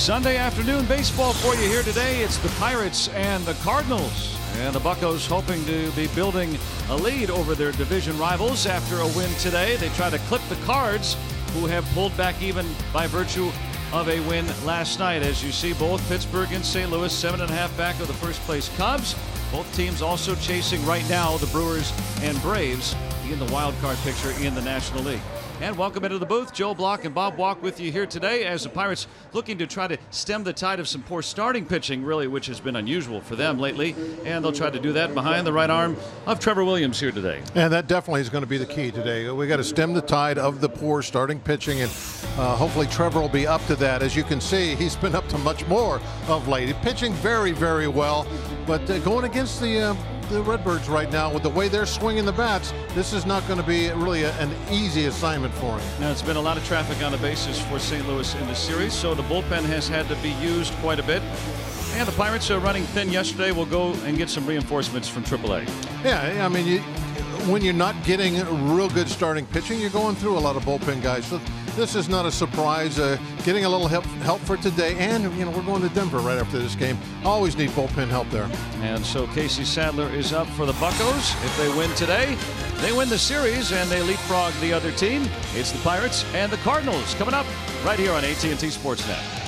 Sunday afternoon baseball for you here today. It's the Pirates and the Cardinals. And the Buccos hoping to be building a lead over their division rivals after a win today. They try to clip the Cards, who have pulled back even by virtue of a win last night. As you see, both Pittsburgh and St. Louis 7.5 back of the first place Cubs. Both teams also chasing right now the Brewers and Braves in the wild card picture in the National League. And welcome into the booth. Joe Block and Bob Walk with you here today as the Pirates looking to try to stem the tide of some poor starting pitching, really, which has been unusual for them lately. And they'll try to do that behind the right arm of Trevor Williams here today. And that definitely is going to be the key today. We got to stem the tide of the poor starting pitching, and hopefully Trevor will be up to that. As you can see, he's been up to much more of late. He's pitching very, very well, but going against the Redbirds right now, with the way they're swinging the bats, this is not going to be really an easy assignment for him. Now, it's been a lot of traffic on the bases for St. Louis in the series, so the bullpen has had to be used quite a bit. And the Pirates are running thin yesterday. We'll go and get some reinforcements from AAA. Yeah, I mean, when you're not getting real good starting pitching, you're going through a lot of bullpen guys. So this is not a surprise. Getting a little help for today, and we're going to Denver right after this game. Always need bullpen help there. And so Casey Sadler is up for the Buccos. If they win today, they win the series and they leapfrog the other team. It's the Pirates and the Cardinals coming up right here on AT&T Sportsnet.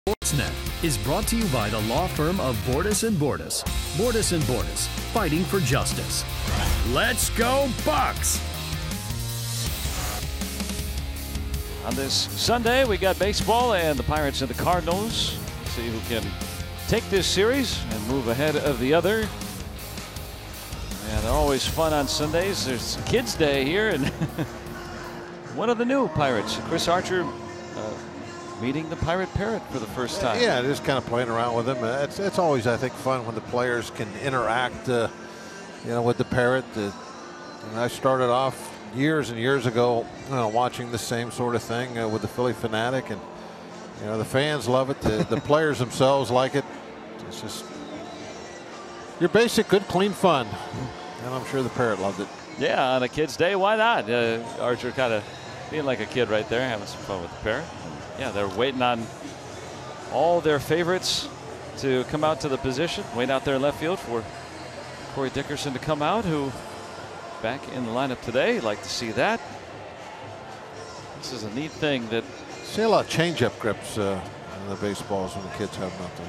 Sportsnet is brought to you by the law firm of Bordas & Bordas. Bordas & Bordas, fighting for justice. Let's go Bucks! On this Sunday, we got baseball and the Pirates and the Cardinals. See who can take this series and move ahead of the other. And they're always fun on Sundays. There's Kids Day here, and one of the new Pirates, Chris Archer, meeting the Pirate Parrot for the first time. Yeah, just kind of playing around with him. It's always, I think, fun when the players can interact, with the Parrot. And I started off years and years ago, watching the same sort of thing with the Philly Fanatic, and the fans love it. The players themselves like it. It's just Your basic, good, clean fun. And I'm sure the parrot loved it. Yeah, on a kid's day, why not? Archer kind of being like a kid right there, having some fun with the parrot. Yeah, they're waiting on all their favorites to come out to the position. Waiting out there in left field for Corey Dickerson to come out, who back in the lineup today. Like to see that. This is a neat thing that. See a lot of changeup grips in the baseballs when the kids have them out there.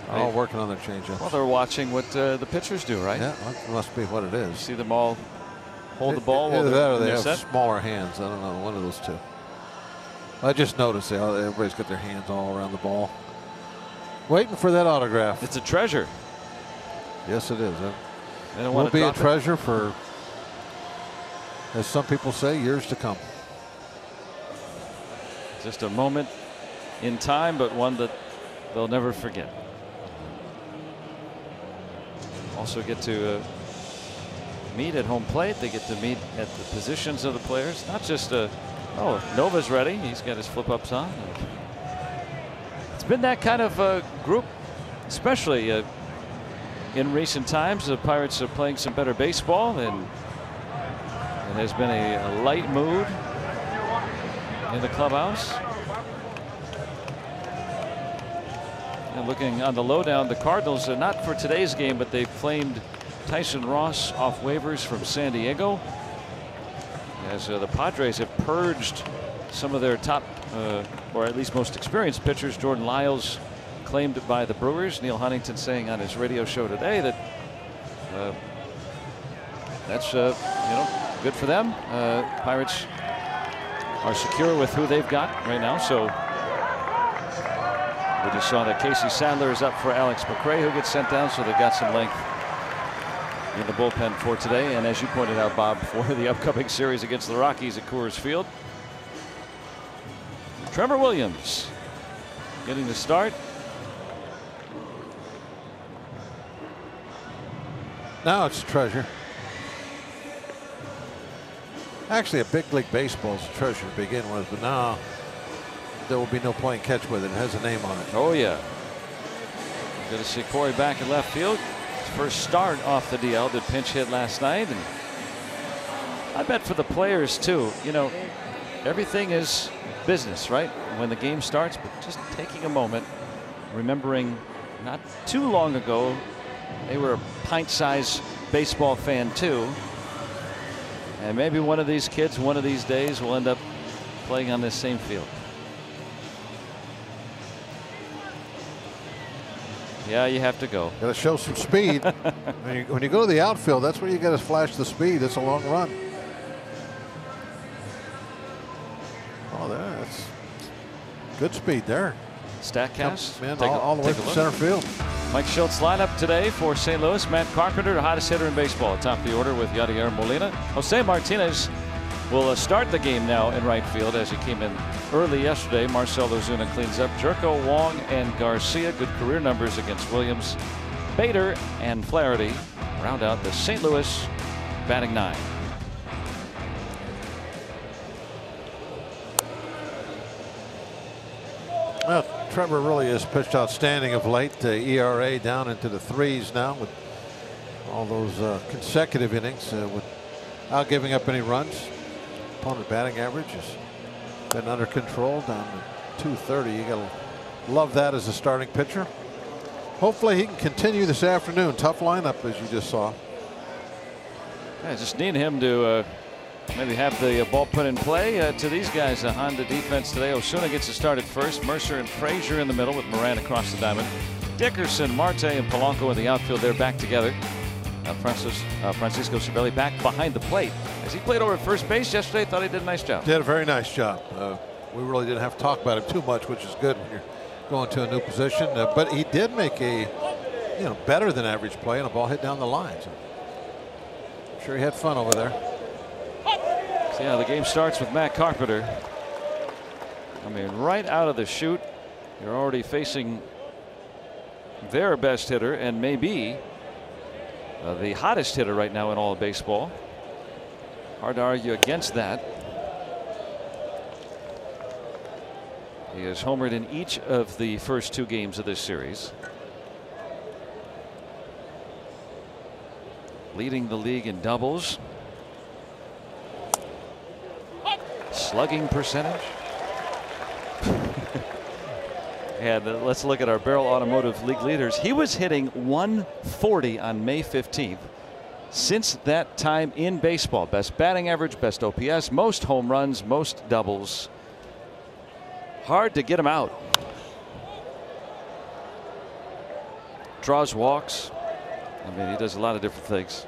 All working on their changeups. Well, they're watching what the pitchers do, right? Yeah, that must be what it is. See them all hold the ball while either that or they have set? smaller hands. I don't know, one of those two. I just noticed everybody's got their hands all around the ball. Waiting for that autograph. It's a treasure. Yes, it is. It will be a treasure for, as some people say, years to come. Just a moment in time, but one that they'll never forget. Also get to meet at home plate. They get to meet at the positions of the players. Not just oh, Nova's ready. He's got his flip-ups on. It's been that kind of group, especially in recent times. The Pirates are playing some better baseball, and there's been a light mood in the clubhouse. And looking on the lowdown, the Cardinals are not for today's game, but they've claimed Tyson Ross off waivers from San Diego, as the Padres have purged some of their top or at least most experienced pitchers. Jordan Lyles claimed by the Brewers. Neil Huntington saying on his radio show today that that's you know, good for them. Pirates are secure with who they've got right now. So we just saw that Casey Sadler is up for Alex McRae, who gets sent down, so they've got some length in the bullpen for today. And as you pointed out, Bob, for the upcoming series against the Rockies at Coors Field, Trevor Williams getting the start. Now it's a treasure. Actually, a big league baseball is a treasure to begin with, but now there will be no playing catch with it. It has a name on it. Oh, yeah. Good to see Corey back in left field. His first start off the DL. Did pinch hit last night. And I bet for the players, too, you know, everything is business, right? When the game starts, but just taking a moment, remembering not too long ago, they were a pint-sized baseball fan, too. And maybe one of these kids, one of these days, will end up playing on this same field. Yeah, you have to go. Got to show some speed. when you go to the outfield, that's where you got to flash the speed. It's a long run. Oh, that's good speed there. Statcast. Man, all the way from center field. Mike Schultz lineup today for St. Louis. Matt Carpenter, the hottest hitter in baseball, atop the order with Yadier Molina. Jose Martinez will start the game now in right field, as he came in early yesterday. Marcell Ozuna cleans up. Jerko, Wong, and Garcia, good career numbers against Williams. Bader and Flaherty round out the St. Louis batting nine. Well, Trevor really has pitched outstanding of late. The ERA down into the threes now with all those consecutive innings without giving up any runs. Opponent batting average has been under control, down to 230. You gotta love that as a starting pitcher. Hopefully he can continue this afternoon. Tough lineup, as you just saw. Yeah, just need him to maybe have the ball put in play to these guys. The Honda defense today. Osuna gets to start at first. Mercer and Frazier in the middle with Moran across the diamond. Dickerson, Marte, and Polanco in the outfield. They're back together. Francisco Cervelli back behind the plate. As he played over at first base yesterday, thought he did a nice job. Did a very nice job. We really didn't have to talk about him too much, which is good when you're going to a new position. But he did make a better than average play, and a ball hit down the line. So I'm sure he had fun over there. So yeah, the game starts with Matt Carpenter. I mean, right out of the chute, you're already facing their best hitter, and maybe the hottest hitter right now in all of baseball. Hard to argue against that. He has homered in each of the first two games of this series. leading the league in doubles. Slugging percentage. And let's look at our Barrel Automotive League leaders. He was hitting 140 on May 15th. Since that time in baseball, best batting average, best OPS, most home runs, most doubles. Hard to get him out. Draws walks. I mean, he does a lot of different things.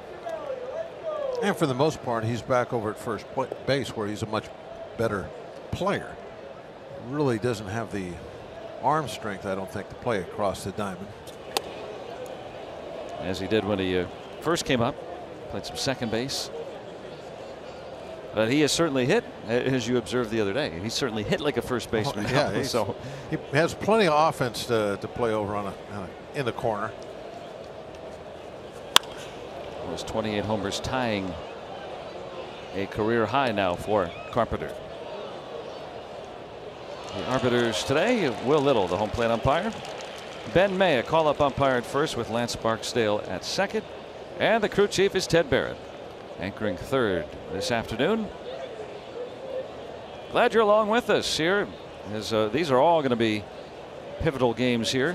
And for the most part, he's back over at first base, where he's a much better player. Really doesn't have the arm strength, I don't think, to play across the diamond, as he did when he first came up. Played some second base, but he has certainly hit, as you observed the other day. He certainly hit like a first baseman. Yeah, so he has plenty of offense to play over on in the corner. Those 28 homers, tying a career high now for Carpenter. The arbiters today: Will Little, the home plate umpire; Ben May, a call-up umpire at first, with Lance Barksdale at second, and the crew chief is Ted Barrett, anchoring third this afternoon. Glad you're along with us here, as these are all going to be pivotal games here.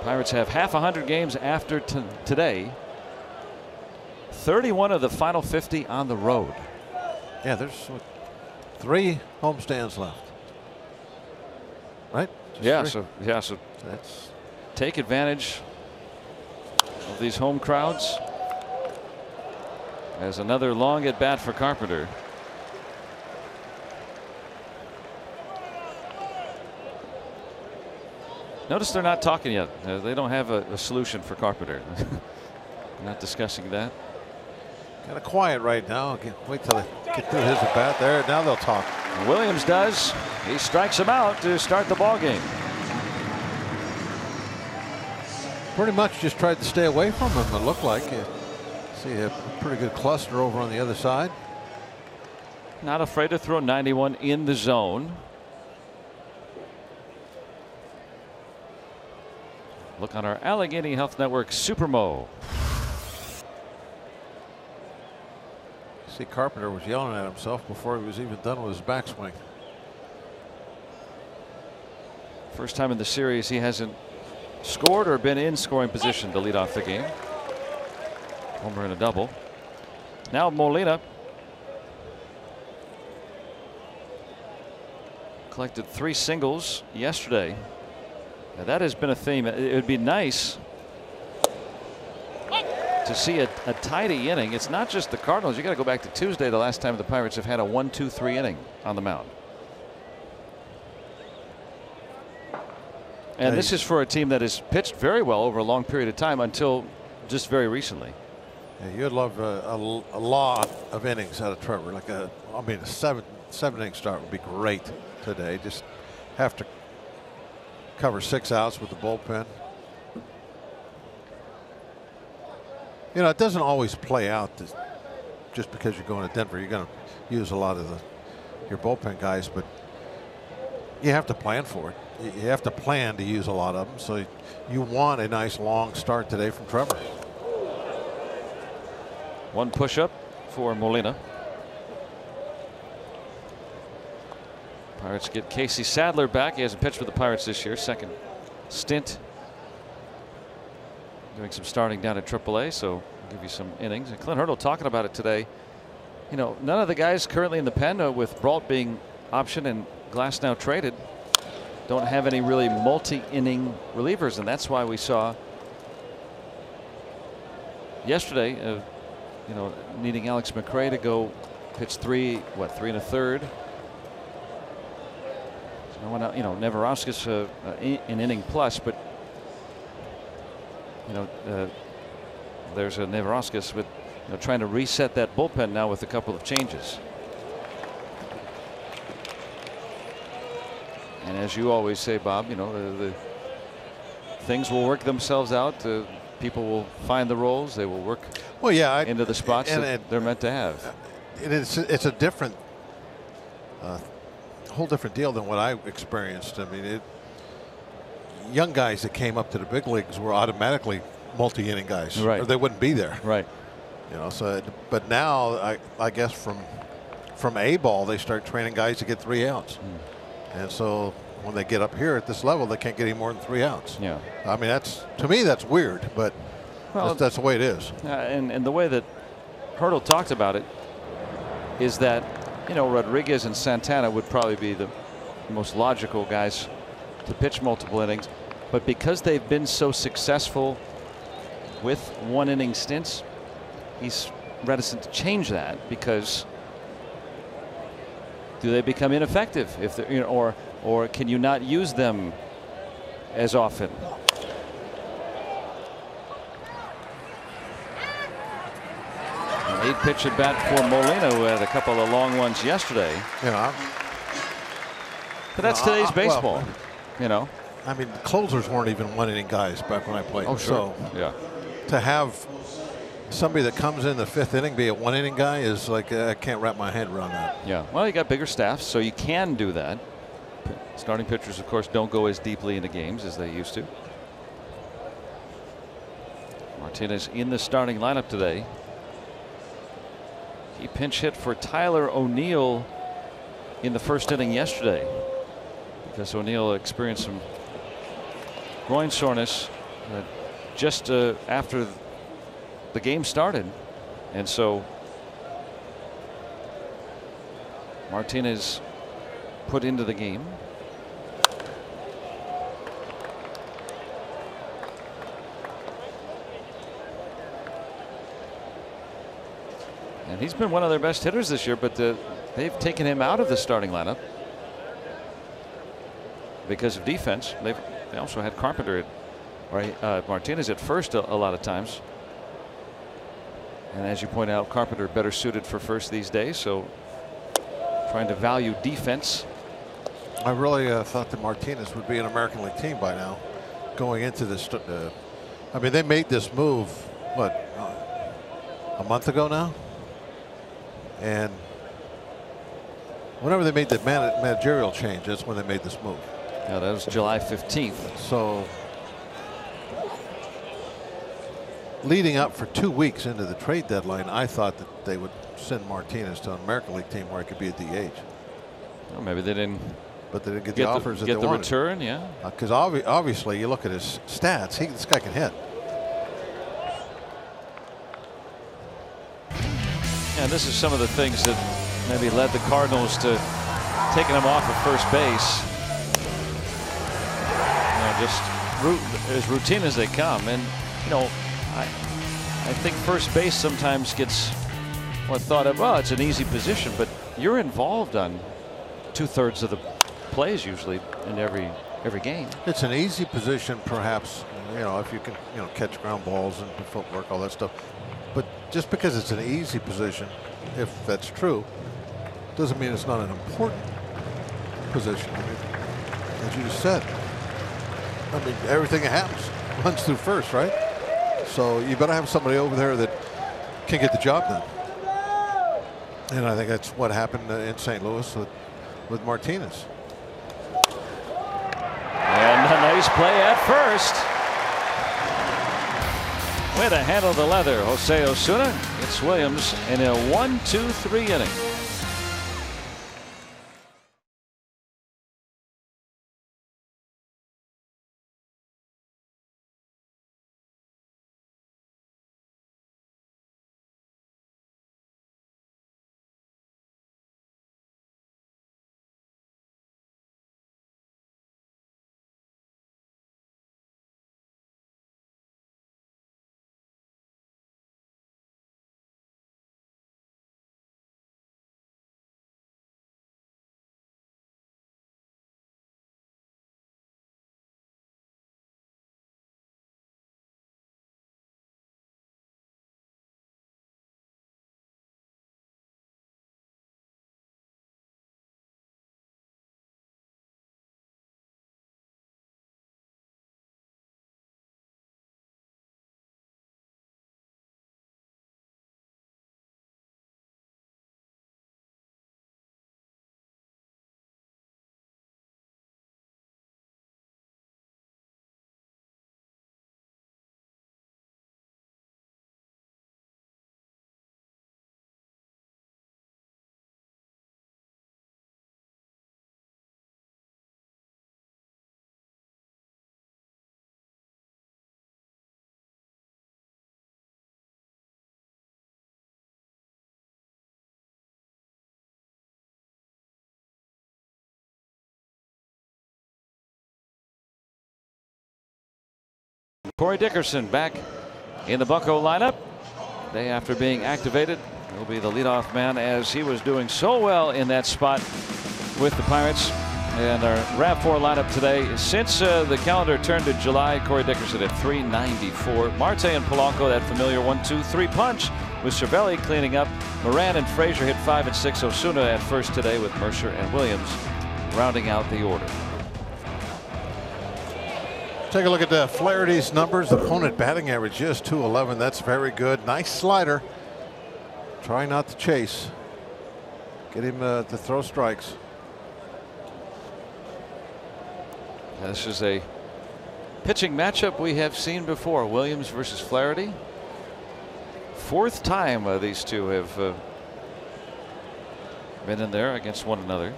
Pirates have half 100 games after today. 31 of the final 50 on the road. Yeah, there's 3 homestands left, right? Just 3. So that's, take advantage of these home crowds, as another long at bat for Carpenter. Notice they're not talking yet. They don't have a solution for Carpenter. Not discussing that. Kind of quiet right now. Wait till they get through his at bat. There, now they'll talk. Williams does. He strikes him out to start the ball game. Pretty much just tried to stay away from him, it looked like. You see a pretty good cluster over on the other side. Not afraid to throw 91 in the zone. Look on our Allegheny Health Network Supermo. See, Carpenter was yelling at himself before he was even done with his backswing. First time in the series he hasn't scored or been in scoring position to lead off the game. Homer and a double. Now Molina collected 3 singles yesterday. Now that has been a theme. It would be nice to see a tidy inning. It's not just the Cardinals. You got to go back to Tuesday, the last time the Pirates have had a 1-2-3 inning on the mound. And this is for a team that has pitched very well over a long period of time until just very recently. Yeah, you'd love a lot of innings out of Trevor. Like a 7-inning start would be great today. Just have to cover 6 outs with the bullpen. You know, it doesn't always play out just because you're going to Denver. You're going to use a lot of your bullpen guys, but you have to plan for it. You have to plan to use a lot of them. So you want a nice long start today from Trevor. One push-up for Molina. Pirates get Casey Sadler back. He hasn't pitched for the Pirates this year. Second stint. Doing some starting down at AAA, so I'll give you some innings. And Clint Hurdle talking about it today. You know, none of the guys currently in the pen, with Brault being optioned and Glass now traded, don't have any really multi-inning relievers, and that's why we saw yesterday, you know, needing Alex McRae to go pitch 3 1/3. No one out, you know, Neverauskas an inning plus, but you know, there's a Neverauskas, but you know, trying to reset that bullpen now with a couple of changes. And as you always say, Bob, you know, the things will work themselves out. People will find the roles. They will work into the spots that they're meant to have. It's a different, whole different deal than what I experienced. I mean, young guys that came up to the big leagues were automatically multi-inning guys, Right. or they wouldn't be there. Right. You know, so but now I guess from A ball they start training guys to get 3 outs, and so when they get up here at this level, they can't get any more than 3 outs. Yeah. I mean, to me that's weird, but that's the way it is. And the way that Hurdle talked about it is that, you know, Rodriguez and Santana would probably be the most logical guys to pitch multiple innings, but because they've been so successful with 1-inning stints, he's reticent to change that, because do they become ineffective if they're, you know, or can you not use them as often? An 8-pitch at bat for Molina, who had a couple of long ones yesterday. You know, But that's today's baseball. Well, you know, I mean, the closers weren't even 1-inning guys back when I played. oh sure, So yeah. to have somebody that comes in the 5th inning be a 1-inning guy is like, I can't wrap my head around that. Yeah, well, you got bigger staffs, so you can do that. Starting pitchers, of course, don't go as deeply into games as they used to. Martinez in the starting lineup today. He pinch hit for Tyler O'Neill in the first inning yesterday, because O'Neill experienced some groin soreness just after the game started, and so Martinez put into the game. And he's been one of their best hitters this year, but they've taken him out of the starting lineup because of defense. They also had Carpenter or Martinez at first a lot of times. And as you point out, Carpenter better suited for first these days, so trying to value defense. I really thought that Martinez would be an American League team by now going into this. I mean, they made this move, what, a month ago now? And whenever they made the managerial change, that's when they made this move. Yeah, that was July 15th. So leading up for 2 weeks into the trade deadline, I thought that they would send Martinez to an American League team where he could be at DH. Well, maybe they didn't. But they didn't get the offers that they wanted. Get the return, yeah. Because obviously, you look at his stats, this guy can hit. And this is some of the things that maybe led the Cardinals to taking him off of first base. You know, just as routine as they come. And, you know, I think first base sometimes gets thought of, well, it's an easy position, but you're involved on 2/3 of the plays usually in every game. It's an easy position, perhaps, you know, if you can, you know, catch ground balls and footwork, all that stuff. But just because it's an easy position, if that's true, doesn't mean it's not an important position. I mean, as you just said, I mean, everything that happens runs through first, right? So you better have somebody over there that can get the job done. And I think that's what happened in St. Louis with Martinez. And a nice play at first. Way to handle the leather, Jose Osuna. It's Williams in a 1-2-3 inning. Corey Dickerson back in the Bucco lineup. Day after being activated, he'll be the leadoff man as he was doing so well in that spot with the Pirates. And our RAV4 lineup today, since the calendar turned to July, Corey Dickerson at .394. Marte and Polanco, that familiar 1-2-3 punch with Cervelli cleaning up. Moran and Frazier hit 5 and 6. Osuna at first today with Mercer and Williams rounding out the order. Take a look at Flaherty's numbers. Opponent batting average just .211. That's very good. Nice slider. Try not to chase. Get him to throw strikes. This is a pitching matchup we have seen before. Williams versus Flaherty. Fourth time these two have been in there against one another.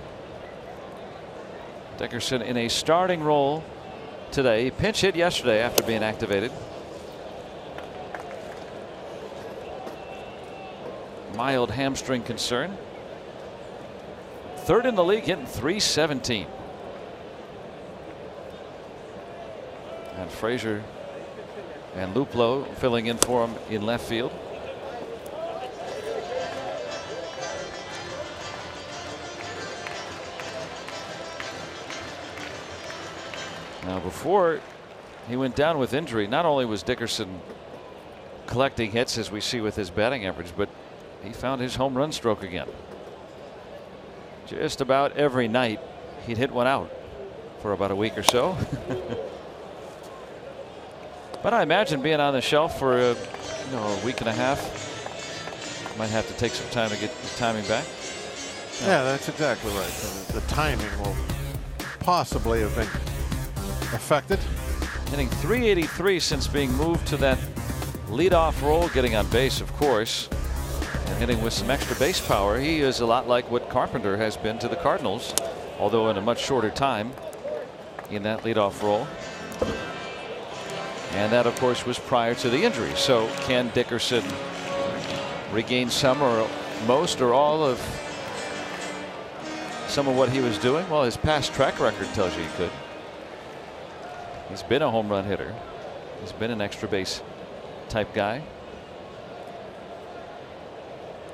Dickerson in a starting role today. Pinch hit yesterday after being activated. Mild hamstring concern. Third in the league, hitting .317. And Frazier and Luplow filling in for him in left field. Now, before he went down with injury, not only was Dickerson collecting hits, as we see with his batting average, but he found his home run stroke again. Just about every night he'd hit one out for about a week or so. But I imagine being on the shelf for a week and a half, might have to take some time to get the timing back. Yeah, that's exactly right. The timing will possibly have been affected. Hitting .383 since being moved to that leadoff role, getting on base, of course, and hitting with some extra base power. He is a lot like what Carpenter has been to the Cardinals, although in a much shorter time in that leadoff role. And that, of course, was prior to the injury. So can Dickerson regain some or most or all of some of what he was doing? Well, his past track record tells you he could. He's been a home run hitter. He's been an extra base type guy.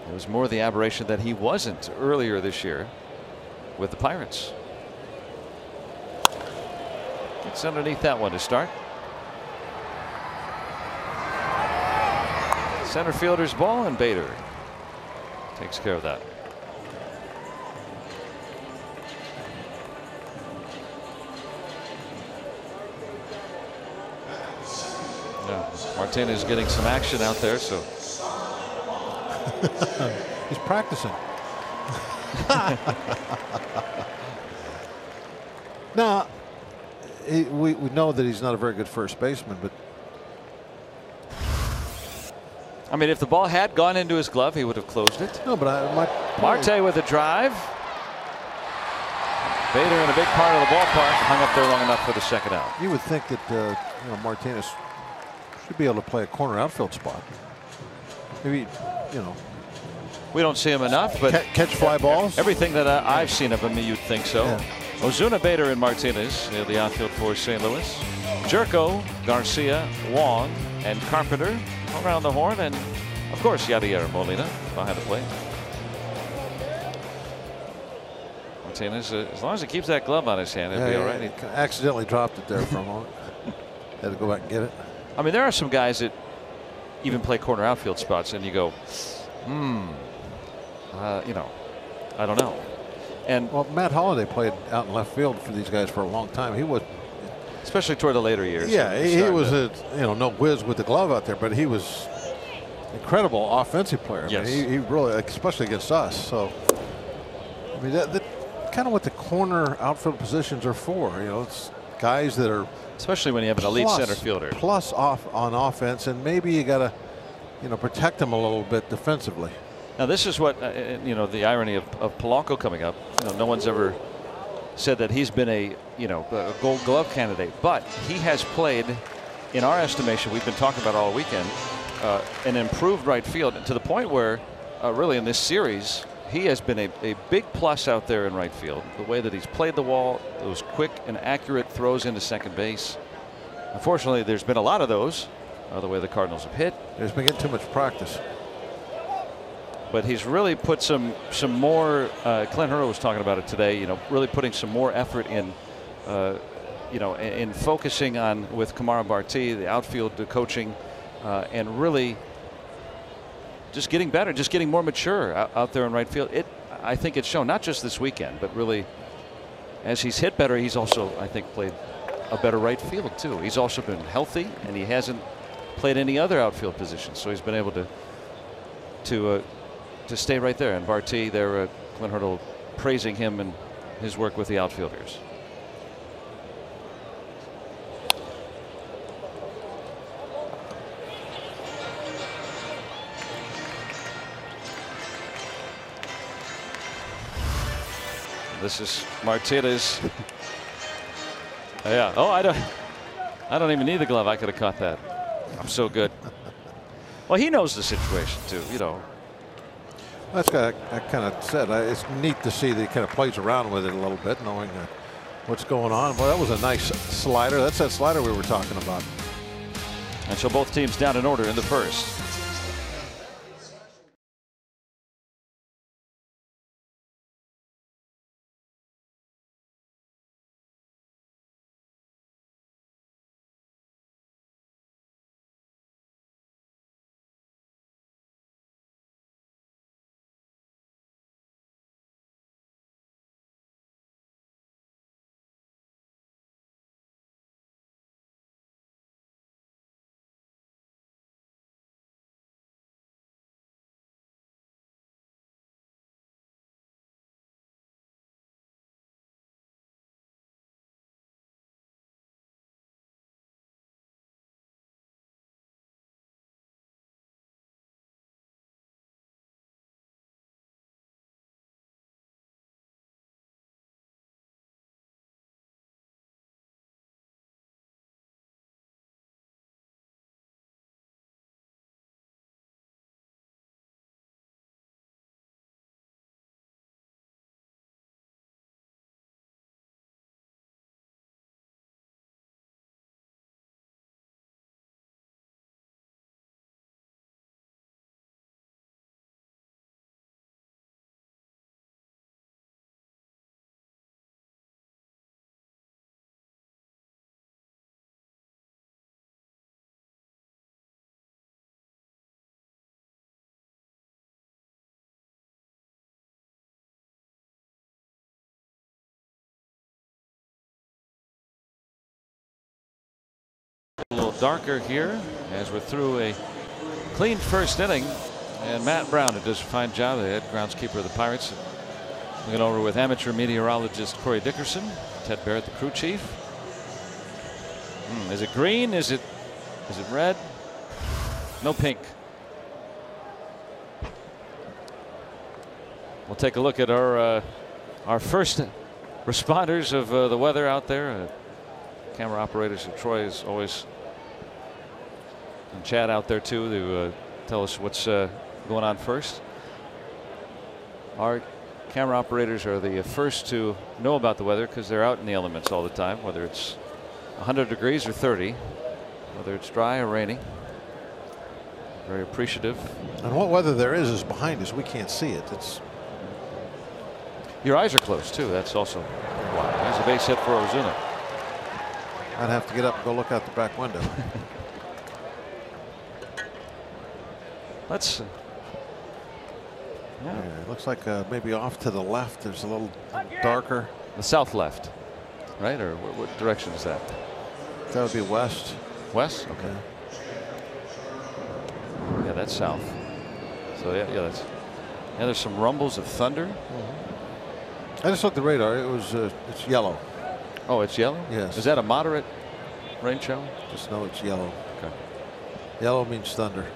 It was more the aberration that he wasn't earlier this year with the Pirates. It's underneath that one to start. Center fielder's ball, and Bader takes care of that. Yeah, Martinez getting some action out there, so he's practicing. Now, we know that he's not a very good first baseman, but I mean, if the ball had gone into his glove, he would have closed it. No, but Marte with a drive. Bader in a big part of the ballpark, hung up there long enough for the second out. You would think that Martinez should be able to play a corner outfield spot. Maybe, we don't see him enough, but catch fly balls. Everything that I've seen of him, you'd think so. Yeah. Ozuna, Bader, and Martinez near the outfield for St. Louis. Jerko, Garcia, Wong, and Carpenter around the horn, and of course Yadier Molina behind the plate. Martinez, as long as he keeps that glove on his hand, it'll be all right. He accidentally dropped it there for a moment. Had to go back and get it. I mean, there are some guys that even play corner outfield spots, and you go, I don't know. And well, Matt Holliday played out in left field for these guys for a long time. He was, especially toward the later years. Yeah, he was no whiz with the glove out there, but he was incredible offensive player. Yes. I mean, he really, especially against us. So, I mean, that kind of what the corner outfield positions are for. It's guys that are, especially when you have an elite center fielder, plus off on offense, and maybe you got to, protect them a little bit defensively. Now this is what the irony of Polanco coming up. No one's ever said that he's been a Gold Glove candidate, but he has played, in our estimation, we've been talking about all weekend, an improved right field, to the point where really in this series he has been a big plus out there in right field. The way that he's played the wall, those quick and accurate throws into second base, Unfortunately, there's been a lot of those, the way the Cardinals have hit. There's been getting too much practice. But he's really put some more. Clint Hurley was talking about it today. You know, really putting some more effort in. You know, in focusing on with Kamara Barti, the outfield coaching, and really just getting better, just getting more mature out there in right field. I think it's shown not just this weekend, but really as he's hit better, he's also, I think, played a better right field too. He's also been healthy, and he hasn't played any other outfield positions, so he's been able to stay right there. And Barti, there, Clint Hurdle praising him and his work with the outfielders. This is Martinez. Yeah. Oh, I don't even need the glove. I could have caught that. I'm so good. Well, he knows the situation too. You know. That's what I kind of said. It's neat to see that he kind of plays around with it a little bit, knowing what's going on. Well, that was a nice slider. That's that slider we were talking about. And so both teams down in order in the first. A little darker here as we're through a clean first inning, and Matt Brown does a fine job, the head groundskeeper of the Pirates. Looking over with amateur meteorologist Corey Dickerson, Ted Barrett, the crew chief. Is it green? Is it red? No pink. We'll take a look at our first responders of the weather out there. Camera operators, and Troy is always, and Chad out there too, to tell us what's going on first. Our camera operators are the first to know about the weather because they're out in the elements all the time, whether it's 100 degrees or 30, whether it's dry or rainy. Very appreciative. And what weather there is behind us. We can't see it. It's. Your eyes are closed too. That's also why. There's a base hit for Ozuna. I'd have to get up and go look out the back window. Let's. Yeah, it looks like maybe off to the left. There's a little darker. The south left, right? Or what direction is that? That would be west. West? Okay. Yeah, that's south. So yeah, that's. Yeah, there's some rumbles of thunder. I just looked at the radar. It was it's yellow. Oh, it's yellow? Yes. Is that a moderate rain shower? Just know it's yellow. Okay. Yellow means thunder.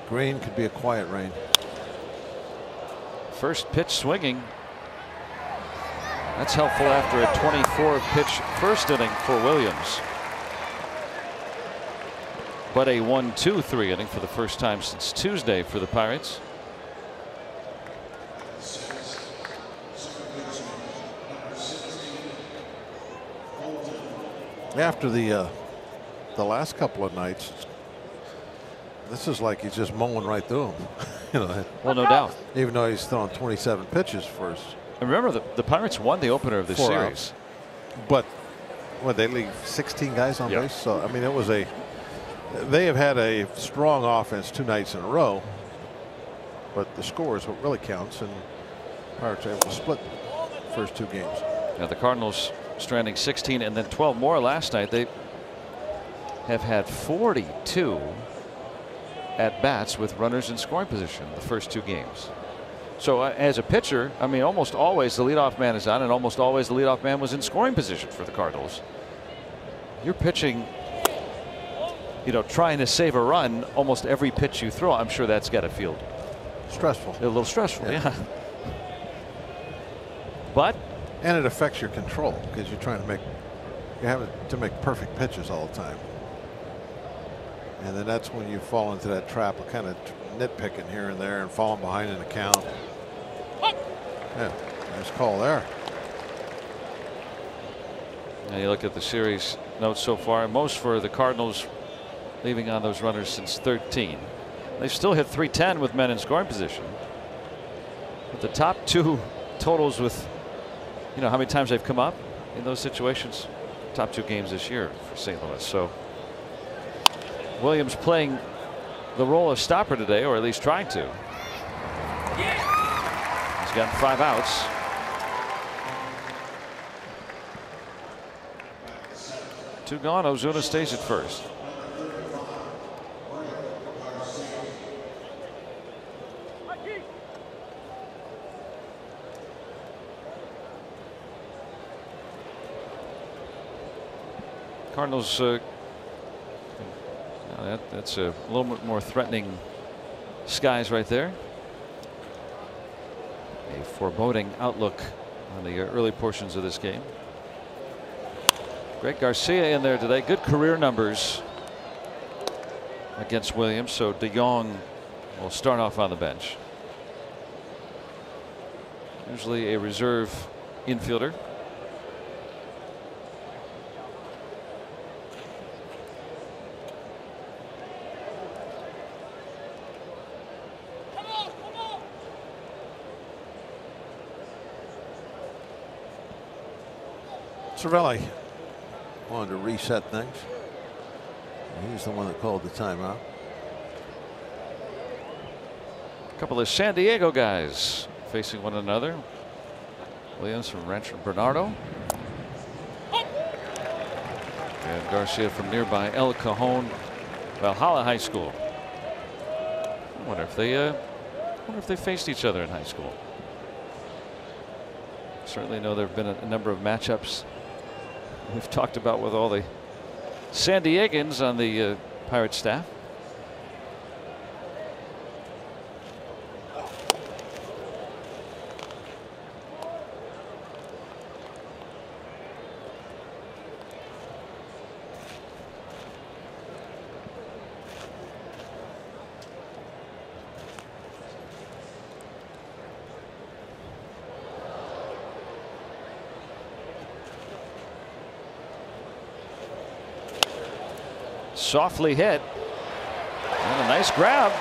Green could be a quiet rain. First pitch swinging. That's helpful after a 24 pitch first inning for Williams. But a 1-2-3 inning for the first time since Tuesday for the Pirates. After the last couple of nights, this is like he's just mowing right through him. You know, well, no doubt. Even though he's thrown 27 pitches first. And remember, the Pirates won the opener of the series. Outs. But what, they leave 16 guys on base? So, I mean, they have had a strong offense 2 nights in a row. But the score is what really counts, and Pirates are able to split the first 2 games. Now the Cardinals stranding 16 and then 12 more last night. They have had 42 at bats with runners in scoring position the first 2 games. So as a pitcher, I mean, almost always the leadoff man is on, and almost always the leadoff man was in scoring position for the Cardinals. You're pitching, you know, trying to save a run almost every pitch you throw. I'm sure that's got to feel stressful. A little stressful, yeah. But and it affects your control because you're having to make perfect pitches all the time. And then that's when you fall into that trap of kind of nitpicking here and there and falling behind in the count. Yeah, nice call there. Now you look at the series notes so far, most for the Cardinals leaving on those runners since 13. They've still hit .310 with men in scoring position. But the top 2 totals with, you know, how many times they've come up in those situations, top 2 games this year for St. Louis. So Williams playing the role of stopper today, or at least trying to. He's gotten 5 outs. Two gone. Ozuna stays at first. Cardinals, that's a little bit more threatening skies right there. A foreboding outlook on the early portions of this game. Greg Garcia in there today. Good career numbers against Williams. So De Jong will start off on the bench. Usually a reserve infielder. Cervelli wanted to reset things. He's the one that called the timeout. A couple of San Diego guys facing one another. Williams from Rancho Bernardo. And Garcia from nearby El Cajon, Valhalla High School. I wonder if they faced each other in high school. Certainly know there have been a number of matchups we've talked about with all the San Diegans on the Pirates staff. Softly hit. And a nice grab.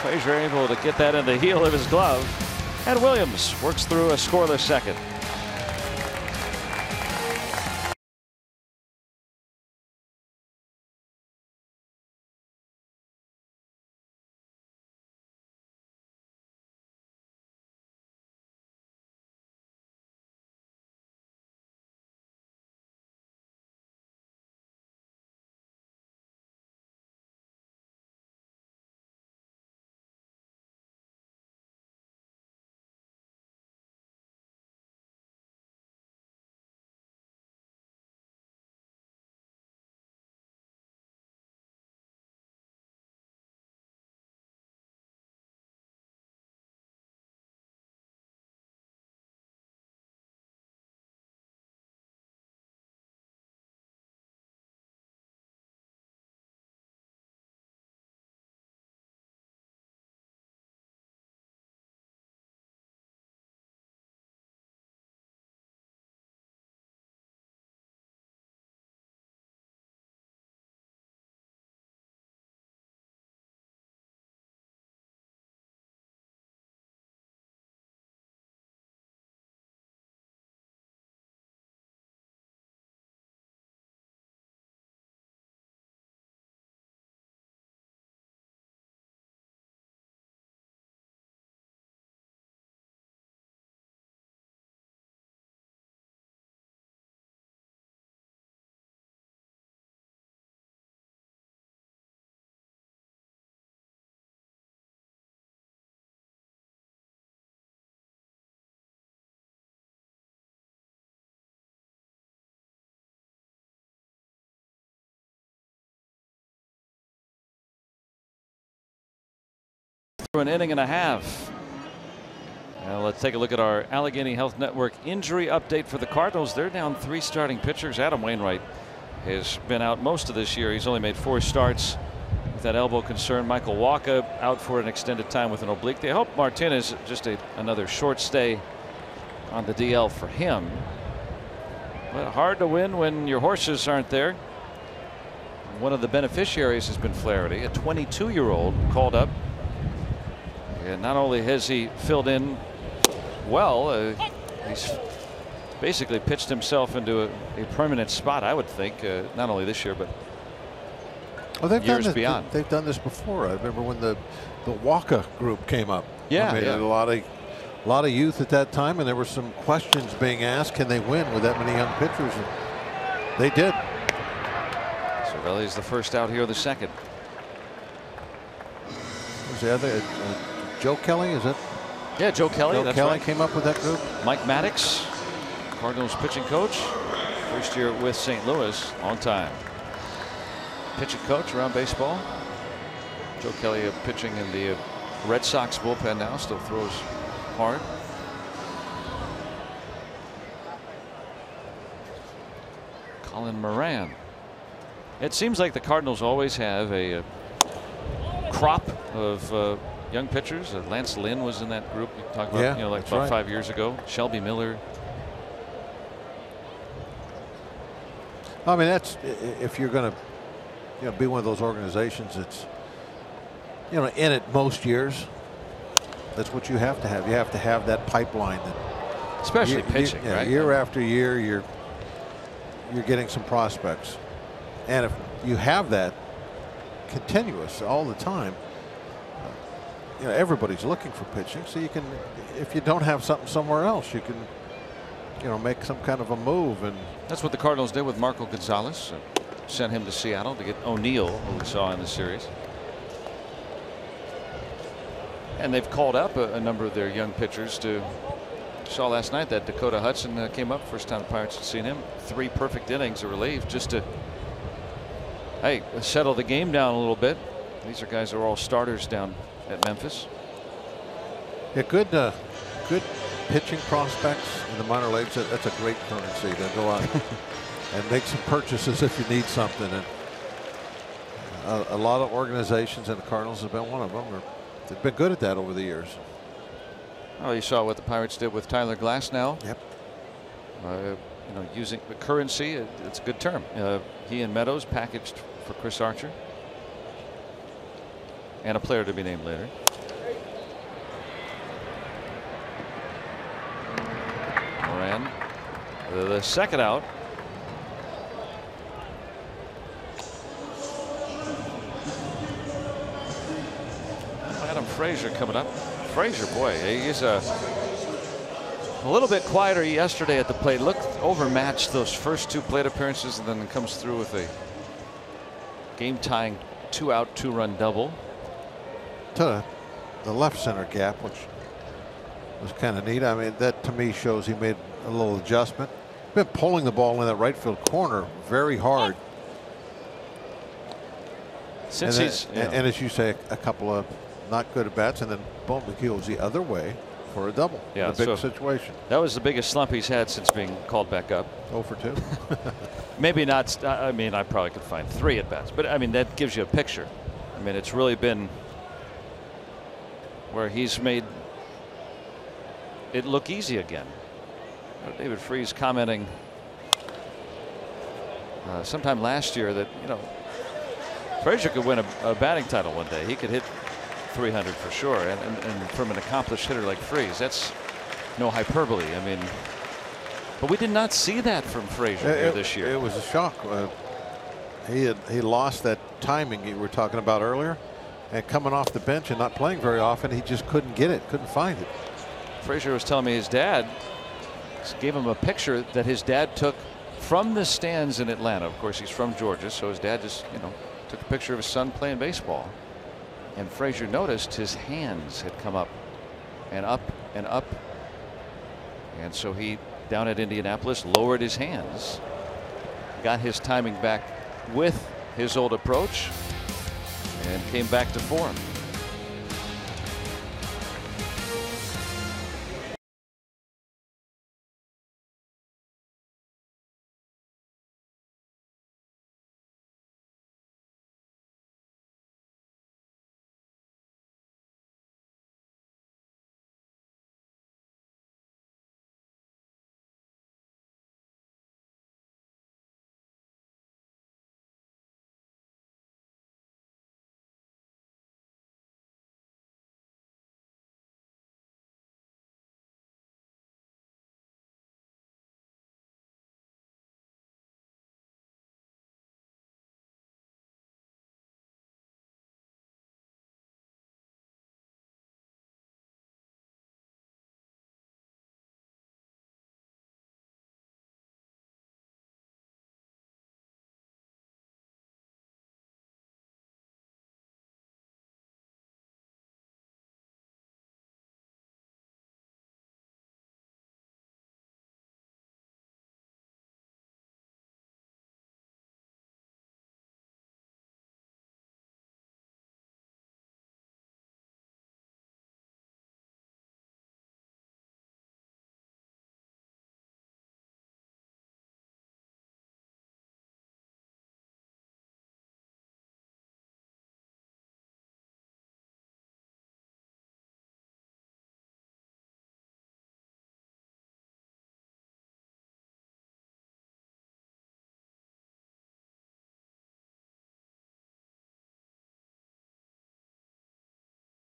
Frazier able to get that in the heel of his glove. And Williams works through a scoreless second. an inning and a half. Now let's take a look at our Allegheny Health Network injury update for the Cardinals. They're down 3 starting pitchers. Adam Wainwright has been out most of this year. He's only made 4 starts with that elbow concern. Michael Walker out for an extended time with an oblique. They hope Martinez just another short stay on the DL for him. But hard to win when your horses aren't there. One of the beneficiaries has been Flaherty, a 22-year-old called up. And not only has he filled in well, he's basically pitched himself into a permanent spot, I would think, not only this year, but years beyond. They've done this before. I remember when the Waka group came up. Yeah, I mean, a lot of youth at that time, and there were some questions being asked: can they win with that many young pitchers? And they did. Cervelli's the first out here, the second. Was the other Joe Kelly? Is it? Yeah, Joe Kelly. Joe Kelly came up with that group. Mike Maddox, Cardinals pitching coach, first year with St. Louis, long time. Pitching coach around baseball. Joe Kelly pitching in the Red Sox bullpen now, still throws hard. Colin Moran. It seems like the Cardinals always have a crop of young pitchers. Lance Lynn was in that group you talked about, like about 5 years ago. Shelby Miller. I mean, that's if you're going to be one of those organizations that's in it most years. That's what you have to have. You have to have that pipeline, that especially pitching, right? Year after year, you're getting some prospects, and if you have that continuous all the time, everybody's looking for pitching. So you can, if you don't have something somewhere else, you can, make some kind of a move. And that's what the Cardinals did with Marco Gonzalez. Sent him to Seattle to get O'Neill, who we saw in the series. And they've called up a number of their young pitchers to. Saw last night that Dakota Hudson came up, first time the Pirates had seen him. 3 perfect innings of relief just to settle the game down a little bit. These are guys who are all starters down at Memphis. Yeah, good pitching prospects in the minor leagues. That's a great currency to go out and make some purchases if you need something. And a lot of organizations, and the Cardinals have been one of them. They've been good at that over the years. Oh, you saw what the Pirates did with Tyler Glasnow. Yep. Using the currency, it's a good term. He and Meadows packaged for Chris Archer. And a player to be named later. Moran, the second out. Adam Frazier coming up. Frazier, boy, he's a little bit quieter yesterday at the plate. Looked overmatched those first 2 plate appearances, and then comes through with a game-tying 2-out, 2-run double to the left center gap, which was kind of neat. I mean, that to me shows he made a little adjustment. Been pulling the ball in that right field corner very hard. Since and as you say, a couple of not good at bats, and then boom, he goes the other way for a double. Yeah, in a big situation. That was the biggest slump he's had since being called back up. 0 for 2. Maybe not. I mean, I probably could find 3 at bats, but I mean that gives you a picture. I mean, it's really been where he's made it look easy again. David Freese commenting sometime last year that Frazier could win a batting title one day. He could hit 300 for sure, and from an accomplished hitter like Freese, that's no hyperbole. I mean, but we did not see that from Frazier here this year. It was a shock. He lost that timing you were talking about earlier, and coming off the bench and not playing very often, he just couldn't get it, couldn't find it. Frazier was telling me his dad gave him a picture that his dad took from the stands in Atlanta. Of course, he's from Georgia, so his dad just took a picture of his son playing baseball. And Frazier noticed his hands had come up and up and up. And so he, down at Indianapolis, lowered his hands, got his timing back with his old approach, and came back to form.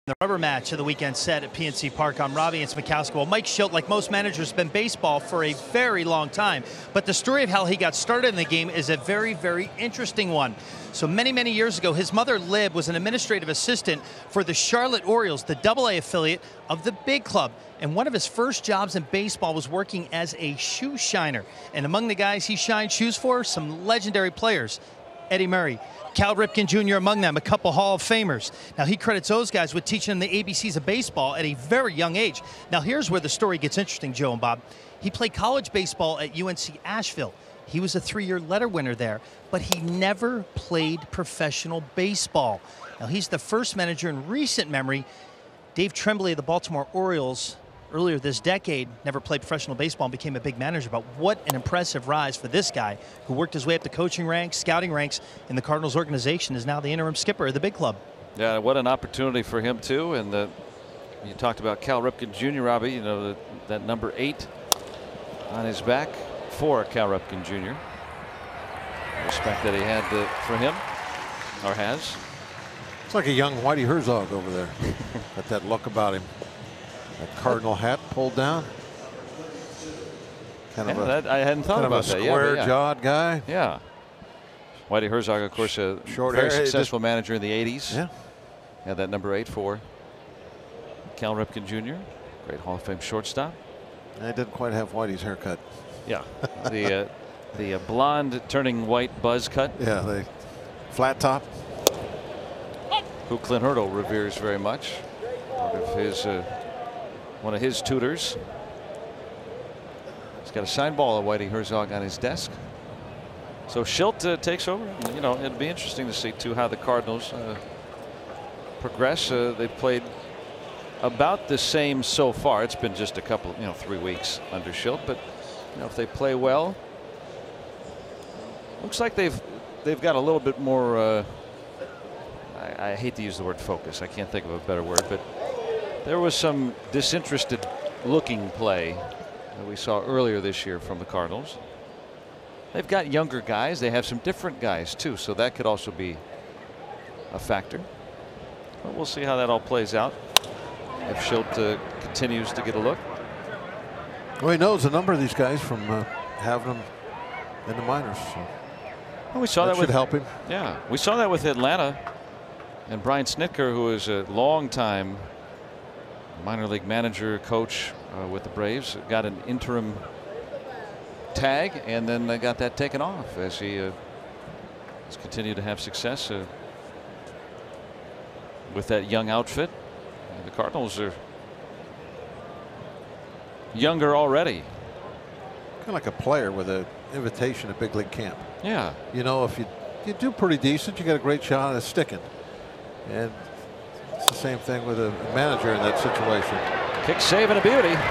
The rubber match of the weekend set at PNC Park on Robbie and Smikowski. Well, Mike Schilt, like most managers, has been baseball for a very long time. But the story of how he got started in the game is a very, very interesting one. So many years ago, his mother, Lib, was an administrative assistant for the Charlotte Orioles, the AA affiliate of the big club. And one of his first jobs in baseball was working as a shoe shiner. And among the guys he shined shoes for, some legendary players. Eddie Murray, Cal Ripken Jr. among them, a couple Hall of Famers. Now, he credits those guys with teaching him the ABCs of baseball at a very young age. Now, here's where the story gets interesting, Joe and Bob. He played college baseball at UNC Asheville. He was a 3-year letter winner there, but he never played professional baseball. Now, he's the first manager in recent memory. Dave Tremblay of the Baltimore Orioles, earlier this decade, never played professional baseball and became a big manager. But what an impressive rise for this guy who worked his way up the coaching ranks, scouting ranks in the Cardinals organization, is now the interim skipper of the big club. Yeah, what an opportunity for him too. And you talked about Cal Ripken Jr., Robbie, you know, that number 8 on his back for Cal Ripken Jr. Respect that he had for him, or has. It's like a young Whitey Herzog over there. Got that look about him. That Cardinal hat pulled down. Kind of I hadn't thought about that. Square-jawed guy. Yeah. Whitey Herzog, of course, a very successful manager in the 80s. Yeah. Had that number 8 for Cal Ripken Jr., great Hall of Fame shortstop. I didn't quite have Whitey's haircut. Yeah. The blonde turning white buzz cut. Yeah, the flat top. Who Clint Hurdle reveres very much. Part of his one of his tutors. He's got a signed ball of Whitey Herzog on his desk. So Schilt takes over. You know, it'll be interesting to see too how the Cardinals progress. They've played about the same so far. It's been just a couple, 3 weeks under Schilt, but if they play well, looks like they've got a little bit more. I hate to use the word focus. I can't think of a better word, but there was some disinterested looking play that we saw earlier this year from the Cardinals. They've got younger guys. They have some different guys too, so that could also be a factor. But we'll see how that all plays out if Schilt continues to get a look. Well, he knows a number of these guys from having them in the minors. So well, we saw that should help him. Yeah, we saw that with Atlanta and Brian Snitker, who is a long-time minor league manager, coach with the Braves, got an interim tag, and then got that taken off as he has continued to have success with that young outfit. And the Cardinals are younger already. Kind of like a player with an invitation at big league camp. Yeah. If you do pretty decent, you got a great shot at sticking. And it's the same thing with a manager in that situation. Kick save and a beauty. Now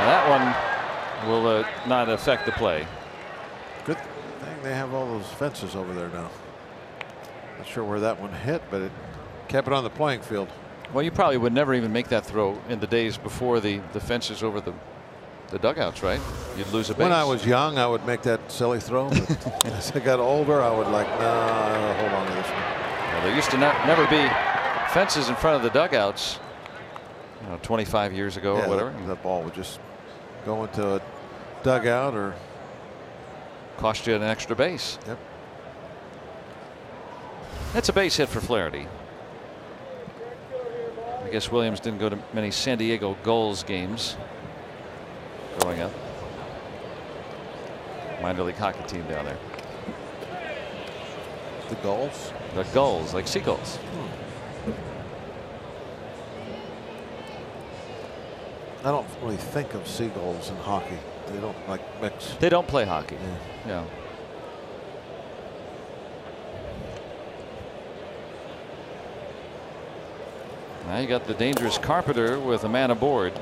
that one will not affect the play. Good thing they have all those fences over there now. Not sure where that one hit, but it kept it on the playing field. Well, you probably would never even make that throw in the days before the fences over the dugouts, right? You'd lose a base. When I was young, I would make that silly throw. But as I got older, I would like, nah, hold on to this one. Well, there used to never be fences in front of the dugouts, 25 years ago or whatever. That ball would just go into a dugout or cost you an extra base. Yep. That's a base hit for Flaherty. I guess Williams didn't go to many San Diego Gulls games growing up. Minor league hockey team down there. The Gulls? The Gulls, like seagulls. I don't really think of seagulls in hockey. They don't like mix. They don't play hockey. Yeah. Now you got the dangerous Carpenter with a man aboard.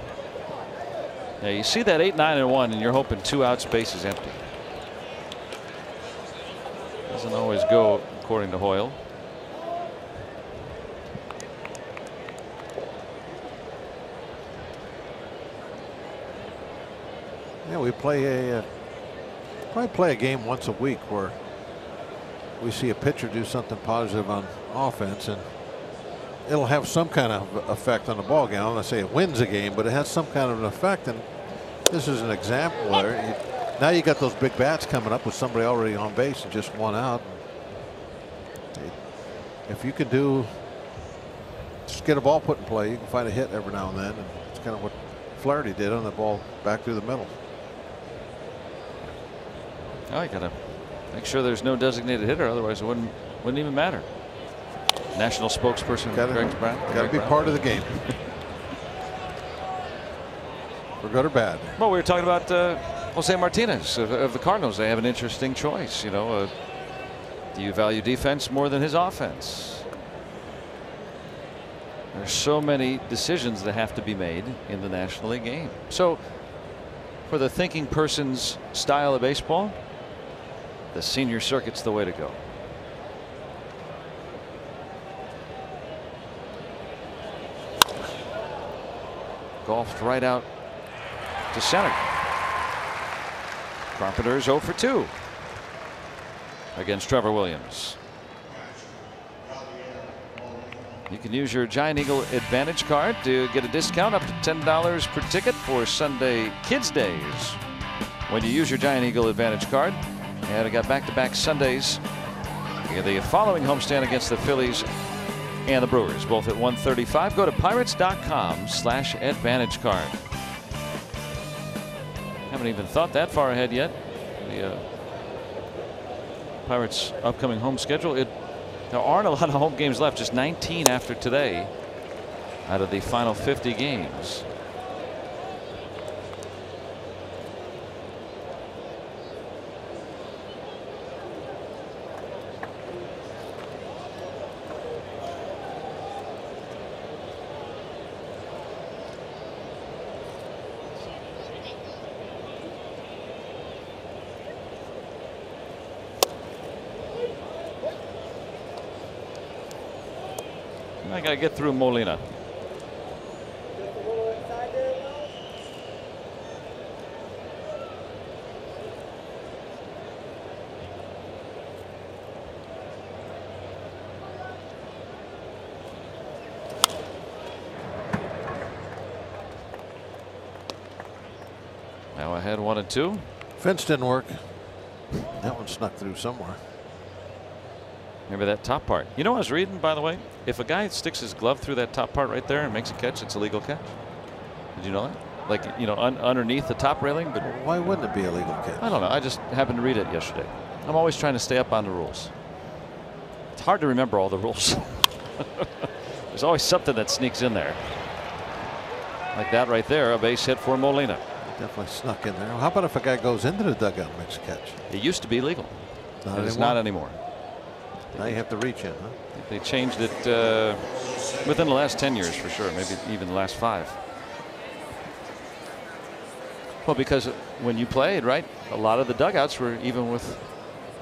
Now you see that 8, 9, and 1, and you're hoping 2 outs, base is empty. Doesn't always go according to Hoyle. Yeah, we play probably play a game once a week where we see a pitcher do something positive on offense, and it'll have some kind of effect on the ball game. I don't want to say it wins a game, but it has some kind of an effect. And this is an example where now you got those big bats coming up with somebody already on base and just one out. If you can just get a ball put in play, you can find a hit every now and then. And it's kind of what Flaherty did on the ball back through the middle. Oh, you got to make sure there's no designated hitter, otherwise it wouldn't even matter. National spokesperson Greg Brown. Got to be part of the game. For good or bad. Well, we were talking about Jose Martinez of the Cardinals. They have an interesting choice. You know, do you value defense more than his offense? There's so many decisions that have to be made in the National League game. So, for the thinking person's style of baseball, the senior circuit's the way to go. Golfed right out to center. Carpenter's 0 for 2 against Trevor Williams. You can use your Giant Eagle Advantage card to get a discount up to $10 per ticket for Sunday Kids Days. When you use your Giant Eagle Advantage card, and it got back-to-back Sundays. The following homestand against the Phillies and the Brewers, both at 1:35. Go to pirates.com/advantage card. Haven't even thought that far ahead yet. The Pirates' upcoming home schedule. There aren't a lot of home games left, just 19 after today out of the final 50 games. I got to get through Molina. Now ahead 1-2. Fence didn't work. That one snuck through somewhere. Remember that top part. You know, I was reading, by the way, if a guy sticks his glove through that top part right there and makes a catch, it's a legal catch. Did you know that? Like, you know, underneath the top railing. But why wouldn't it be a legal catch? I don't know. I just happened to read it yesterday. I'm always trying to stay up on the rules. It's hard to remember all the rules. There's always something that sneaks in there. Like that right there, a base hit for Molina. Definitely snuck in there. How about if a guy goes into the dugout and makes a catch? It used to be legal. It's not anymore. Now you have to reach in, huh? They changed it within the last 10 years for sure, maybe even the last 5. Well, because when you played, right, a lot of the dugouts were even with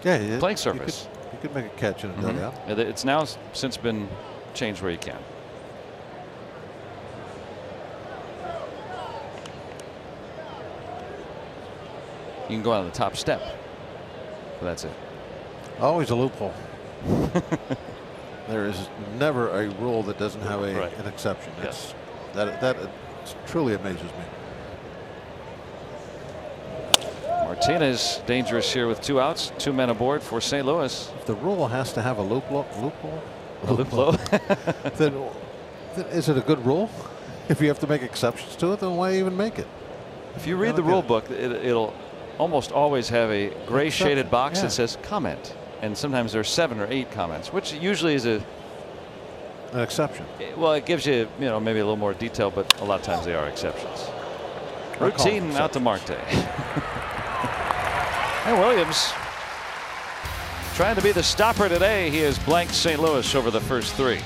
playing surface. You could make a catch in a dugout. It's now since been changed where you can. You can go on the top step. But that's it. Always a loophole. There is never a rule that doesn't have an exception. Yes. That truly amazes me. Martinez dangerous here with 2 outs, 2 men aboard for St. Louis. If the rule has to have a loophole, then is it a good rule? If you have to make exceptions to it, then why even make it? If you read the rule book, it'll almost always have a gray shaded box that says comment. And sometimes there's 7 or 8 comments, which usually is an exception. Well, it gives you, maybe a little more detail, but a lot of times they are exceptions. Routine out to Marte. And Williams trying to be the stopper today. He has blanked St. Louis over the first 3.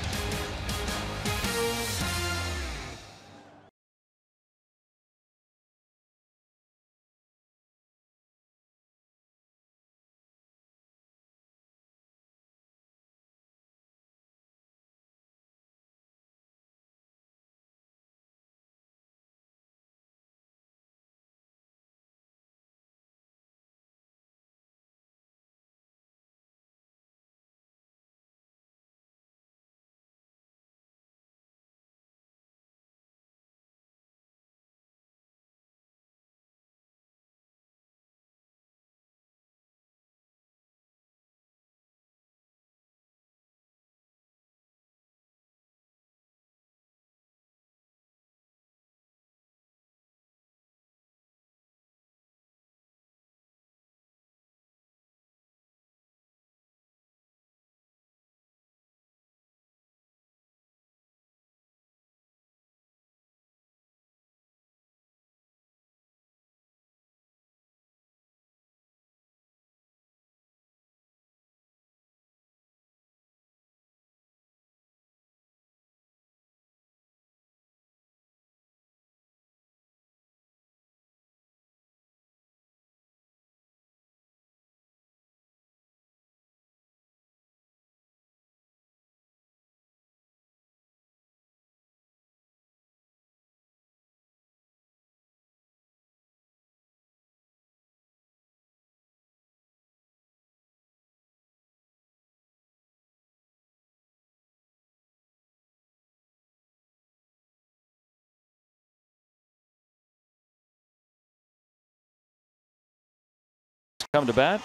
come to bat.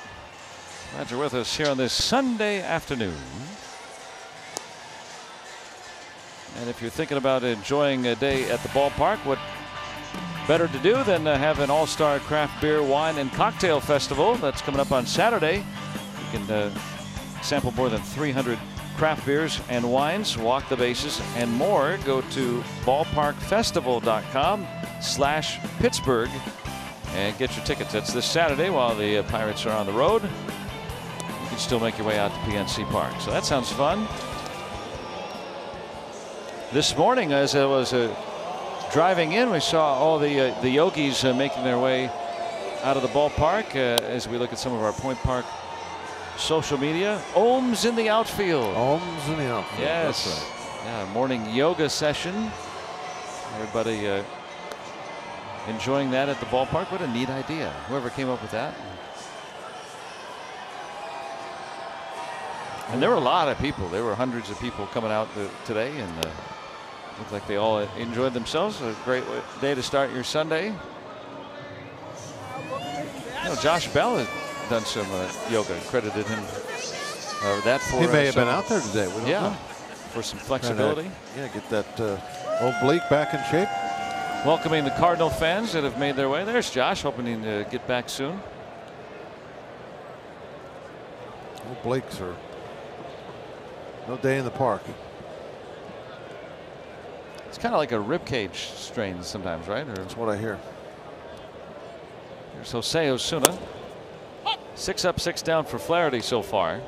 Glad you're with us here on this Sunday afternoon. And if you're thinking about enjoying a day at the ballpark, what better to do than have an all-star craft beer, wine, and cocktail festival that's coming up on Saturday. You can sample more than 300 craft beers and wines, walk the bases, and more. Go to ballparkfestival.com/Pittsburgh and get your tickets. That's this Saturday while the Pirates are on the road. You can still make your way out to PNC Park. So that sounds fun. This morning, as I was driving in, we saw all the Yogis making their way out of the ballpark as we look at some of our Point Park social media. Ohms in the outfield. Ohms in the outfield. Yes. That's right. Yeah, morning yoga session. Everybody enjoying that at the ballpark. What a neat idea. Whoever came up with that. And there were a lot of people. There were hundreds of people coming out today, and looked like they all enjoyed themselves. A great day to start your Sunday. You know, Josh Bell has done some yoga. Credited him that for. He may have been out there today. We don't know. For some flexibility. Get that oblique back in shape. Welcoming the Cardinal fans that have made their way. There's Josh, hoping to get back soon. Obliques are no day in the park. It's kind of like a ribcage strain sometimes, right? Or that's what I hear. Here's Jose Osuna. 6 up, 6 down for Flaherty so far.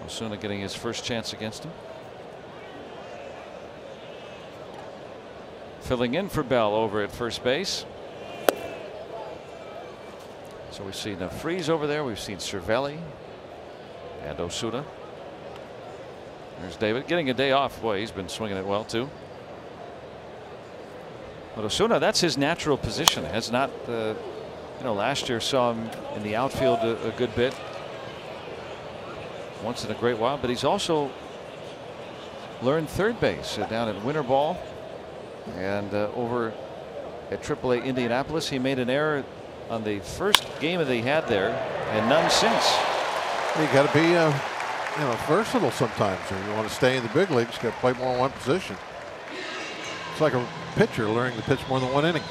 Osuna getting his first chance against him. Filling in for Bell over at first base. So we've seen Freeze over there. We've seen Cervelli and Osuna. There's David getting a day off. Boy, he's been swinging it well too. But Osuna, that's his natural position. Has not, last year saw him in the outfield a good bit. Once in a great while, but he's also learned third base down at Winter Ball and over at AAA Indianapolis. He made an error on the first game that he had there, and none since. You got to be versatile sometimes. If you want to stay in the big leagues, you got to play more than one position. It's like a pitcher learning to pitch more than one inning.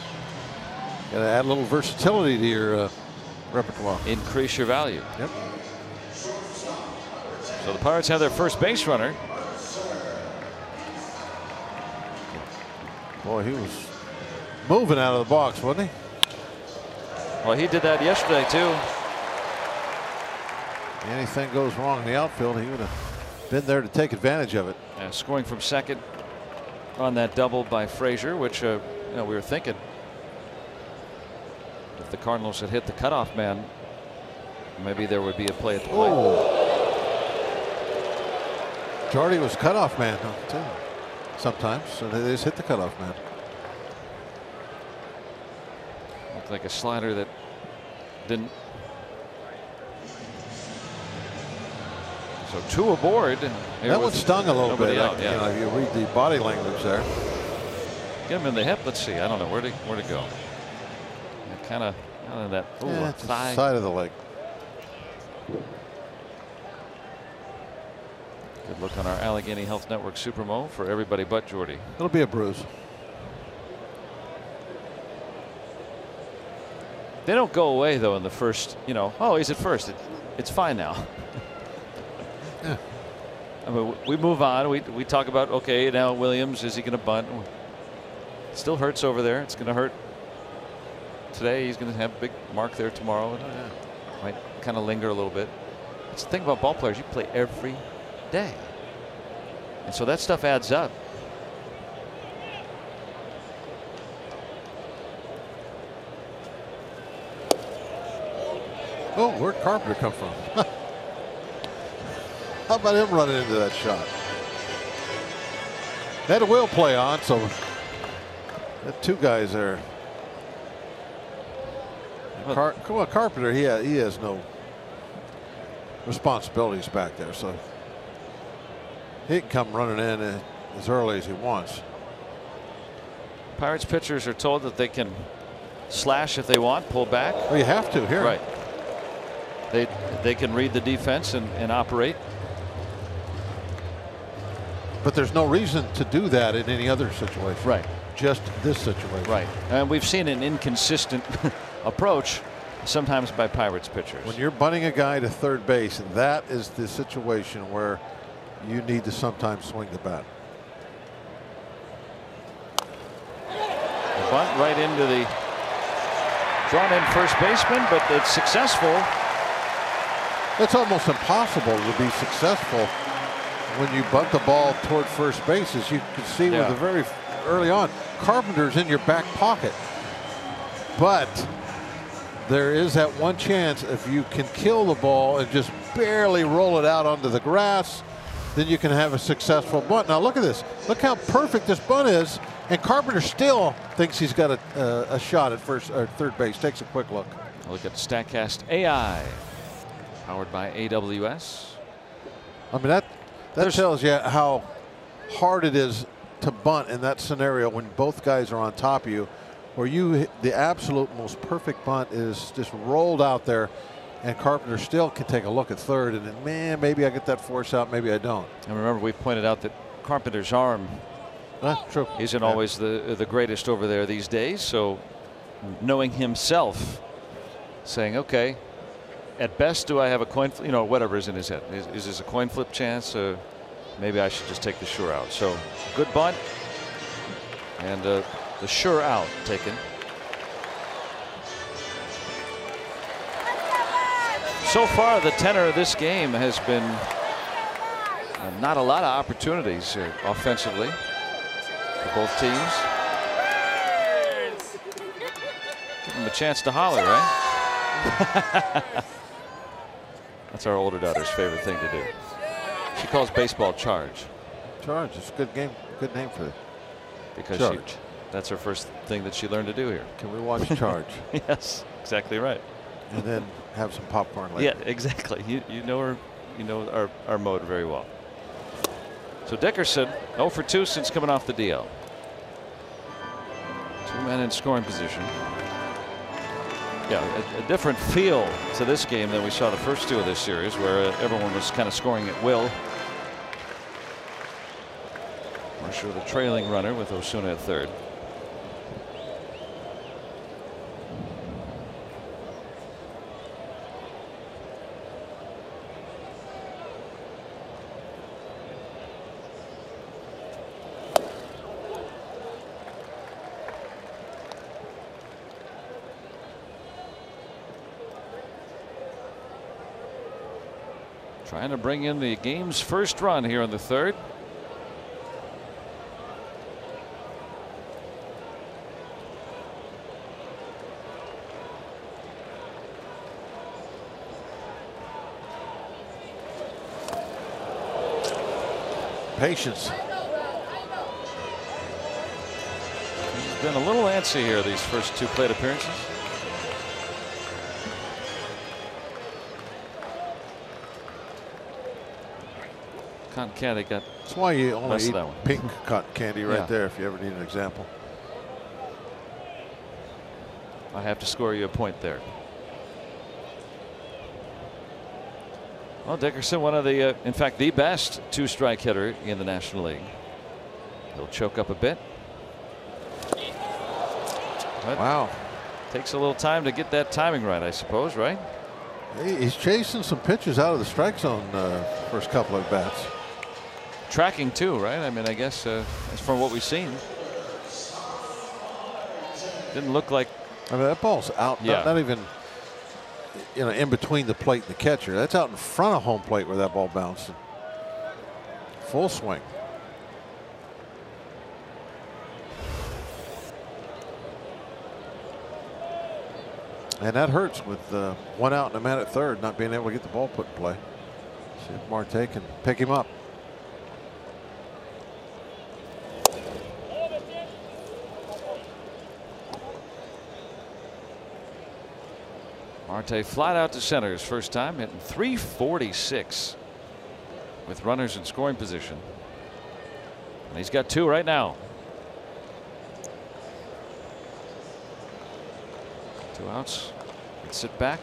Got to add a little versatility to your repertoire. Increase your value. Yep. So the Pirates have their first base runner. Boy, he was moving out of the box, wasn't he? Well, he did that yesterday too. Anything goes wrong in the outfield, he would have been there to take advantage of it. Scoring from second on that double by Frazier, which we were thinking if the Cardinals had hit the cutoff man, maybe there would be a play at the plate. Oh. Jardy was cutoff man too. Sometimes, so they just hit the cutoff man. Looked like a slider that didn't. So 2 aboard. That one stung a little bit. Out, you read the body language there. Get him in the hip. Let's see. I don't know where to go. Kind of that thigh. Side of the leg. Good look on our Allegheny Health Network Supermo for everybody but Jordy. It'll be a bruise. They don't go away though in the first. Oh, he's at first. It's fine now. Yeah. I mean, we move on. We talk about, okay, now Williams, is he going to bunt? It still hurts over there. It's going to hurt today. He's going to have a big mark there tomorrow. Might kind of linger a little bit. That's the thing about ball players. You play every day. And so that stuff adds up. Oh, where'd Carpenter come from? How about him running into that shot? They had a will play on, so the 2 guys there. Carpenter, he has no responsibilities back there, so he can come running in as early as he wants. Pirates pitchers are told that they can slash if they want, pull back. Well, you have to here. Right. They can read the defense and operate. But there's no reason to do that in any other situation. Right. Just this situation. Right. And we've seen an inconsistent approach sometimes by Pirates pitchers. When you're bunting a guy to third base, that is the situation where you need to sometimes swing the bat. The bunt right into the drawn in first baseman, but it's successful. It's almost impossible to be successful when you bunt the ball toward first base, as you can see with the very early on. Carpenter's in your back pocket, but there is that one chance if you can kill the ball and just barely roll it out onto the grass, then you can have a successful bunt. Now look at this. Look how perfect this bunt is, and Carpenter still thinks he's got a shot at first or third base. Takes a quick look. Look at StatCast AI, powered by AWS. I mean that tells you how hard it is to bunt in that scenario when both guys are on top of you, where the absolute most perfect bunt is just rolled out there, and Carpenter still can take a look at third, and then, man, maybe I get that force out, maybe I don't. And remember, we pointed out that Carpenter's arm true. isn't always the greatest over there these days. So knowing himself, saying, okay, at best, do I have a coin, whatever is in his head. Is this a coin flip chance? Maybe I should just take the sure out. So good bunt, and the sure out taken. So far, the tenor of this game has been not a lot of opportunities offensively for both teams. Give them a chance to holler, right? That's our older daughter's favorite thing to do. She calls baseball charge. Charge. It's a good game. Good name for it. Because charge. That's her first thing that she learned to do here. Can we watch Charge? Yes, exactly right. And then have some popcorn later. Yeah, exactly. You know her. You know our mode very well. So Dickerson 0 for 2 since coming off the DL. 2 men in scoring position. Yeah, a different feel to this game than we saw the first two of this series, where everyone was kind of scoring at will. Marshall, the trailing runner, with Osuna at third. Trying to bring in the game's first run here in the third. Patience. He's been a little antsy here these first two plate appearances. Cotton candy got. That's why you only eat that one. pink cotton candy right Yeah. there if you ever need an example. I have to score you a point there. Well, Dickerson, one of the, in fact, the best two-strike hitter in the National League. He'll choke up a bit. But wow. Takes a little time to get that timing right, I suppose, right? He's chasing some pitches out of the strike zone first couple of bats. Tracking too, right? I mean, I guess as from what we've seen, didn't look like. I mean, that ball's out. Yeah. Not even, in between the plate and the catcher. That's out in front of home plate where that ball bounced. Full swing. And that hurts with one out and a man at third, not being able to get the ball put in play. See if Marte can pick him up. Marte flat out to center his first time, hitting .346 with runners in scoring position. And he's got two right now. 2 outs. Let's sit back.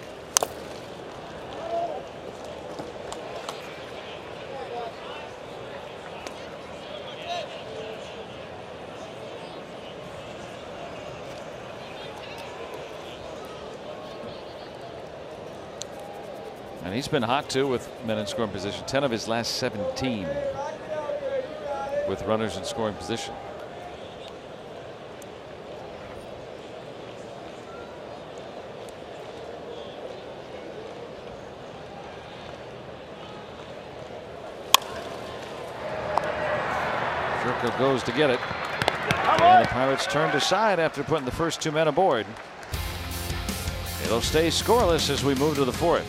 And he's been hot too with men in scoring position. 10 of his last 17 with runners in scoring position. Jerko goes to get it. And the Pirates turned aside after putting the first 2 men aboard. It'll stay scoreless as we move to the 4th.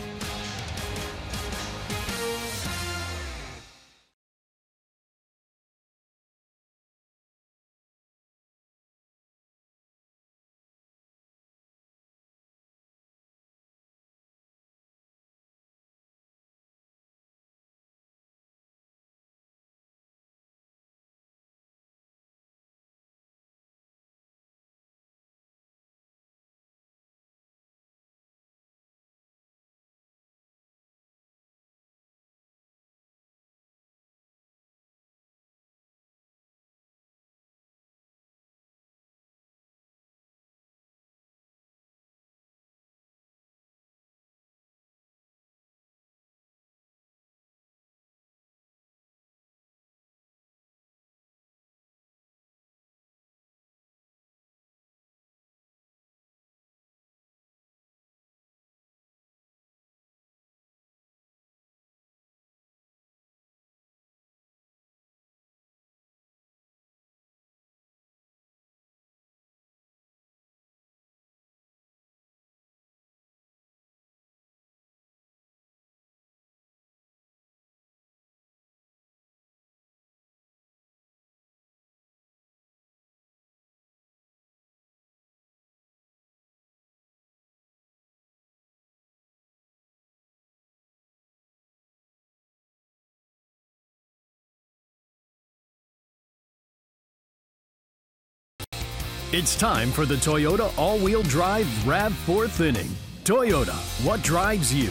It's time for the Toyota all-wheel drive RAV4th inning. Toyota, what drives you?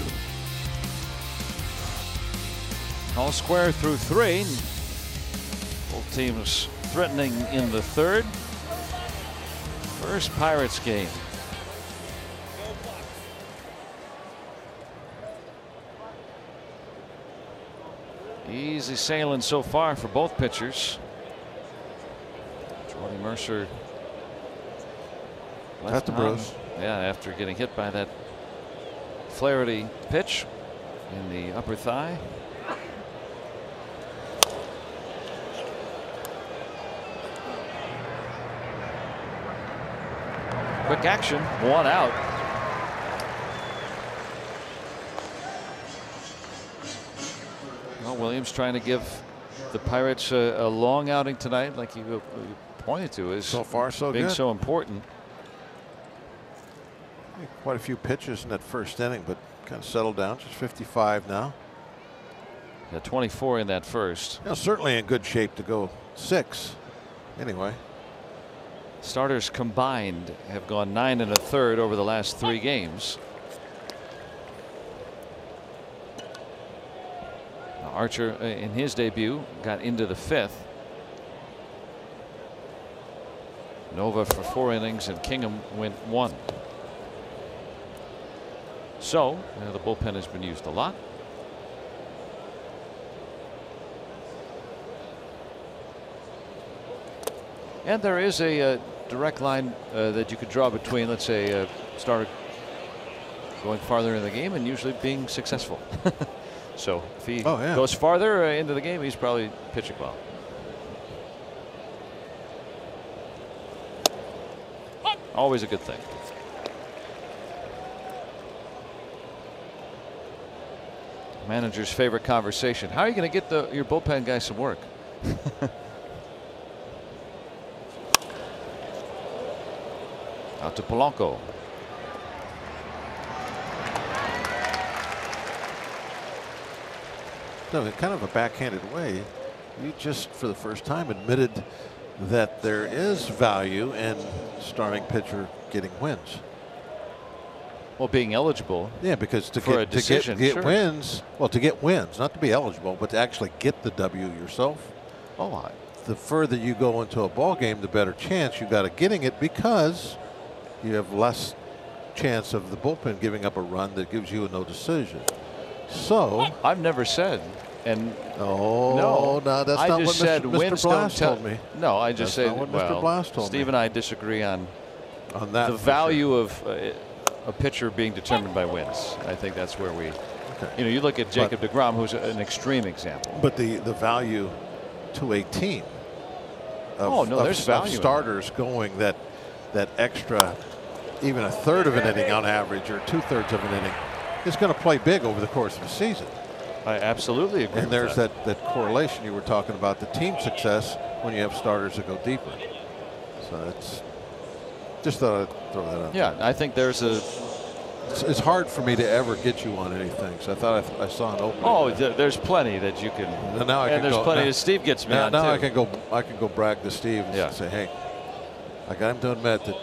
All square through 3. Both teams threatening in the 3rd. First Pirates game. Easy sailing so far for both pitchers. Jordy Mercer At the Bruce. Yeah, after getting hit by that Flaherty pitch in the upper thigh. Quick action, 1 out. Well, Williams trying to give the Pirates a long outing tonight, like you pointed to, is so far so being good. so important. Quite a few pitches in that first inning, but kind of settled down. Just 55 now. Yeah, 24 in that first. You know, certainly in good shape to go 6. Anyway. Starters combined have gone 9 1/3 over the last 3 games. Now Archer in his debut got into the 5th. Nova for 4 innings and Kingham went 1. So the bullpen has been used a lot. And there is a direct line that you could draw between, let's say, a starter going farther in the game and usually being successful. So if he goes farther into the game, he's probably pitching well. Always a good thing. Manager's favorite conversation. How are you going to get your bullpen guys some work? Out to Polanco. No, in kind of a backhanded way, you just for the first time admitted that there is value in starting pitcher getting wins. Well, being eligible. Yeah, because to for get, a decision, to get sure. wins, well, to get wins, not to be eligible, but to actually get the W yourself. Oh, the further you go into a ball game, the better chance you got of getting it, because you have less chance of the bullpen giving up a run that gives you a no decision. So I've never said, and no, that's I not just what said Mr. wins Blast don't told me. No, I just That's say, not what well, Mr. Blast told Steve me. and I disagree on that. The value of a pitcher being determined by wins. I think that's where we. Okay. You know, you look at Jacob deGrom, who's an extreme example. But the value to a team there's value of starters going that extra, even a third of an inning on average, or 2/3 of an inning, is going to play big over the course of the season. I absolutely agree. And there's that correlation you were talking about, the team success when you have starters that go deeper. So it's just thought I'd throw that out. Yeah, I think there's a. It's hard for me to ever get you on anything, so I thought I saw an opening. Oh, there's plenty that you can. And now I can there's go, plenty now, that Steve gets me now, on now too. I can go brag to Steve and say, hey, I got him to admit that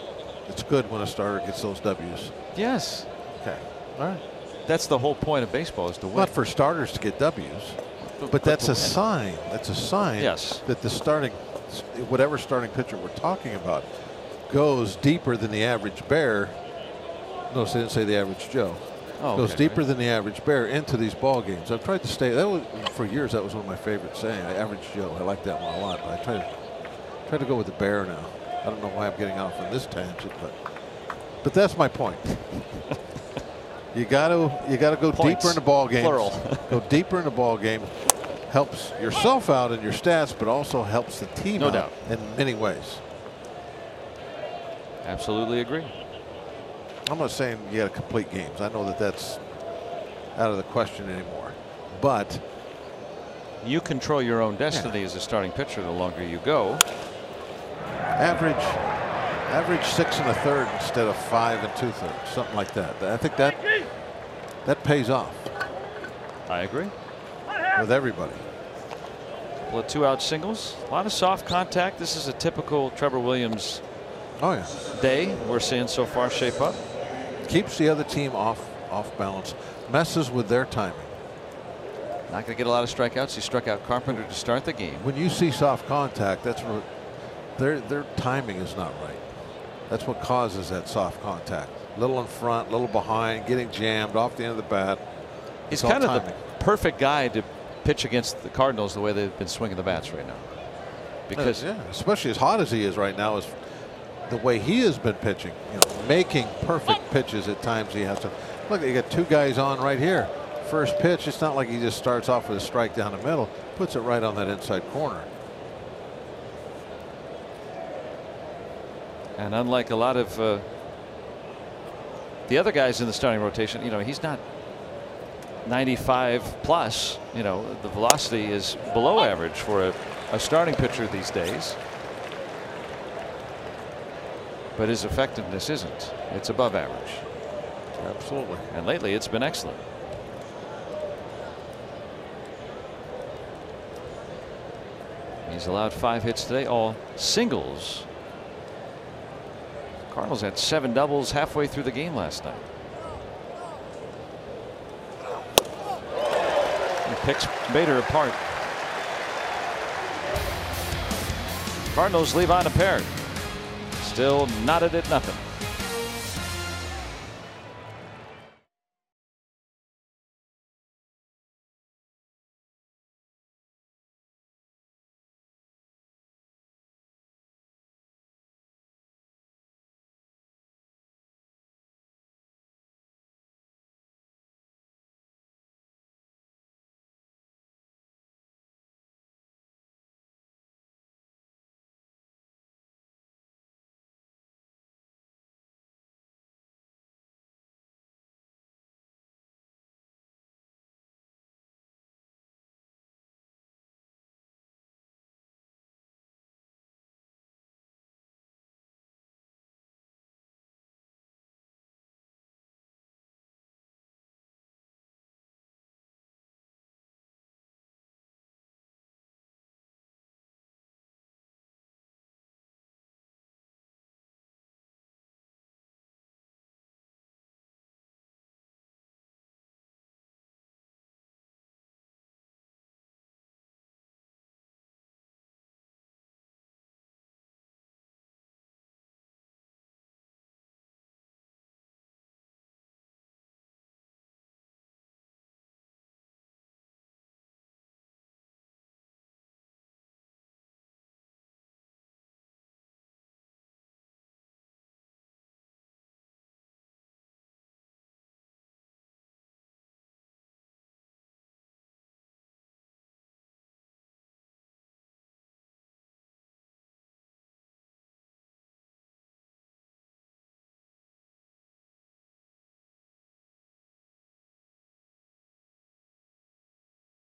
it's good when a starter gets those W's. Yes. Okay. All right. That's the whole point of baseball, is to win. Not for starters to get W's, but that's a sign. That's a sign Yes. that the whatever starting pitcher we're talking about goes deeper than the average bear. No, they didn't say the average Joe. Oh, goes okay, deeper right. than the average bear into these ball games. I've tried to stay. For years, that was one of my favorite saying. Average Joe. I like that one a lot. But I try to go with the bear now. I don't know why I'm getting off on this tangent, but that's my point. You got to go Points. deeper in the ball game. Plural. Go deeper in the ball game. Helps yourself out in your stats, but also helps the team No out doubt. in many ways. Absolutely agree. I'm not saying you got to complete games. I know that that's out of the question anymore. But you control your own destiny as a starting pitcher the longer you go. Average 6 1/3 instead of 5 2/3, something like that. I think that pays off. I agree with everybody. Well, 2-out singles, a lot of soft contact. This is a typical Trevor Williams day we're seeing so far shape up. Keeps the other team off balance, messes with their timing. Not going to get a lot of strikeouts. He struck out Carpenter to start the game. When you see soft contact, that's what their timing is not right. That's what causes that soft contact. Little in front, little behind, getting jammed off the end of the bat. He's kind of the perfect guy to pitch against the Cardinals the way they've been swinging the bats right now. Because especially as hot as he is right now, is the way he has been pitching, making perfect pitches at times. He has to look. You got two guys on right here. First pitch, it's not like he just starts off with a strike down the middle, puts it right on that inside corner. And unlike a lot of the other guys in the starting rotation, he's not 95 plus. The velocity is below average for a starting pitcher these days. But his effectiveness isn't. It's above average. Absolutely. And lately it's been excellent. He's allowed 5 hits today, all singles. Cardinals had 7 doubles halfway through the game last night. He picks Bader apart. Cardinals leave unimpaired. Still knotted at nothing.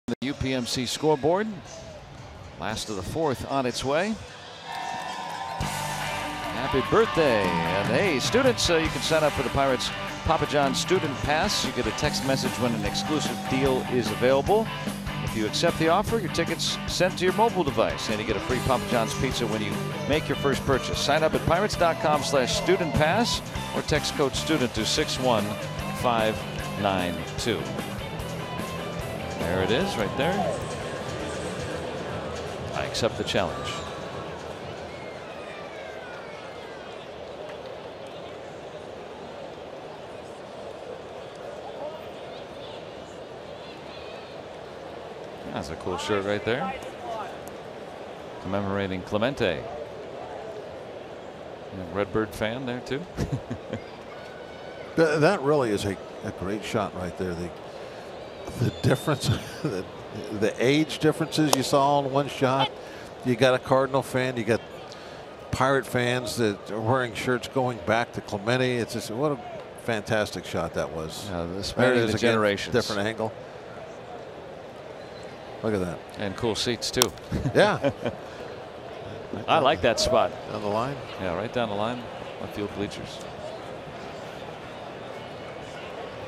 The UPMC scoreboard. Last of the fourth on its way. Happy birthday. And hey, students, you can sign up for the Pirates Papa John's Student Pass. You get a text message when an exclusive deal is available. If you accept the offer, your ticket's sent to your mobile device, and you get a free Papa John's pizza when you make your first purchase. Sign up at pirates.com/student pass or text code STUDENT to 61592. There it is right there. I accept the challenge. That's a cool shirt right there. Commemorating Clemente. Redbird fan there too. That really is a great shot right there. The difference, the age differences you saw in one shot. You got a Cardinal fan, you got Pirate fans that are wearing shirts going back to Clemente. It's just what a fantastic shot that was. There it is again, generations. Different angle. Look at that. And cool seats too. Yeah. I like that spot. Down the line? Yeah, right down the line. Left field bleachers.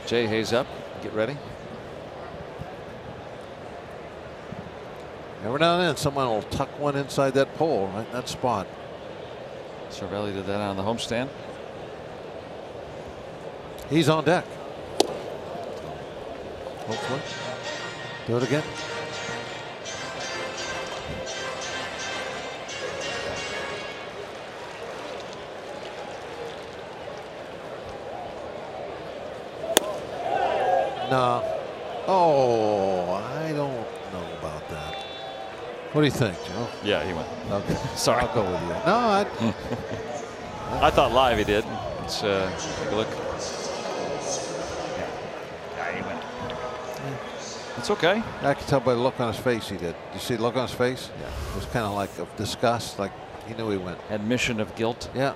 Jay Hayes up. Get ready. Every now and then someone will tuck one inside that pole, right in that spot. Cervelli did that on the homestand. He's on deck. Hopefully. Do it again. No. Oh, I don't know about that. What do you think, Joe? Yeah, he went. Okay. Sorry. I'll go with you. No, I thought live he did. Let's take a look. Yeah, he went. It's okay. I can tell by the look on his face he did. Did you see the look on his face? Yeah. It was kind of like of disgust, like he knew he went. Admission of guilt. Yeah.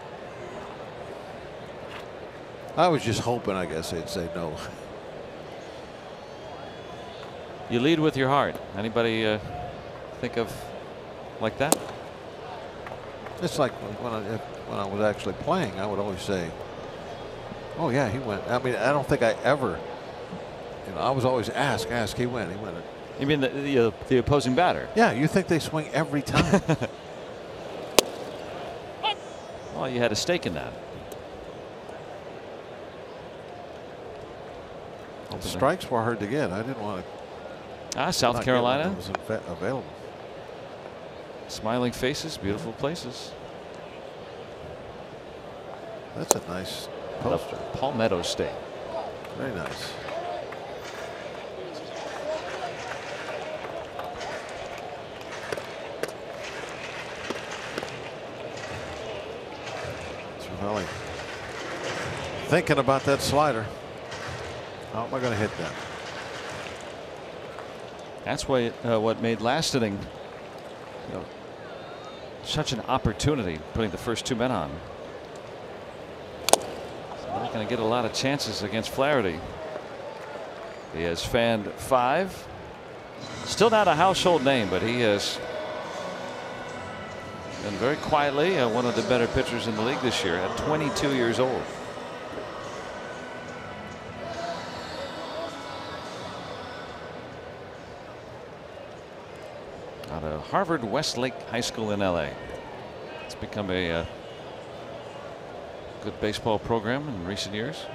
I was just hoping, I guess, they'd say no. You lead with your heart. Anybody think of like that? It's like when I was actually playing, I would always say, "Oh yeah, he went." I mean, I don't think I ever. I was always ask. He went. He went. You mean the opposing batter? Yeah, you think they swing every time? Well, you had a stake in that. Strikes were hard to get. I didn't want to. South Carolina was available. Smiling faces, beautiful places. That's a nice poster. The Palmetto State. Very nice. Really thinking about that slider. How am I going to hit that? That's why what made last inning such an opportunity, putting the first two men on. So not going to get a lot of chances against Flaherty. He has fanned 5. Still not a household name, but he has been very quietly one of the better pitchers in the league this year at 22 years old. Out of Harvard Westlake High School in LA. It's become a good baseball program in recent years.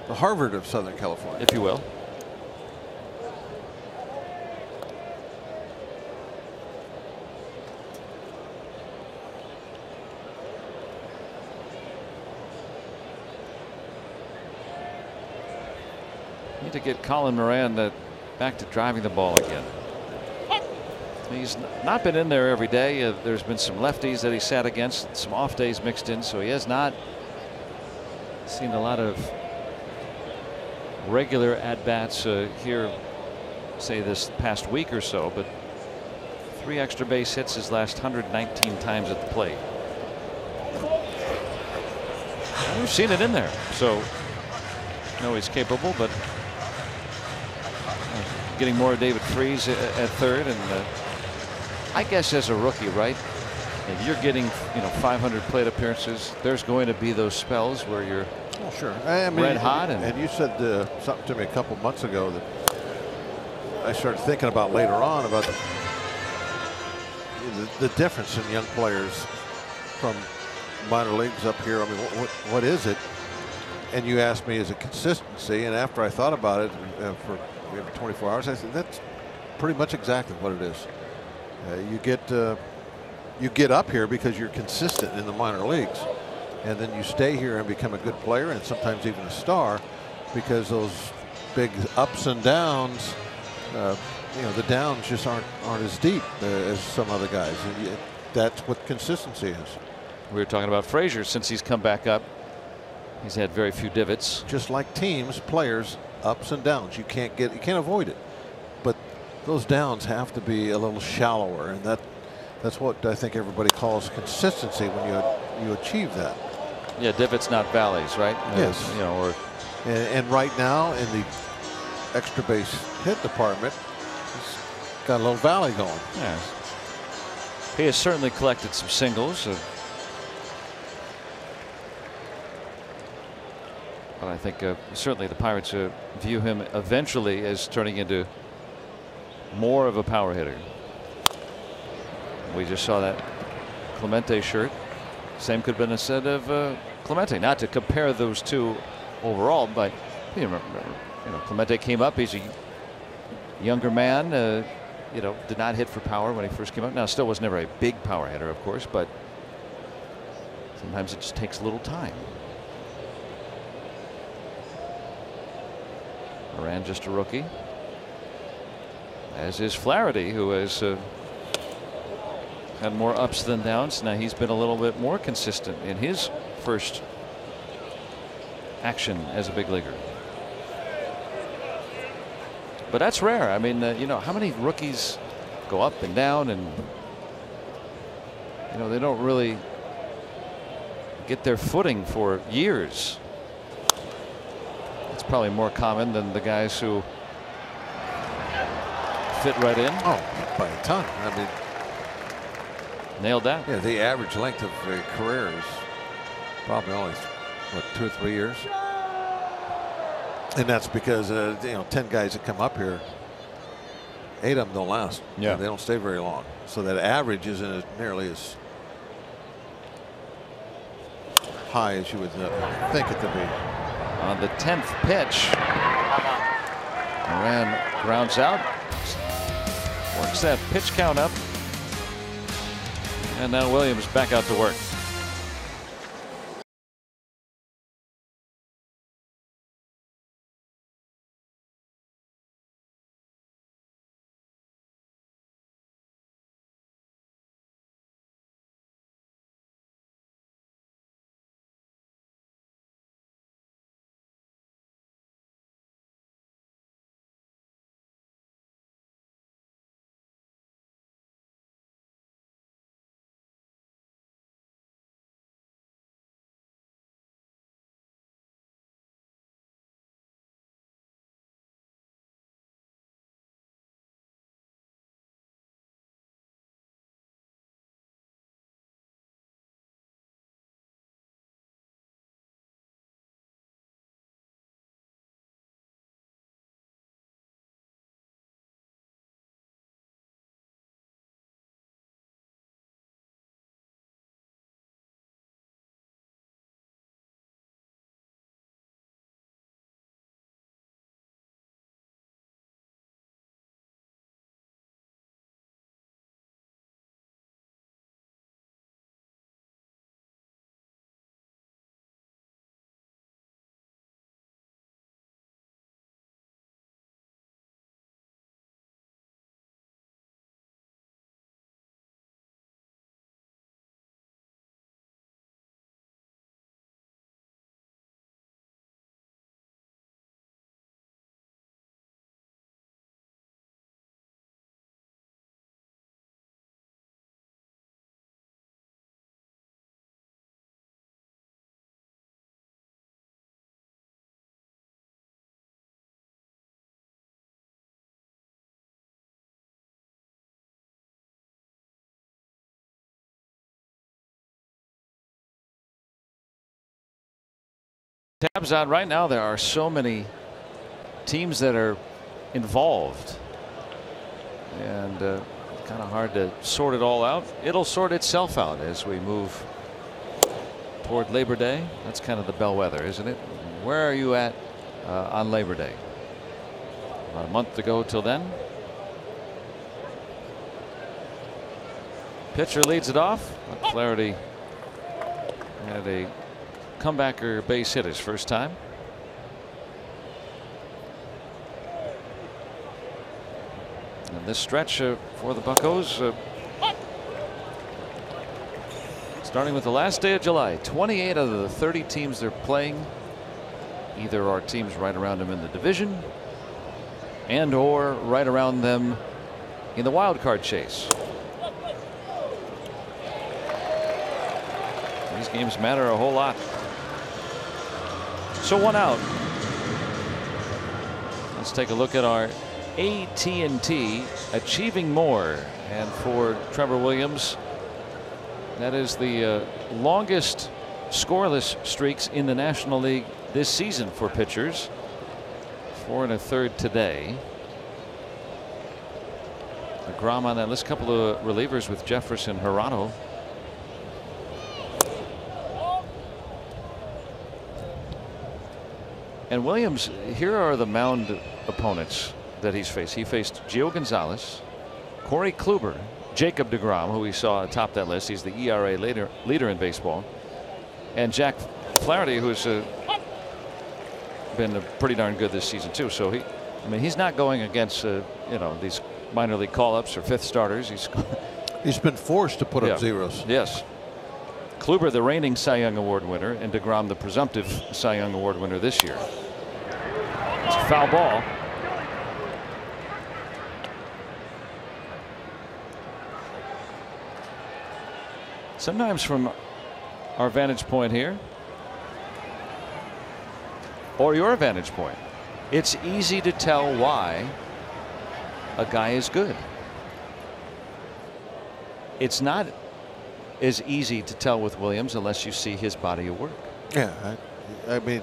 The Harvard of Southern California, if you will. Need to get Colin Moran back to driving the ball again. He's not been in there every day. There's been some lefties that he sat against, some off days mixed in, so he has not seen a lot of regular at-bats here, say this past week or so, but 3 extra base hits his last 119 times at the plate. And we've seen it in there, so know he's capable, but getting more of David Freese at third, and I guess as a rookie, right? If you're getting 500 plate appearances, there's going to be those spells where you're sure. I mean, red hot. And you said something to me a couple months ago that I started thinking about later on about the difference in young players from minor leagues up here. I mean, what is it? And you asked me, is it consistency? And after I thought about it for 24 hours, I said that's pretty much exactly what it is. You get up here because you're consistent in the minor leagues, and then you stay here and become a good player and sometimes even a star because those big ups and downs, the downs just aren't as deep as some other guys. And that's what consistency is. We were talking about Frazier since he's come back up. He's had very few divots. Just like teams, players, ups and downs. You can't avoid it. But those downs have to be a little shallower, and that's what I think everybody calls consistency when you achieve that. Yeah, divots, not valleys, right? Yes. And right now in the extra base hit department, he's got a little valley going. Yes. He has certainly collected some singles. But I think certainly the Pirates view him eventually as turning into more of a power hitter. We just saw that Clemente shirt. Same could have been said of Clemente. Not to compare those two overall, but Clemente came up. He's a younger man. Did not hit for power when he first came up. Now, still was never a big power hitter, of course, but sometimes it just takes a little time. Moran just a rookie, as is Flaherty, who has had more ups than downs. Now he's been a little bit more consistent in his first action as a big leaguer. But that's rare. I mean, how many rookies go up and down, and they don't really get their footing for years. It's probably more common than the guys who fit right in. Oh, by a ton. I mean, nailed that. Yeah, the average length of a career is probably only 2 or 3 years, and that's because 10 guys that come up here, 8 of them don't last. Yeah, they don't stay very long. So that average isn't nearly as high as you would think it to be. On the 10th pitch, Moran grounds out, works that pitch count up, and now Williams back out to work. tabs on right now. There are so many teams that are involved, and kind of hard to sort it all out. It'll sort itself out as we move toward Labor Day. That's kind of the bellwether, isn't it? Where are you at on Labor Day? About a month to go till then. Pitcher leads it off. Flaherty had a comebacker base hit his first time. And this stretch for the Buccos, starting with the last day of July, 28 out of the 30 teams they're playing either are teams right around them in the division and or right around them in the wild card chase. These games matter a whole lot. So 1 out. Let's take a look at our AT&T achieving more, and for Trevor Williams, that is the longest scoreless streaks in the National League this season for pitchers. 4 1/3 today. DeGrom on that list. Couple of relievers with Jefferson, Hirano. And Williams, here are the mound opponents that he's faced. He faced Gio Gonzalez, Corey Kluber, Jacob DeGrom, who we saw atop that list. He's the ERA leader in baseball, and Jack Flaherty, who's been pretty darn good this season too. So he's not going against these minor league call-ups or fifth starters. He's been forced to put up zeros. Yes. Kluber, the reigning Cy Young Award winner, and DeGrom, the presumptive Cy Young Award winner this year. It's a foul ball. Sometimes from our vantage point here, or your vantage point, it's easy to tell why a guy is good. It's not as easy to tell with Williams unless you see his body of work. Yeah, I mean,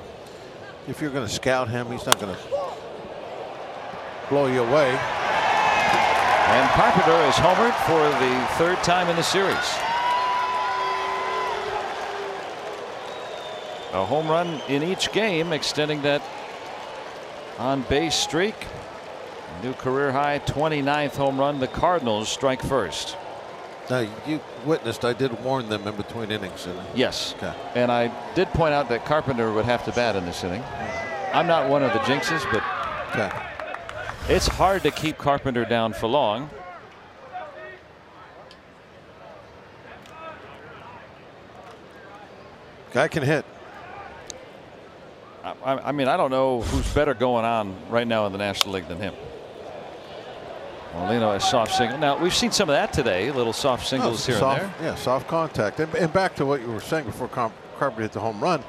if you're going to scout him, he's not going to blow you away. And Carpenter is homered for the 3rd time in the series. A home run in each game, extending that on base streak. New career high 29th home run. The Cardinals strike first. Now, you witnessed, I did warn them in between innings. Yes. Okay. And I did point out that Carpenter would have to bat in this inning. I'm not one of the jinxes, but it's hard to keep Carpenter down for long. Guy can hit. I mean, I don't know who's better going on right now in the National League than him. Molina, a soft single. Now, we've seen some of that today, little soft singles here and there. Yeah, soft contact. And back to what you were saying before Carpenter hit the home run.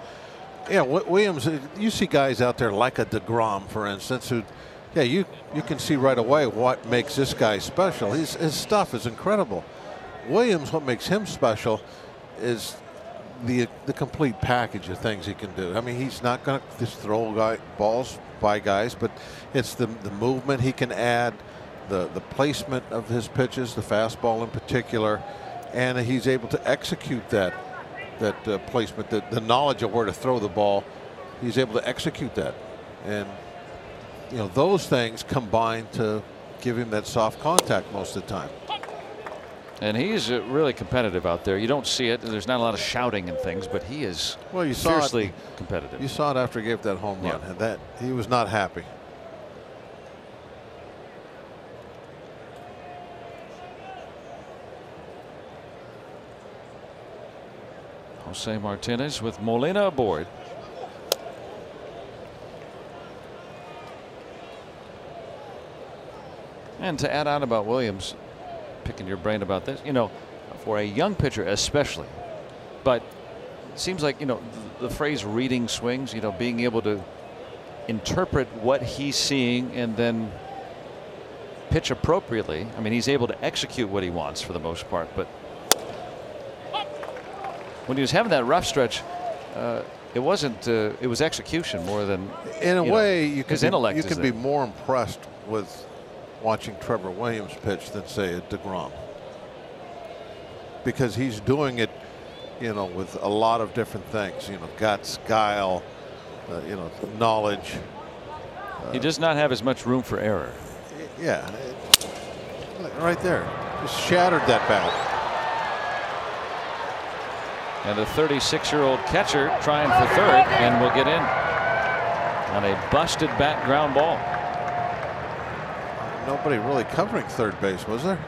Yeah, Williams, you see guys out there like a DeGrom, for instance, who, yeah, you can see right away what makes this guy special. His stuff is incredible. Williams, what makes him special is the complete package of things he can do. I mean, he's not going to just throw balls by guys, but it's the movement he can add, the placement of his pitches, the fastball in particular, and he's able to execute that placement, the knowledge of where to throw the ball. He's able to execute that, and those things combine to give him that soft contact most of the time. And he's really competitive out there. You don't see it. There's not a lot of shouting and things, but he is fiercely competitive. You saw it after he gave that home run, and that he was not happy. Jose Martinez with Molina aboard. And to add on about Williams, picking your brain about this, for a young pitcher especially, but it seems like, the phrase reading swings, being able to interpret what he's seeing and then pitch appropriately. I mean, he's able to execute what he wants for the most part, but when he was having that rough stretch, it wasn't. It was execution more than. In a way, know, you his can intellect. You is can there. be more impressed with watching Trevor Williams pitch than say a DeGrom, because he's doing it, you know, with a lot of different things. You know, guts, guile, you know, knowledge. He does not have as much room for error. Yeah, right there, just shattered that bat. And a 36-year-old catcher trying for third and will get in on a busted bat ground ball. Nobody really covering third base, was there?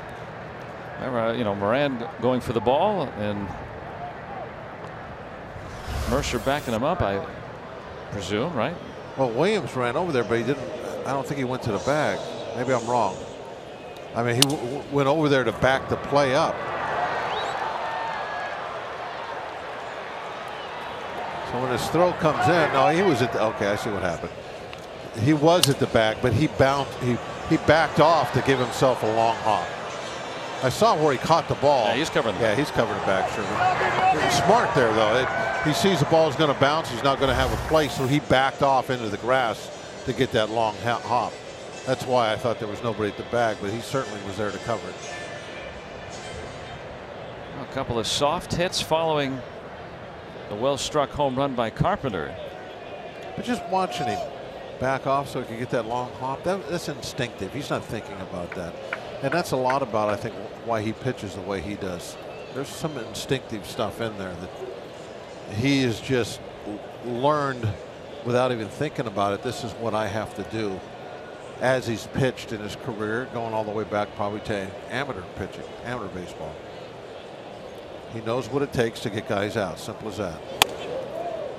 Remember, you know, Moran going for the ball and Mercer backing him up, I presume, right? Well, Williams ran over there, but he didn't. I don't think he went to the bag. Maybe I'm wrong. I mean, he went over there to back the play up. So when his throw comes in, no, he was at the, okay, I see what happened. He was at the bag, but he bounced, he backed off to give himself a long hop. I saw where he caught the ball. Yeah, he's covering the back. Yeah, he's covering the back, sure. He's smart there, though. He sees the ball is going to bounce. He's not going to have a play, so he backed off into the grass to get that long hop. That's why I thought there was nobody at the bag, but he certainly was there to cover it. A couple of soft hits following a well-struck home run by Carpenter. But just watching him back off so he can get that long hop, that's instinctive. He's not thinking about that. And that's a lot about, I think, why he pitches the way he does. There's some instinctive stuff in there that he has just learned without even thinking about it. This is what I have to do, as he's pitched in his career, going all the way back probably to amateur pitching, amateur baseball. He knows what it takes to get guys out. Simple as that.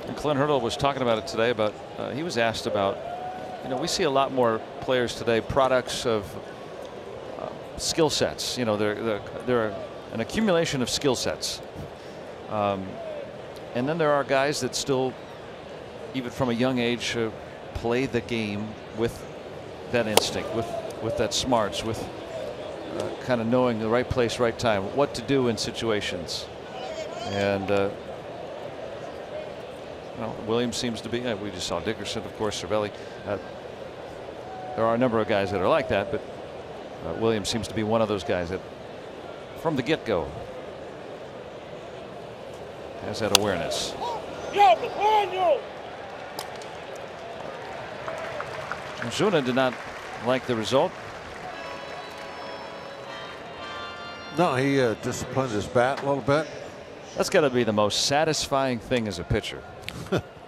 And Clint Hurdle was talking about it today. About he was asked about, you know, we see a lot more players today, products of skill sets. You know, they're an accumulation of skill sets. And then there are guys that still, even from a young age, play the game with that instinct, with that smarts, with kind of knowing the right place, right time, what to do in situations. And well, Williams seems to be. We just saw Dickerson, of course, Cervelli. There are a number of guys that are like that, but Williams seems to be one of those guys that, from the get-go, has that awareness. Zuna did not like the result. No, he disciplined his bat a little bit. That's got to be the most satisfying thing as a pitcher.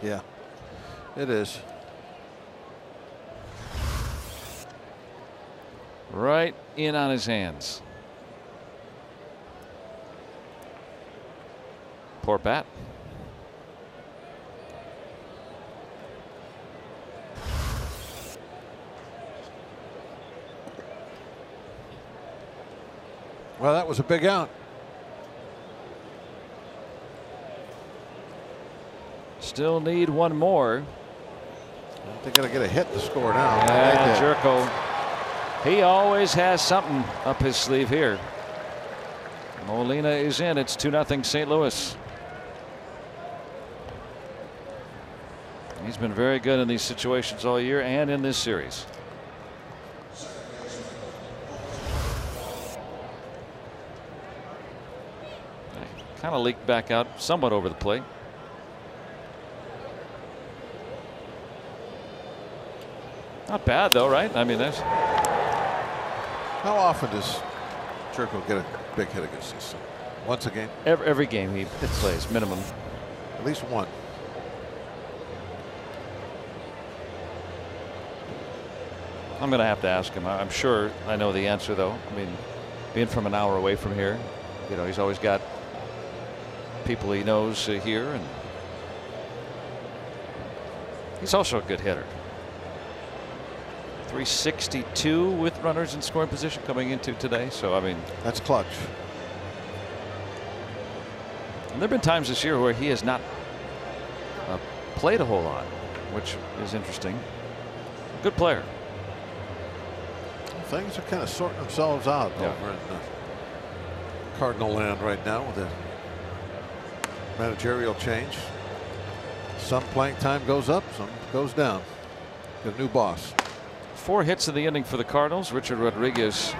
Yeah, it is. Right in on his hands. Poor bat. Well, that was a big out. Still need one more. They're going to get a hit to score now. Yeah, Jerko. He always has something up his sleeve here. Molina is in. It's 2-0 St. Louis. He's been very good in these situations all year and in this series. Kind of leaked back out somewhat over the plate. Not bad though, right? I mean, that's. How often does Jerko get a big hit against us? Once a game? Every game he plays, minimum. At least one. I'm going to have to ask him. I'm sure I know the answer, though. I mean, being from an hour away from here, you know, he's always got people he knows here, and he's also a good hitter. 362 with runners in scoring position coming into today. So, I mean, that's clutch. And there have been times this year where he has not played a whole lot, which is interesting. Good player. Things are kind of sorting themselves out over in Cardinal land right now with a managerial change. Some playing time goes up, some goes down. Got a new boss. 4 hits in the inning for the Cardinals. Richard Rodriguez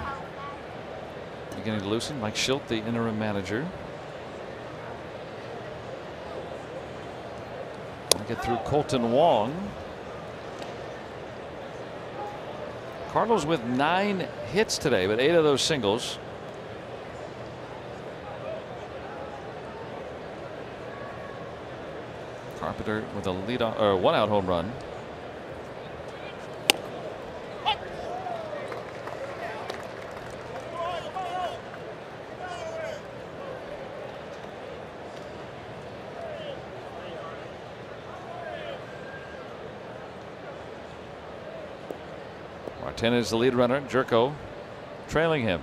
beginning to loosen. Mike Schilt, the interim manager. I'll get through Colton Wong. Cardinals with 9 hits today, but 8 of those singles. Carpenter with a lead or 1-out home run. Martinez the lead runner. Jerko trailing him.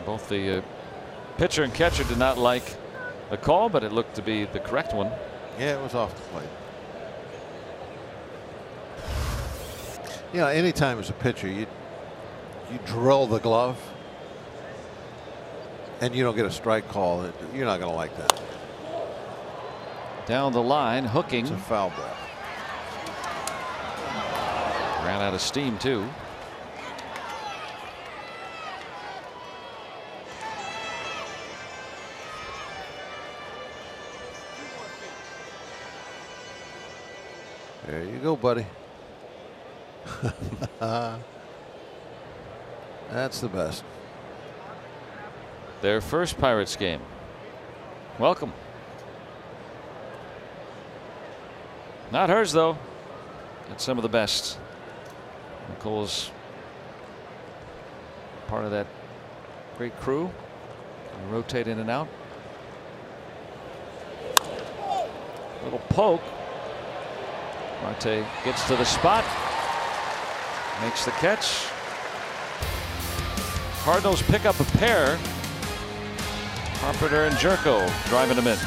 Both the pitcher and catcher did not like the call, but it looked to be the correct one. Yeah, it was off the plate. You know, anytime as a pitcher, you drill the glove and you don't get a strike call, you're not going to like that. Down the line, hooking. It's a foul ball. Ran out of steam, too. There you go, buddy. That's the best. Their first Pirates game. Welcome. Not hers, though. It's some of the best. Nicole's part of that great crew. They rotate in and out. Little poke. Marte gets to the spot. Makes the catch. Cardinals pick up a pair. Carpenter and Jerko driving them in.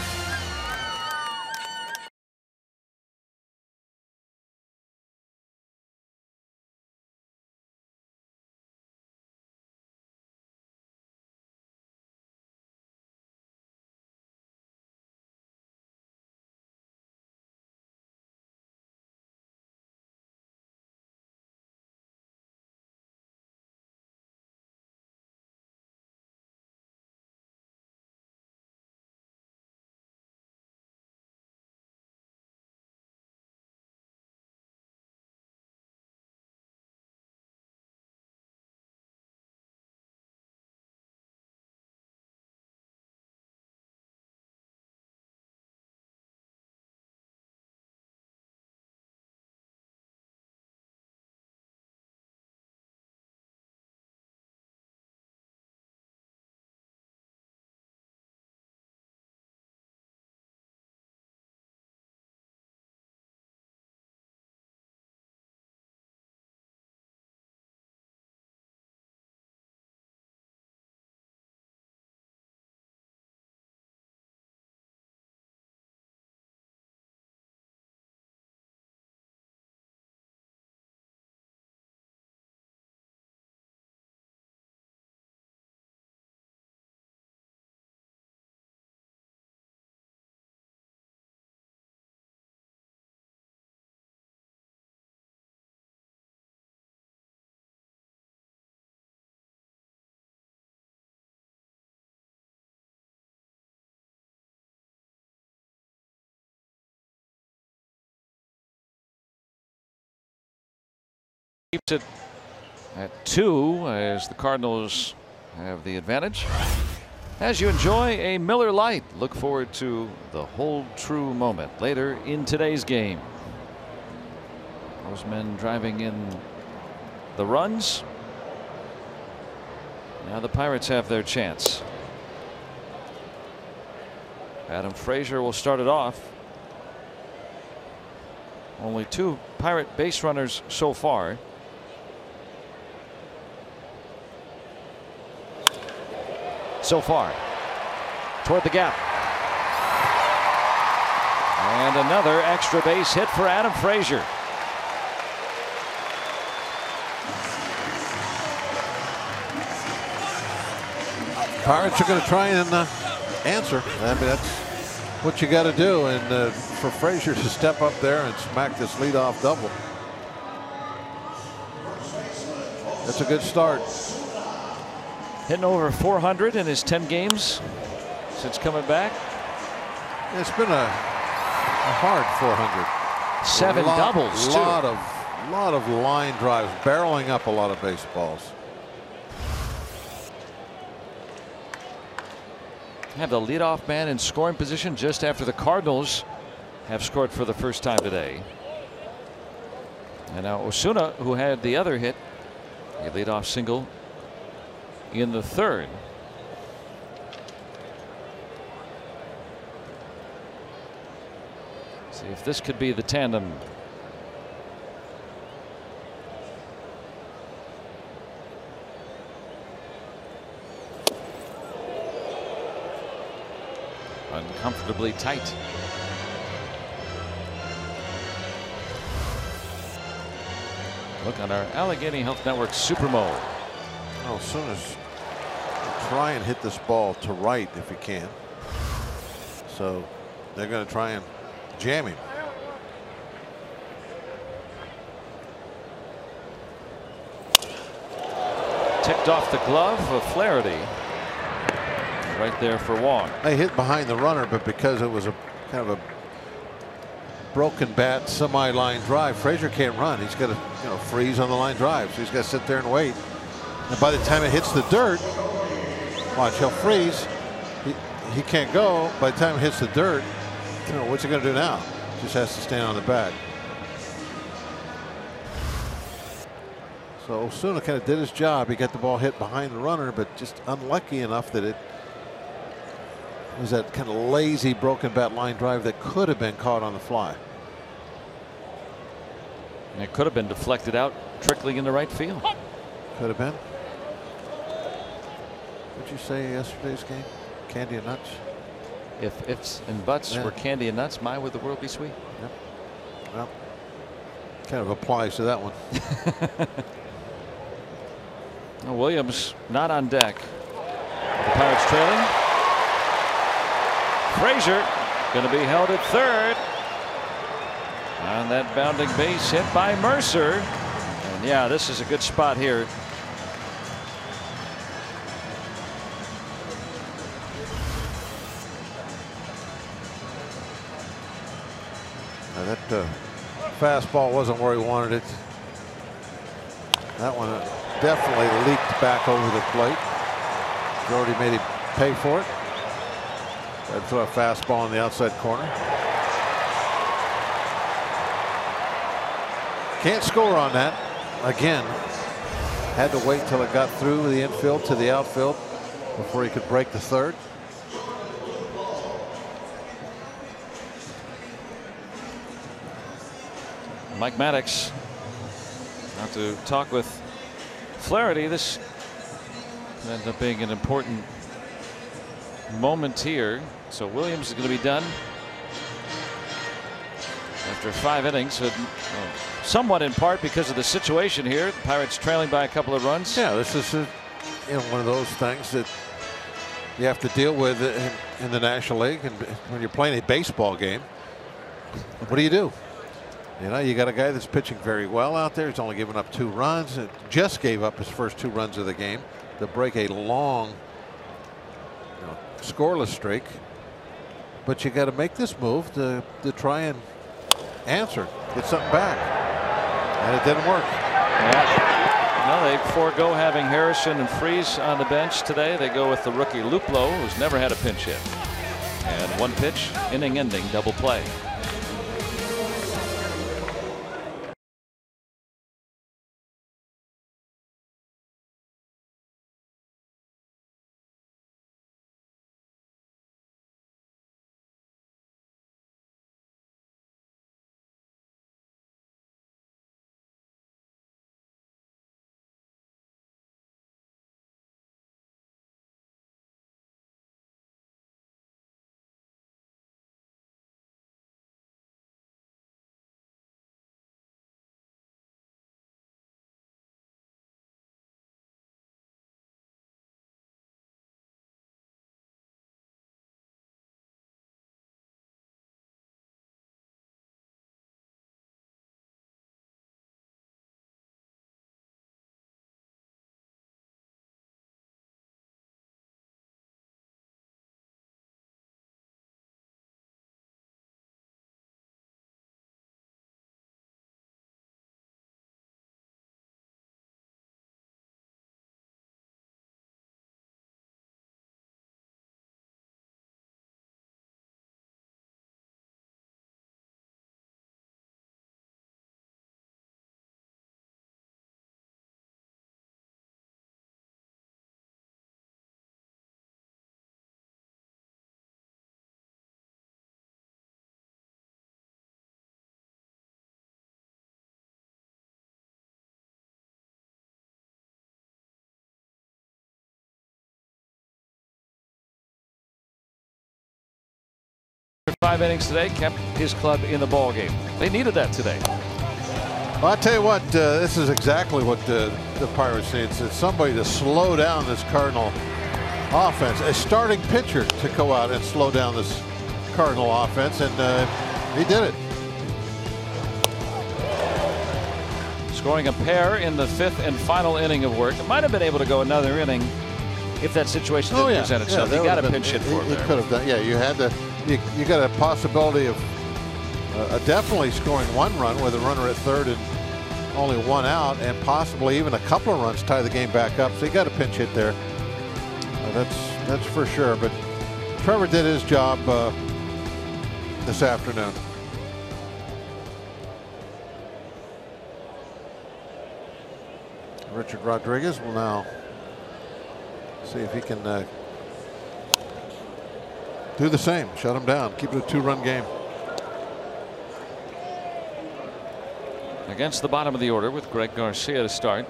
Keeps it at 2 as the Cardinals have the advantage. As you enjoy a Miller Lite, look forward to the Hold True moment later in today's game. Those men driving in the runs. Now the Pirates have their chance. Adam Frazier will start it off. Only 2 Pirate base runners so far. So far, toward the gap. And another extra base hit for Adam Frazier. Pirates are going to try and answer. I mean, that's what you got to do. And for Frazier to step up there and smack this leadoff double, that's a good start. Hitting over 400 in his 10 games since coming back. It's been a hard 400. 7 doubles too. Lot of line drives, barreling up a lot of baseballs. Have the leadoff man in scoring position just after the Cardinals have scored for the first time today. And now Osuna, who had the other hit, a leadoff single in the third. See if this could be the tandem. Uncomfortably tight. Look on our Allegheny Health Network Super Mode. Well, as soon as try and hit this ball to right if you can. So they're going to try and jam him. Ticked off the glove of Flaherty. Right there for Wong. They hit behind the runner, but because it was a kind of a broken bat semi-line drive, Frazier can't run. He's got to freeze on the line drive, so he's got to sit there and wait. And by the time it hits the dirt, watch, he'll freeze. He can't go. By the time it hits the dirt, what's he going to do now? Just has to stand on the bag. So Osuna kind of did his job. He got the ball hit behind the runner, but just unlucky enough that it was that kind of lazy broken bat line drive that could have been caught on the fly. And it could have been deflected out, trickling into right field. Could have been. What'd you say yesterday's game? Candy and nuts? If ifs and buts were candy and nuts, my would the world be sweet. Yep. Well, kind of applies to that one. Well, Williams not on deck. The Pirates trailing. Frazier going to be held at third. On that bounding base hit by Mercer. And yeah, this is a good spot here. Now that fastball wasn't where he wanted it. That one definitely leaked back over the plate. Jordy made him pay for it. I'd throw a fastball in the outside corner. Can't score on that. Again, had to wait till it got through the infield to the outfield before he could break the third. Mike Maddox out to talk with Flaherty. This ends up being an important moment here. So Williams is going to be done after 5 innings. So, somewhat in part because of the situation here. The Pirates trailing by a couple of runs. Yeah, this is one of those things that you have to deal with in the National League, and when you're playing a baseball game, what do? You got a guy that's pitching very well out there. He's only given up 2 runs. It just gave up his first 2 runs of the game to break a long scoreless streak. But you got to make this move to try and answer, get something back, and it didn't work. Yeah. No, they forego having Harrison and Freese on the bench today. They go with the rookie Luplow, who's never had a pinch hit. And 1 pitch, inning-ending double play. 5 innings today, kept his club in the ball game. They needed that today. Well, I'll tell you what, this is exactly what the Pirates need. It's somebody to slow down this Cardinal offense. A starting pitcher to go out and slow down this Cardinal offense, and he did it. Scoring a pair in the 5th and final inning of work. It might have been able to go another inning if that situation didn't present itself. You got a pinch hit for him. He could have done. Yeah, you had to. You got a possibility of definitely scoring 1 run with a runner at 3rd and only 1 out, and possibly even a couple of runs tie the game back up. So you got a pinch hit there. That's for sure. But Trevor did his job this afternoon. Richard Rodriguez will now see if he can do the same. Shut him down. Keep it a 2-run game. Against the bottom of the order with Greg Garcia to start.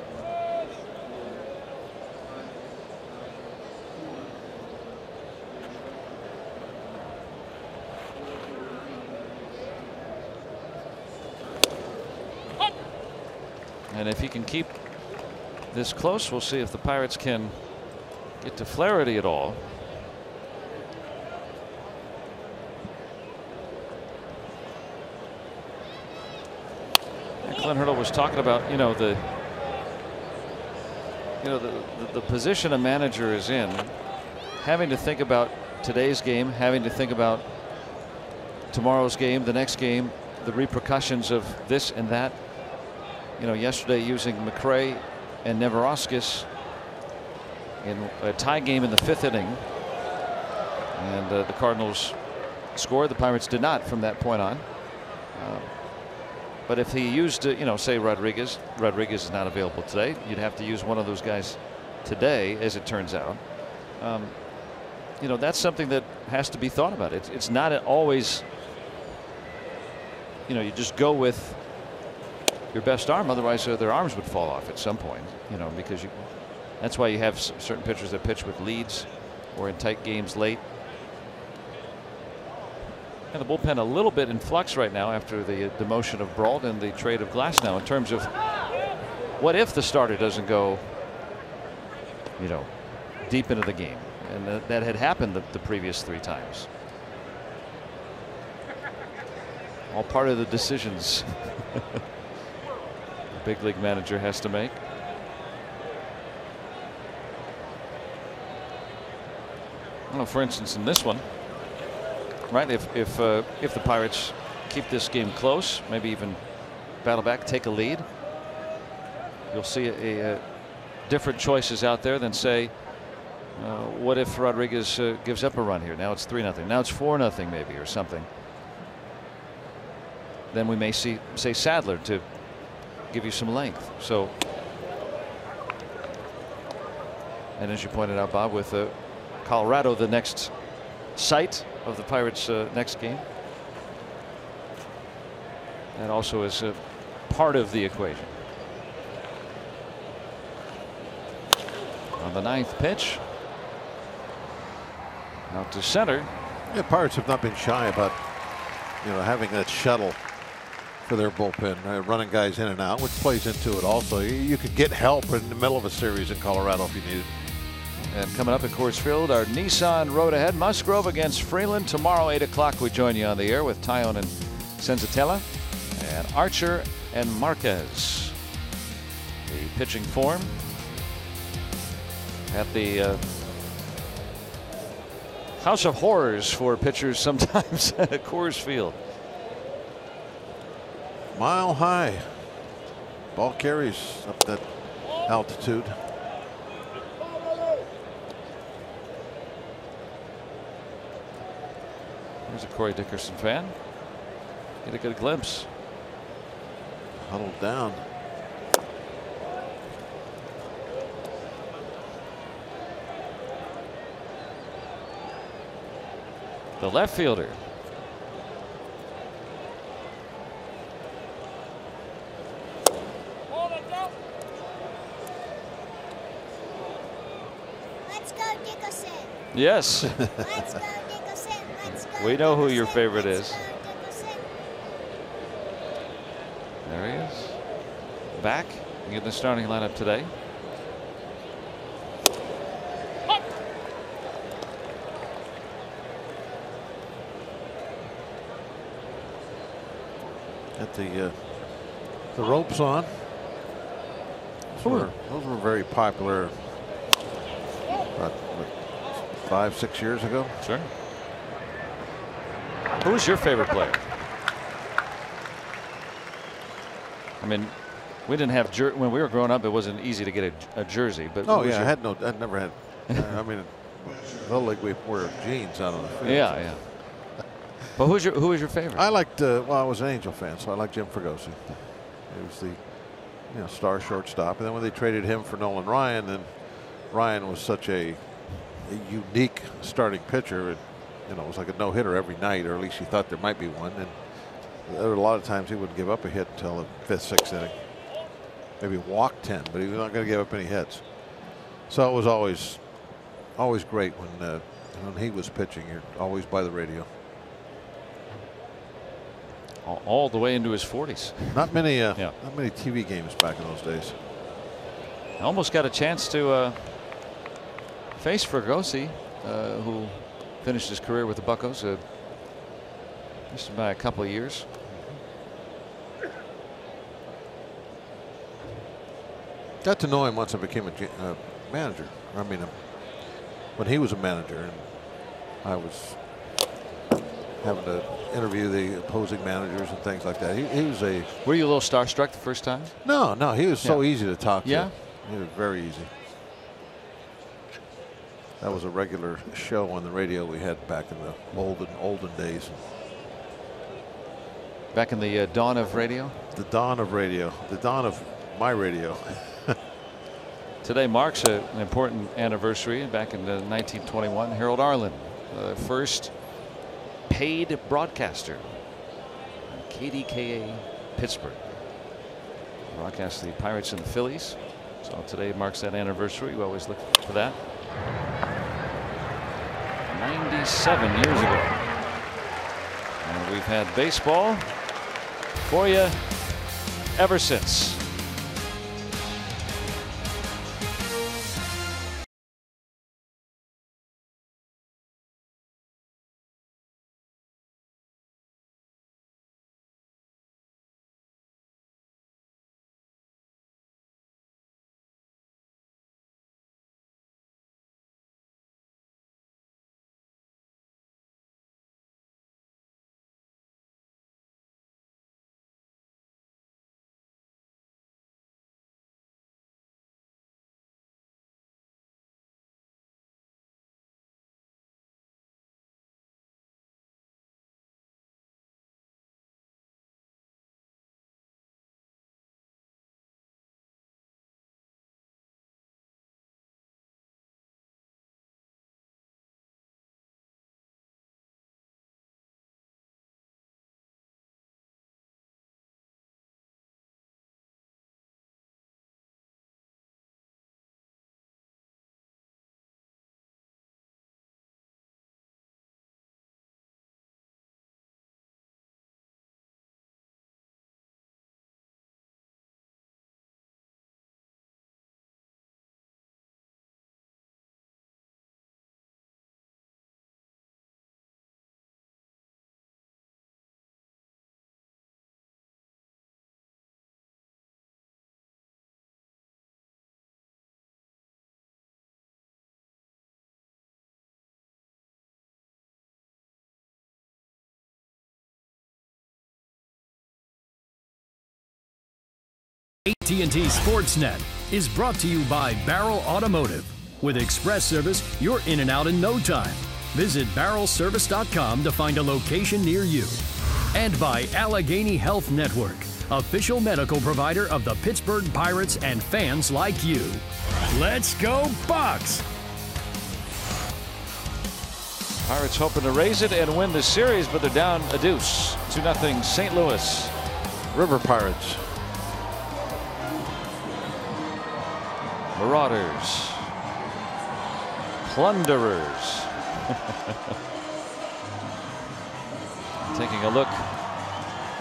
And if he can keep this close, we'll see if the Pirates can get to Flaherty at all. And Clint Hurdle was talking about, the position a manager is in, having to think about today's game, having to think about tomorrow's game, the next game, the repercussions of this and that. Yesterday using McRae and Neverauskas in a tie game in the 5th inning, and the Cardinals scored. The Pirates did not from that point on. But if he used, say Rodriguez is not available today, you'd have to use one of those guys today, as it turns out. That's something that has to be thought about. It's not always, you just go with your best arm, otherwise their arms would fall off at some point, because that's why you have certain pitchers that pitch with leads or in tight games late. And the bullpen a little bit in flux right now after the demotion of Brault and the trade of Glasnow, in terms of what if the starter doesn't go deep into the game, and that had happened the previous 3 times. All part of the decisions big league manager has to make. Well, for instance, in this one, right? If the Pirates keep this game close, maybe even battle back, take a lead, you'll see a different choices out there than, say, what if Rodriguez gives up a run here? Now it's 3-0. Now it's 4-0 maybe, or something. Then we may see, say, Sadler to give you some length. So, and as you pointed out, Bob, with Colorado the next site of the Pirates' next game, that also is a part of the equation. On the 9th pitch, out to center. Yeah, Pirates have not been shy about having that shuttle for their bullpen, running guys in and out, which plays into it also. You could get help in the middle of a series in Colorado if you needed. And coming up at Coors Field, our Nissan Road Ahead. Musgrove against Freeland tomorrow, 8 o'clock. We join you on the air with Tyone and Senzatella and Archer and Marquez. The pitching form at the House of Horrors for pitchers sometimes at Coors Field. Mile high. Ball carries up that altitude. There's a Corey Dickerson fan. Get a good glimpse. Huddled down. The left fielder. Let's go, Dickerson. Yes. Let's go, Dickerson. Let's go, We know who your favorite is. There he is. Back in the starting lineup today. Got the ropes on. Those were very popular about 5-6 years ago. Sure. Who was your favorite player? I mean, we didn't have when we were growing up. It wasn't easy to get a jersey. But oh yeah, I never had. I mean, Little League we wear jeans out on the field. Yeah, yeah. But who was your favorite? I liked. Well, I was an Angel fan, so I liked Jim Fregosi. He was the star shortstop, and then when they traded him for Nolan Ryan, then Ryan was such a unique starting pitcher. It was like a no-hitter every night, or at least you thought there might be one. And there were a lot of times he wouldn't give up a hit until the 5th, 6th inning. Maybe walk 10, but he was not going to give up any hits. So it was always great when he was pitching. You're always by the radio. All the way into his 40s. Not many TV games back in those days. I almost got a chance to face Fregosi, who finished his career with the Buccos just by a couple of years. Got to know him once I became a manager. I mean, when he was a manager, and I was having to interview the opposing managers and things like that. He was a. Were you a little starstruck the first time? No, he was so easy to talk to. Yeah, he was very easy. That was a regular show on the radio we had back in the olden days. Back in the dawn of radio? The dawn of radio. The dawn of my radio. Today marks an important anniversary. Back in 1921, Harold Arlen, first paid broadcaster, KDKA Pittsburgh, broadcast the Pirates and the Phillies. So today marks that anniversary. We always look for that. 97 years ago. And we've had baseball for you ever since. AT&T Sportsnet is brought to you by Barrel Automotive. With express service, you're in and out in no time. Visit barrelservice.com to find a location near you. And by Allegheny Health Network, official medical provider of the Pittsburgh Pirates and fans like you. Let's go Bucks! Pirates hoping to raise it and win the series, but they're down a deuce. 2-0 St. Louis. River Pirates. Marauders. Plunderers. Taking a look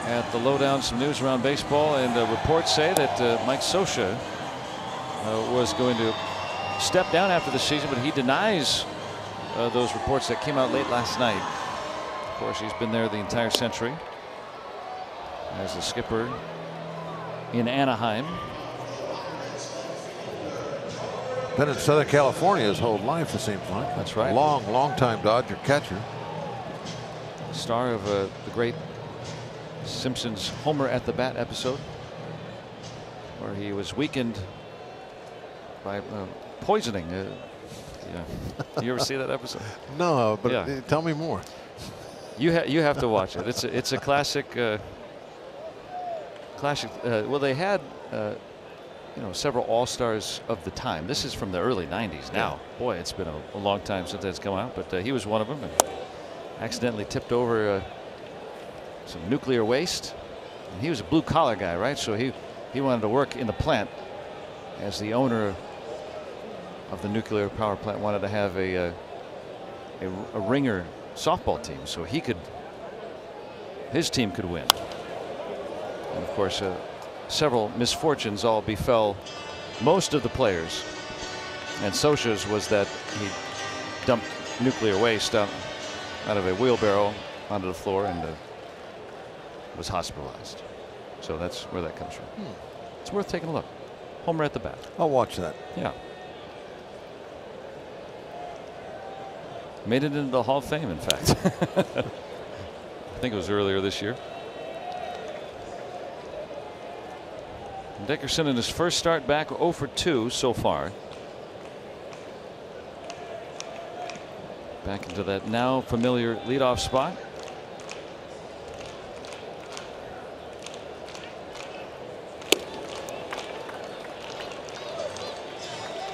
at the lowdown, some news around baseball, and reports say that Mike Scioscia was going to step down after the season, but he denies those reports that came out late last night. Of course, he's been there the entire century as the skipper in Anaheim. Been in Southern California his whole life, it seems like. That's right. Long time Dodger catcher. Star of the great Simpsons Homer at the Bat episode, where he was weakened by poisoning. Yeah. You ever see that episode? No, but tell me more. You have to watch it. It's a classic. Well, they had several all-stars of the time. This is from the early 90s now. Yeah. Boy, it's been a long time since that's come out, but he was one of them, and accidentally tipped over some nuclear waste. And he was a blue-collar guy, right? So he wanted to work in the plant. As the owner of the nuclear power plant wanted to have a ringer softball team, so his team could win. And of course, several misfortunes all befell most of the players. And Scioscia's was that he dumped nuclear waste out of a wheelbarrow onto the floor and was hospitalized. So that's where that comes from. It's worth taking a look. Homer at the Bat. I'll watch that. Yeah. Made it into the Hall of Fame, in fact. I think it was earlier this year. Dickerson in his first start back 0 for 2 so far. Back into that now familiar leadoff spot.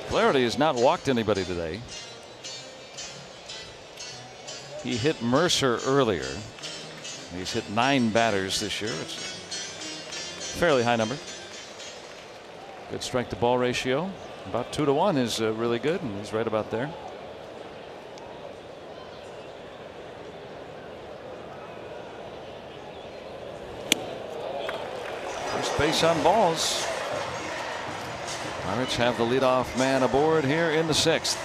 Flaherty has not walked anybody today. He hit Mercer earlier. He's hit 9 batters this year. It's a fairly high number. Good strike to ball ratio. About 2-to-1 is really good, and he's right about there. First base on balls. Pirates have the leadoff man aboard here in the 6th.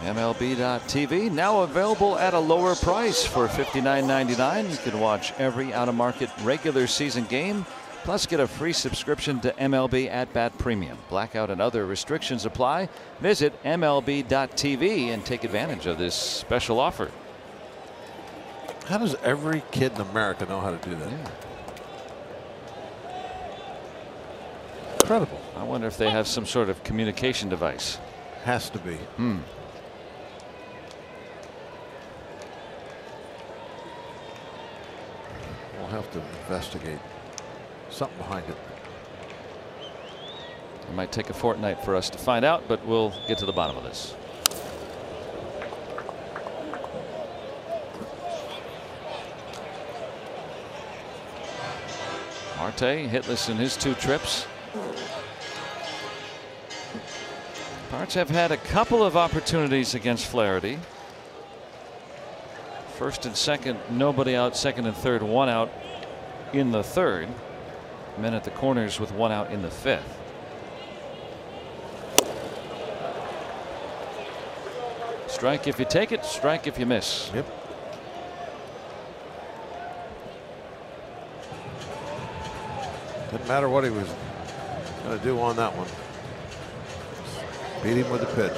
MLB.TV now available at a lower price for $59.99. You can watch every out-of-market regular season game, plus get a free subscription to MLB At Bat Premium. Blackout and other restrictions apply. Visit MLB.TV and take advantage of this special offer. How does every kid in America know how to do that? Yeah. Incredible. I wonder if they have some sort of communication device. Has to be. We'll have to investigate something behind it. It might take a fortnight for us to find out, but we'll get to the bottom of this. Marte hitless in his 2 trips. Pirates have had a couple of opportunities against Flaherty. First and second, nobody out. Second and third, 1 out in the 3rd. Men at the corners with 1 out in the 5th. Strike if you take it, strike if you miss. Yep. Didn't matter what he was going to do on that one. Beat him with a pitch.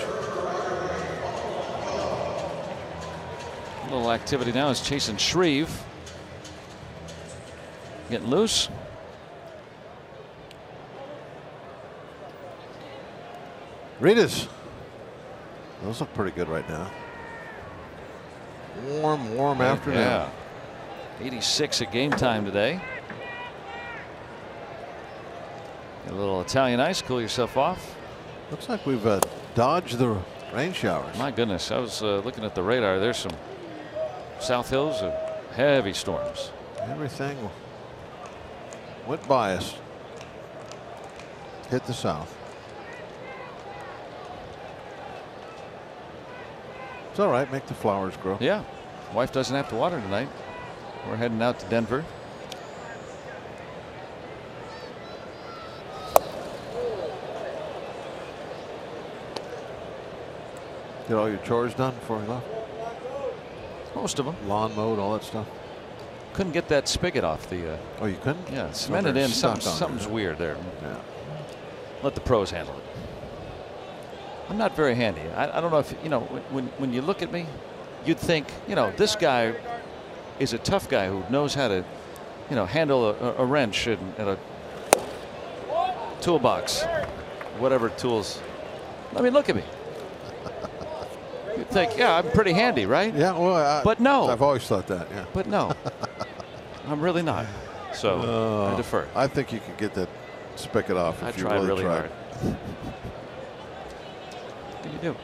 A little activity now is chasing Shreve. Getting loose. Ritas. Those look pretty good right now. Warm afternoon. Yeah. 86 at game time today. Get a little Italian ice, cool yourself off. Looks like we've dodged the rain showers. My goodness, I was looking at the radar. There's some South Hills of heavy storms. Everything went by us. Hit the south. It's all right. Make the flowers grow. Yeah. Wife doesn't have to water tonight. We're heading out to Denver. Get all your chores done before we left? Most of them. Lawn mowed, all that stuff. Couldn't get that spigot off the. Oh, you couldn't? Yeah, cemented in. Something's weird there. Yeah. Let the pros handle it. I'm not very handy. I don't know if you know when you look at me, you'd think this guy is a tough guy who knows how to handle a wrench and a toolbox, whatever tools. I mean, look at me. You'd think, yeah, I'm pretty handy, right? Yeah, well, but no. I've always thought that, yeah. But no, I'm really not. So I defer. I think you could get that spigot off if you really tried. Hard. What do you do?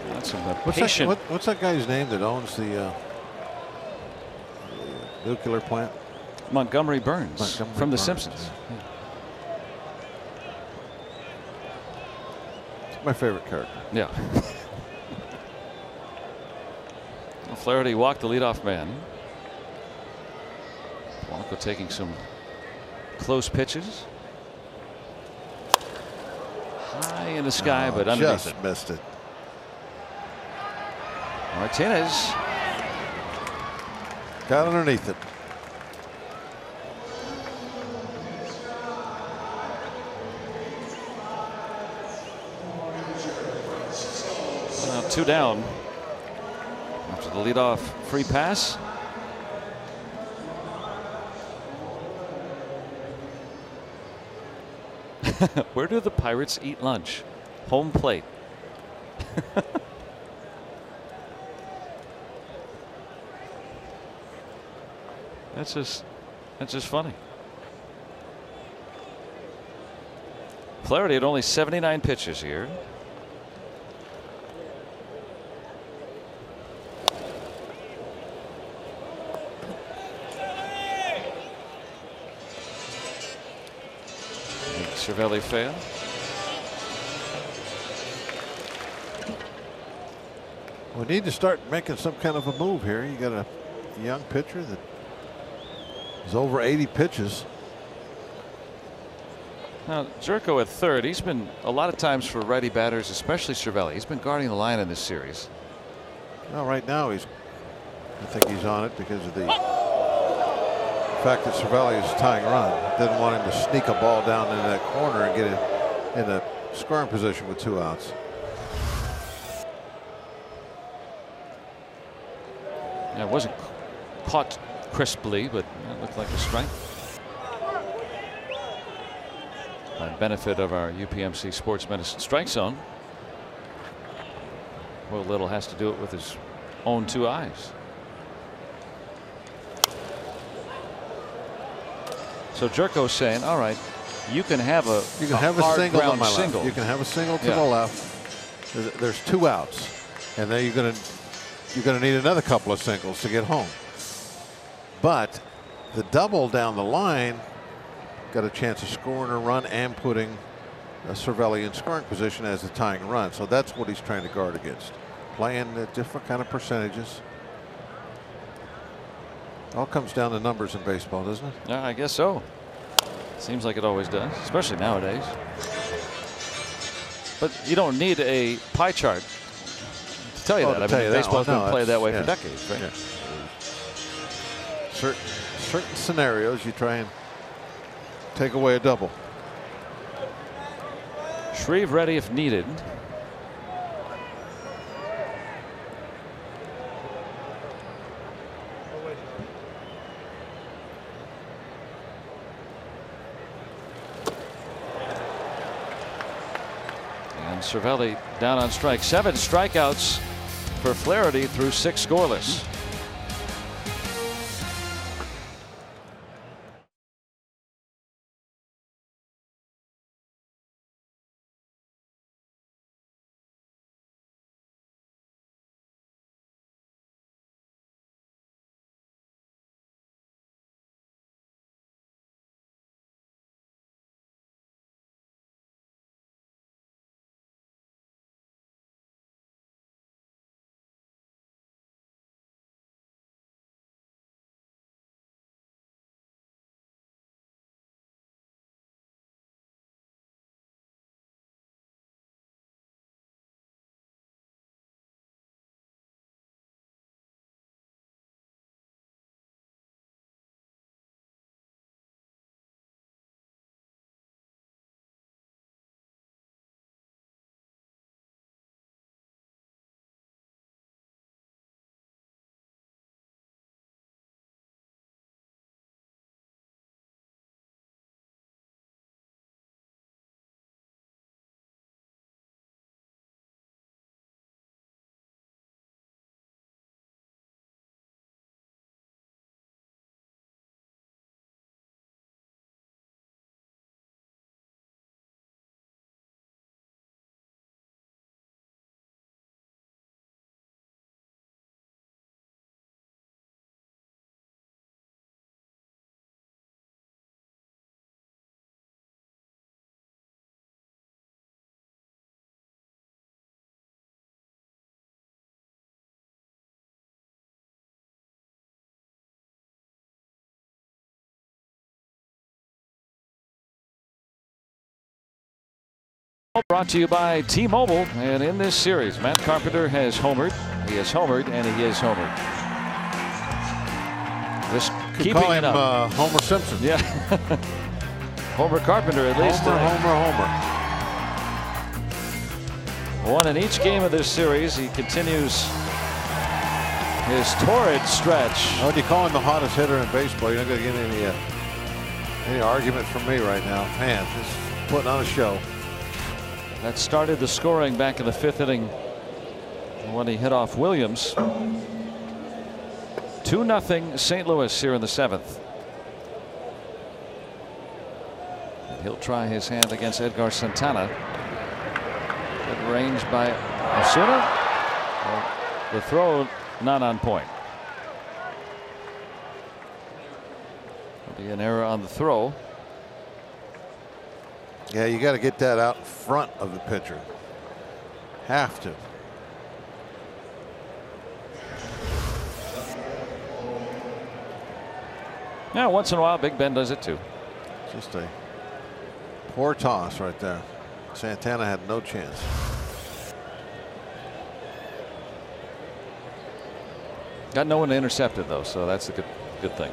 That's some patient. What's that guy's name that owns the nuclear plant? Montgomery Burns from The Simpsons. Yeah. My favorite character. Yeah. Well, Flaherty walked the leadoff man. Blanco taking some close pitches. High in the sky, but underneath just missed it. Martinez got underneath it. Now 2 down after the leadoff free pass. Where do the Pirates eat lunch? Home plate. That's just funny. Flaherty had only 79 pitches here. Cervelli fail. We need to start making some kind of a move here. You got a young pitcher that is over 80 pitches. Now Jerko at third. He's been a lot of times for righty batters, especially Cervelli. He's been guarding the line in this series. Well, right now I think he's on it because of the fact that Cervelli is tying run. Didn't want him to sneak a ball down in that corner and get it in a scoring position with 2 outs. Yeah, it wasn't caught crisply, but it looked like a strike. By benefit of our UPMC Sports Medicine Strike Zone, Will Little has to do it with his own 2 eyes. So Jerko's saying, all right, you can have a single on my single. left. You can have a single to the left. There's 2 outs, and then you're going to need another couple of singles to get home. But the double down the line got a chance of scoring a run and putting Cervelli in scoring position as the tying run. So that's what he's trying to guard against. Playing at different kind of percentages. All comes down to numbers in baseball, doesn't it? Yeah, I guess so. Seems like it always does, especially nowadays. But you don't need a pie chart to tell you that. I mean, baseball's been played that way for decades, right? Yeah. Certain scenarios, you try and take away a double. Shreve ready if needed. Cervelli down on strike. 7 strikeouts for Flaherty through 6 scoreless. Brought to you by T-Mobile, and in this series, Matt Carpenter has homered. He has homered, and he is homered. Just keeping call it him up. Homer Simpson. Yeah, Homer Carpenter at least. Homer. One in each game of this series. He continues his torrid stretch. Oh, do you call him the hottest hitter in baseball? You're not going to get any argument from me right now. Man, just putting on a show. That started the scoring back in the 5th inning when he hit off Williams. 2-0 St. Louis here in the 7th. He'll try his hand against Edgar Santana. Good range by Osuna. Well, the throw not on point. There'll be an error on the throw. Yeah, you got to get that out in front of the pitcher. Have to. Yeah, once in a while, Big Ben does it too. Just a poor toss right there. Santana had no chance. Got no one to intercept it though, so that's a good thing.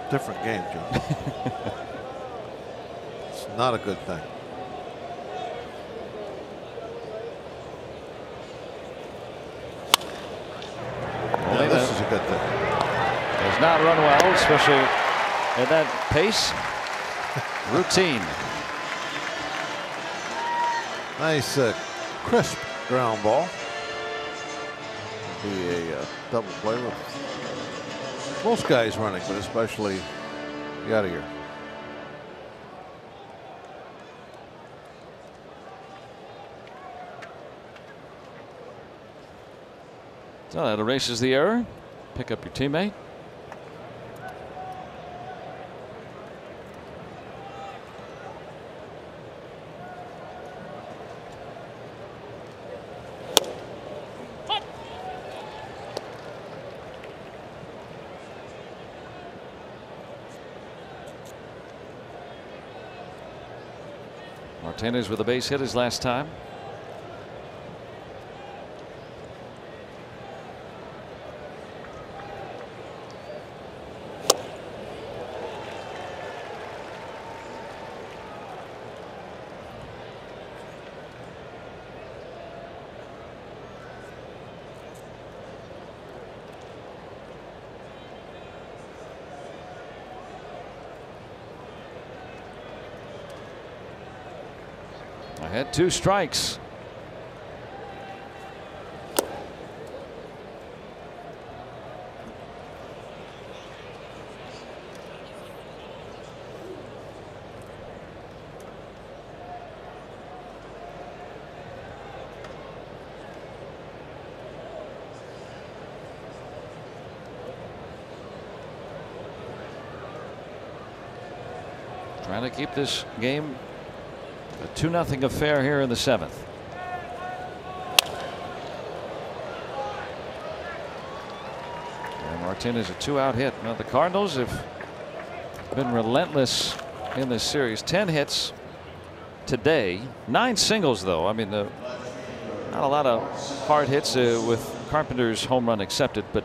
Different game, Joe. It's not a good thing. Yeah, this is a good thing. Does not run well, especially at that pace. Routine. Nice crisp ground ball. Be a double play with most guys running, but especially Yadier. So that erases the error. Pick up your teammate. Martinez with a base hit his last time. I had 2 strikes. Trying to keep this game a 2-0 affair here in the 7th. And Martinez a 2-out hit. Now the Cardinals have been relentless in this series. 10 hits today, 9 singles though. I mean, not a lot of hard hits with Carpenter's home run accepted, but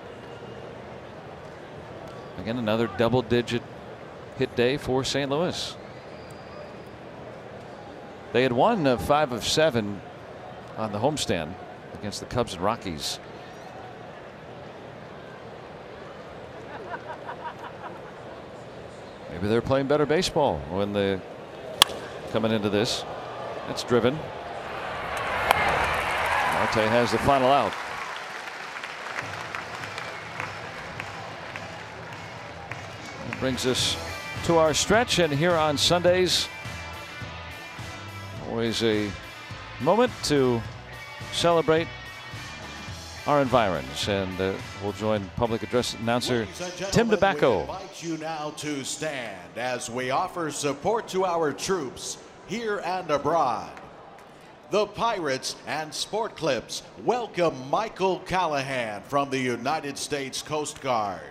again another double-digit hit day for St. Louis. They had won 5 of 7 on the homestand against the Cubs and Rockies. Maybe they're playing better baseball when they're coming into this. It's driven. Marte has the final out. That brings us to our stretch, and here on Sundays, always a moment to celebrate our environs, and we'll join public address announcer Tim DeBacco. We invite you now to stand as we offer support to our troops here and abroad. The Pirates and Sport Clips welcome Michael Callahan from the United States Coast Guard.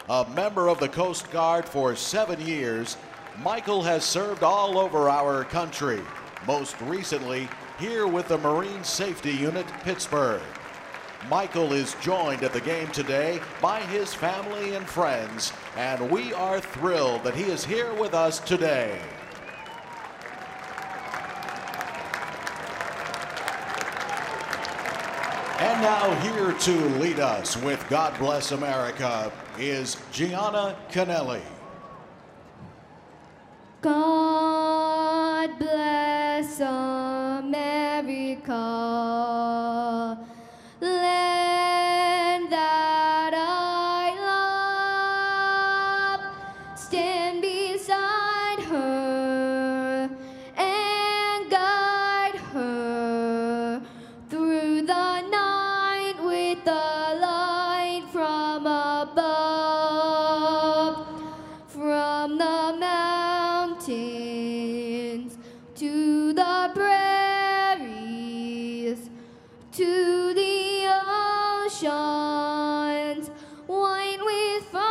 A member of the Coast Guard for 7 years, Michael has served all over our country, most recently here with the Marine Safety Unit, Pittsburgh. Michael is joined at the game today by his family and friends, and we are thrilled that he is here with us today. And now here to lead us with God Bless America is Gianna Canelli. God bless America, land that I love. Stand beside her and guide her through the night with the light from above, from the mountains to the prairies, to the oceans, white with foam.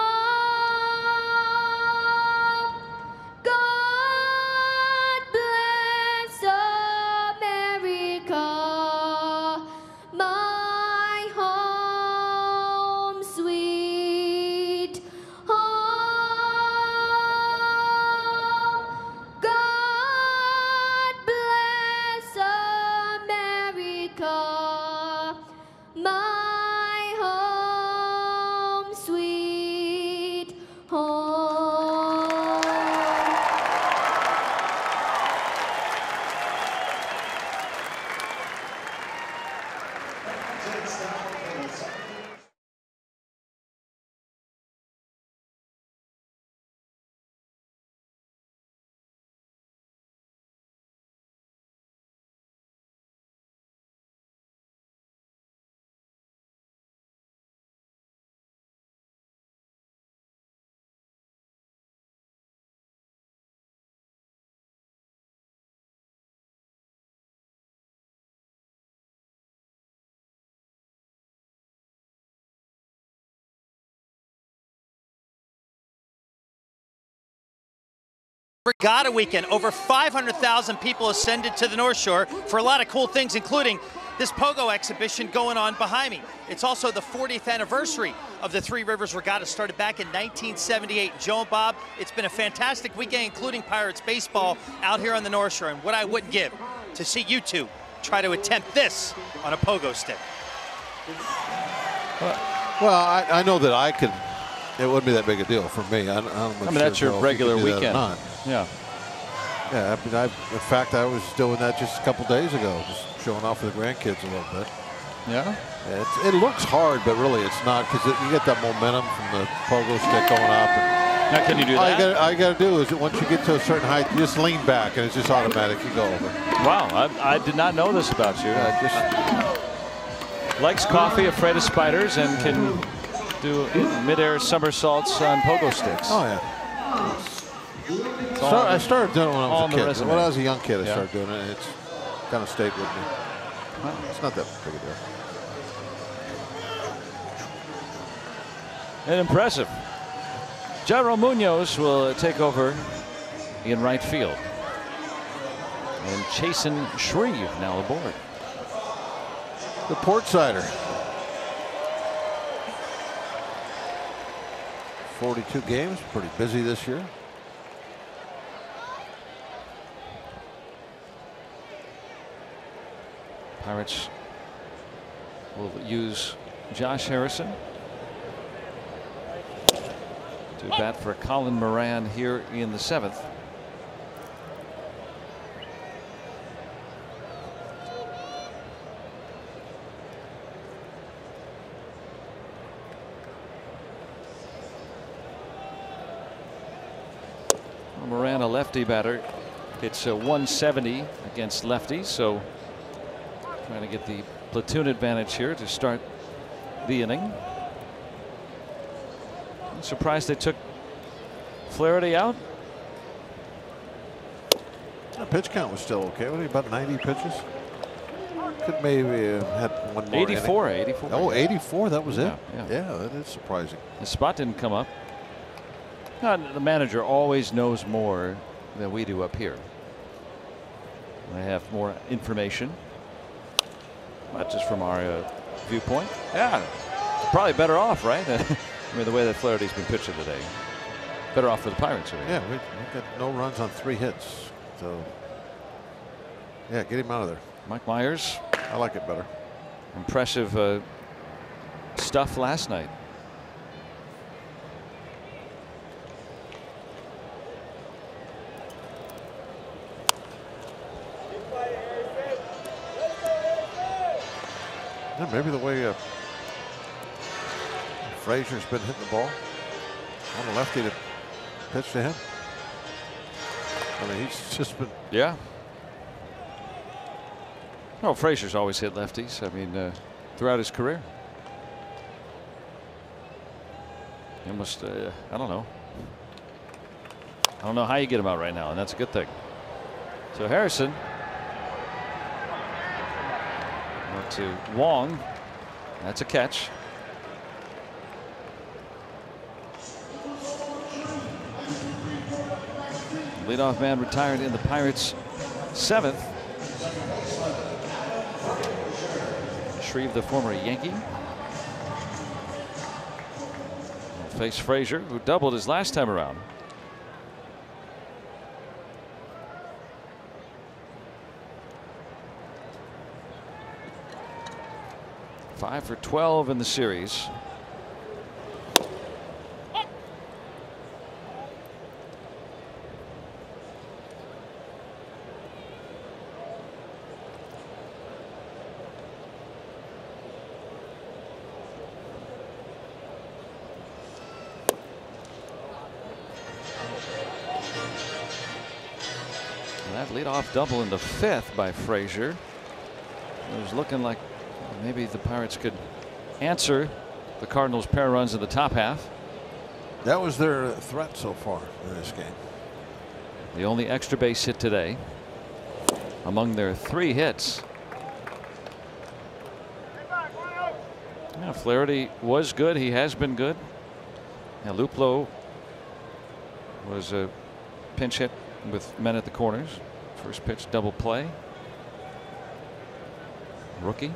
God bless America, my home, sweet home. God bless America, my home, sweet home. Regatta weekend, over 500,000 people ascended to the North Shore for a lot of cool things, including this pogo exhibition going on behind me. It's also the 40th anniversary of the Three Rivers Regatta, started back in 1978. Joe and Bob, it's been a fantastic weekend, including Pirates baseball out here on the North Shore, and what I wouldn't give to see you two try to attempt this on a pogo stick. Well, I know that I could. It wouldn't be that big a deal for me. I mean, that's your regular weekend. Yeah. Yeah. I mean, in fact, I was doing that just a couple days ago, just showing off with the grandkids a little bit. Yeah. It looks hard, but really it's not, because you get that momentum from the pogo stick going up. And now, can you do that? All you got to do is, once you get to a certain height, you just lean back, and it's just automatic. You go over. Wow, I did not know this about you. Likes coffee, afraid of spiders, and can do mid-air somersaults on pogo sticks. Oh yeah. I started doing it when I was a kid. When I was a young kid, I started doing it. It's kind of stayed with me. It's not that big a deal. And impressive. Jairo Munoz will take over in right field. And Chasen Shreve now aboard. The Portsider. 42 games, pretty busy this year. Pirates will use Josh Harrison to bat for Colin Moran here in the 7th. Moran, a lefty batter. It's a 170 against lefties, so trying to get the platoon advantage here to start the inning. I'm surprised they took Flaherty out. The pitch count was still okay. What, about 90 pitches? Could maybe had one more 84, inning. 84. Oh, 84, that was it? Yeah. Yeah, that is surprising. The spot didn't come up. The manager always knows more than we do up here. They have more information, not just from our viewpoint. Yeah, probably better off, right? I mean, the way that Flaherty's been pitching today, better off for the Pirates. Yeah, we've got no runs on 3 hits, so yeah, get him out of there. Mike Myers. I like it better. Impressive stuff last night. Yeah, maybe the way Frazier's been hitting the ball on the lefty to pitch to him. I mean, he's just been. Yeah. Well, Frazier's always hit lefties. I mean, throughout his career. He must. I don't know. I don't know how you get him out right now, and that's a good thing. So Harrison. To Wong. That's a catch. Leadoff man retired in the Pirates' 7th. Shreve, the former Yankee, will face Frazier, who doubled his last time around. Five for 12 in the series. That leadoff double in the 5th by Frazier. It was looking like maybe the Pirates could answer the Cardinals' pair runs in the top half. That was their threat so far in this game. The only extra base hit today among their 3 hits. Yeah, Flaherty was good. He has been good. Now Luplow was a pinch hit with men at the corners. First pitch double play. Rookie.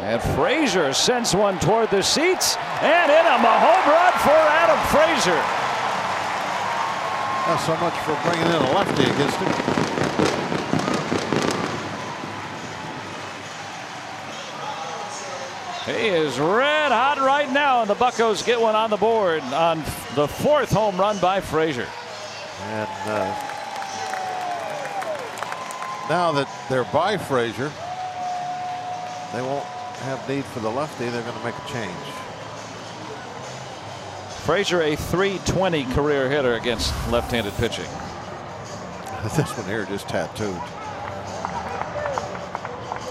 And Frazier sends one toward the seats, and in a home run for Adam Frazier. Not so much for bringing in a lefty against him. He is red hot right now, and the Buccos get one on the board on the 4th home run by Frazier. And now that they're by Frazier, they won't have need for the lefty. They're going to make a change. Frazier, a .320 career hitter against left-handed pitching. This one here just tattooed.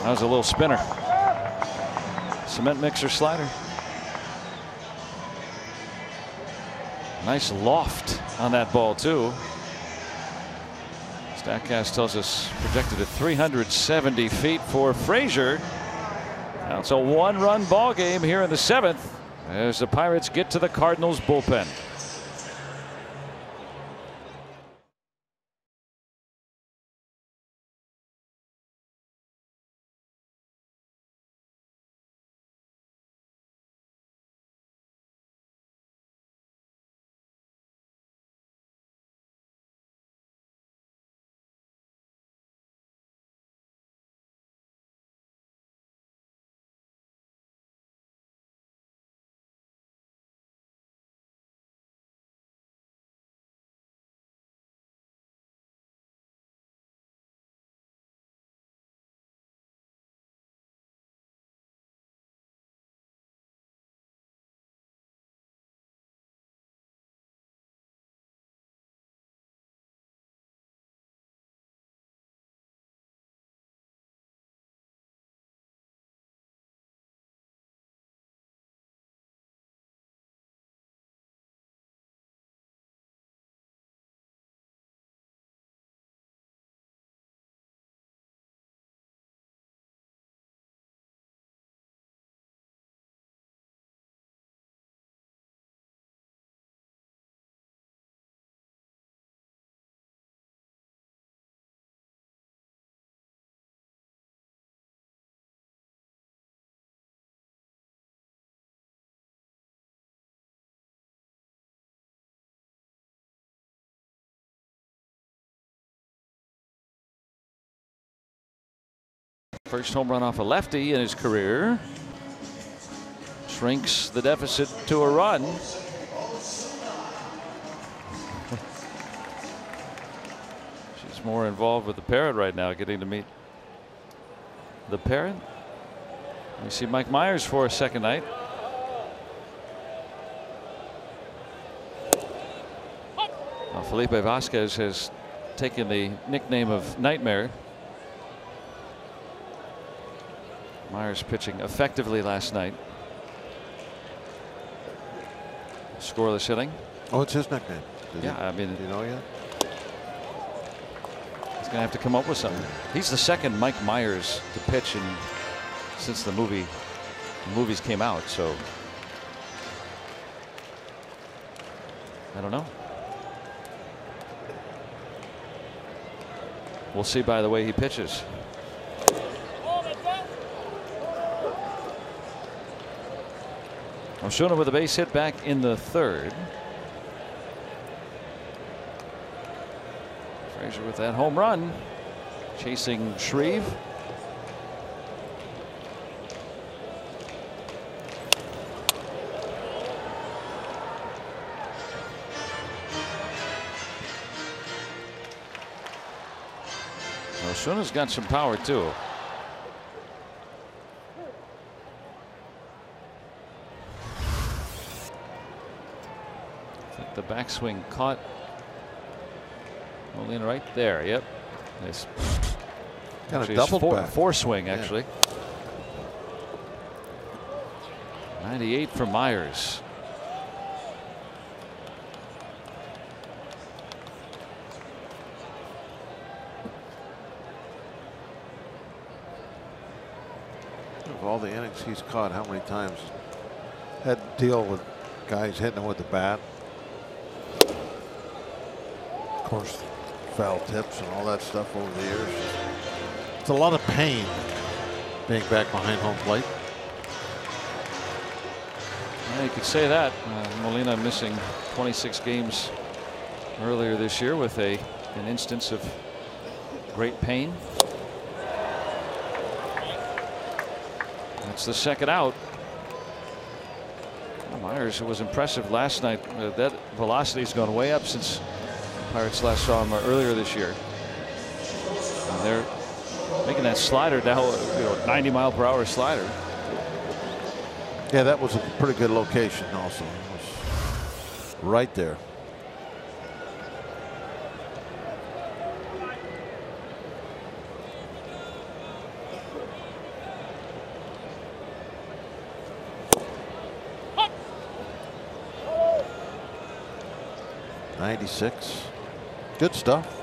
That was a little spinner. Cement mixer slider. Nice loft on that ball too. Statcast tells us projected at 370 feet for Frazier. Now it's a 1-run ball game here in the 7th as the Pirates get to the Cardinals bullpen. First home run off a lefty in his career. Shrinks the deficit to a run. She's more involved with the parrot right now, getting to meet the parrot. We see Mike Myers for a second night. Now Felipe Vasquez has taken the nickname of Nightmare. Myers pitching effectively last night. Scoreless inning. Oh, it's his nickname. I mean, do you know yet? He's going to have to come up with something. He's the second Mike Myers to pitch since the movies came out. So I don't know. We'll see by the way he pitches. Osuna with a base hit back in the third. Frazier with that home run, chasing Shreve. Osuna's got some power too. The backswing caught Molina right there. Yep. Nice. Kind of doubled back. Four swing actually. 98 for Myers. Of all the innings he's caught, how many times had to deal with guys hitting him with the bat? Of course, foul tips and all that stuff over the years. It's a lot of pain being back behind home plate. Yeah, you could say that. Molina missing 26 games earlier this year with an instance of great pain. That's the second out. Myers was impressive last night. That velocity's gone way up since Pirates last saw him earlier this year. And they're making that slider down, 90-mile-per-hour slider. Yeah, that was a pretty good location also. It was right there. .96. Good stuff.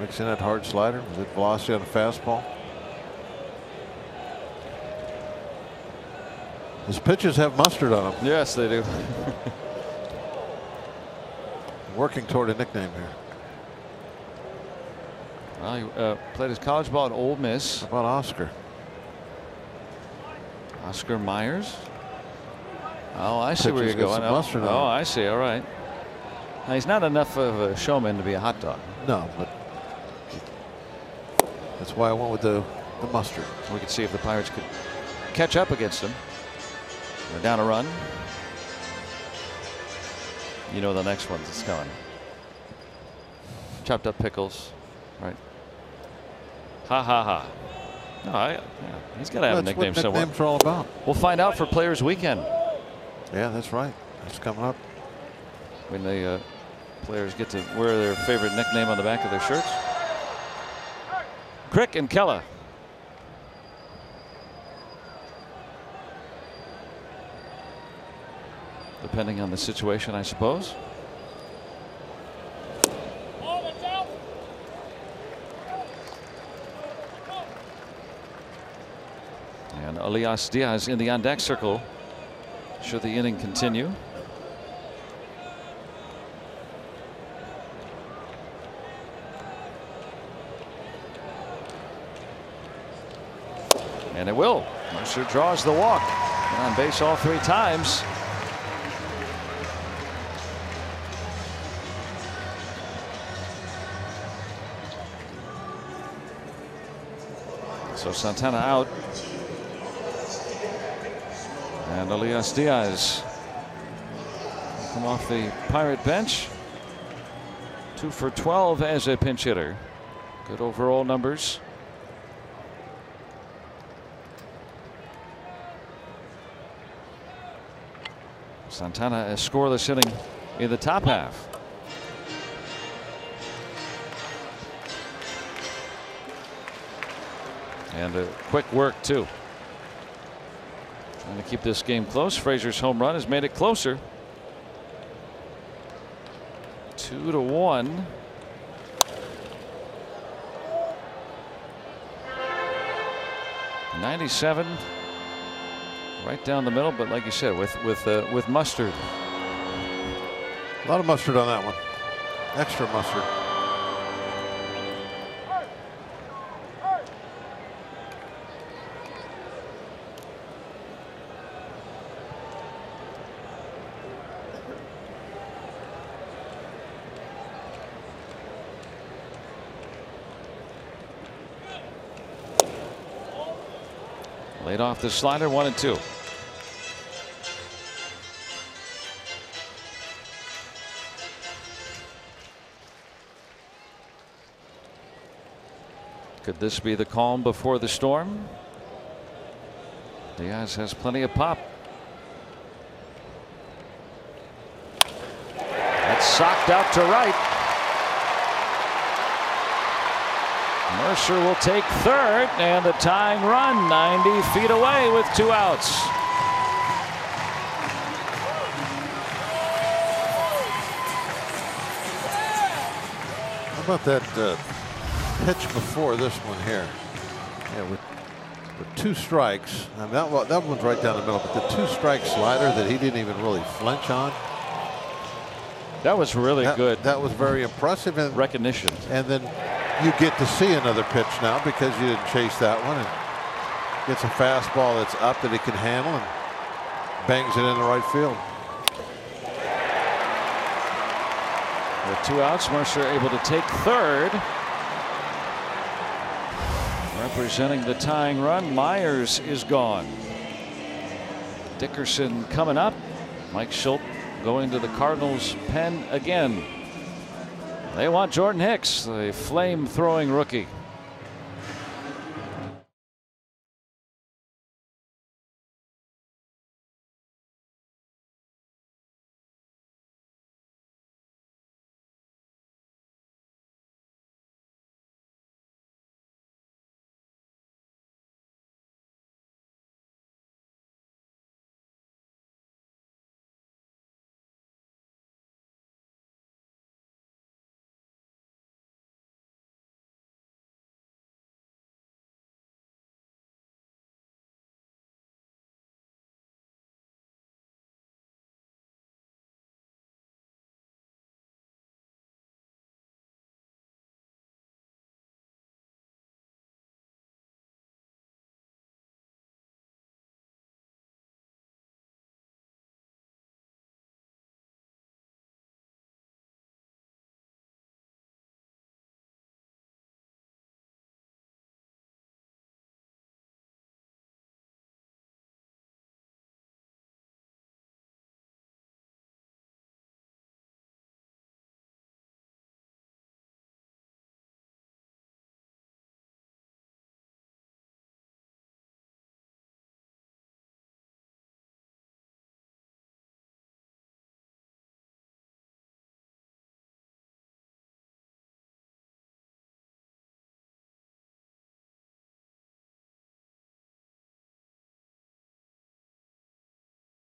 Mixing that hard slider with good velocity on the fastball. His pitches have mustard on them. Yes, they do. Working toward a nickname here. Well, he played his college ball at Ole Miss. How about Oscar? Oscar Myers. Oh, I see where you're going. Oh, I see. All right. Now, he's not enough of a showman to be a hot dog. No, but that's why I went with the mustard. We could see if the Pirates could catch up against him. They're down a run. You know the next one that's coming. Chopped up pickles, right? Ha ha ha. No, he's got to have a nickname somewhere. That's what nicknames are all about. We'll find out for Players Weekend. Yeah, that's right. That's coming up. When the players get to wear their favorite nickname on the back of their shirts. Crick and Kella. Depending on the situation, I suppose. And Elias Diaz in the on deck circle. Should the inning continue. And it will. Mercer draws the walk. And on base all three times. So Santana out. And Elias Diaz come off the Pirate bench. 2 for 12 as a pinch hitter. Good overall numbers. Santana is scoreless inning in the top half. And a quick work too. Trying to keep this game close. Frazier's home run has made it closer. 2-1. '97, right down the middle, but like you said, with mustard. A lot of mustard on that one. Extra mustard. Laid off the slider, 1-2. Could this be the calm before the storm? Diaz has plenty of pop. That's socked out to right. Mercer will take third, and the tying run 90 feet away with 2 outs. How about that pitch before this one here? Yeah, with 2 strikes. I mean, that one's right down the middle, but the 2-strike slider that he didn't even really flinch on. That was really good. That was very impressive. And recognition. And then you get to see another pitch now because you didn't chase that one, and gets a fastball that's up that he can handle and bangs it in the right field. With 2 outs, Mercer able to take third. Representing the tying run, Myers is gone. Dickerson coming up. Mike Schultz going to the Cardinals pen again. They want Jordan Hicks, the flame-throwing rookie.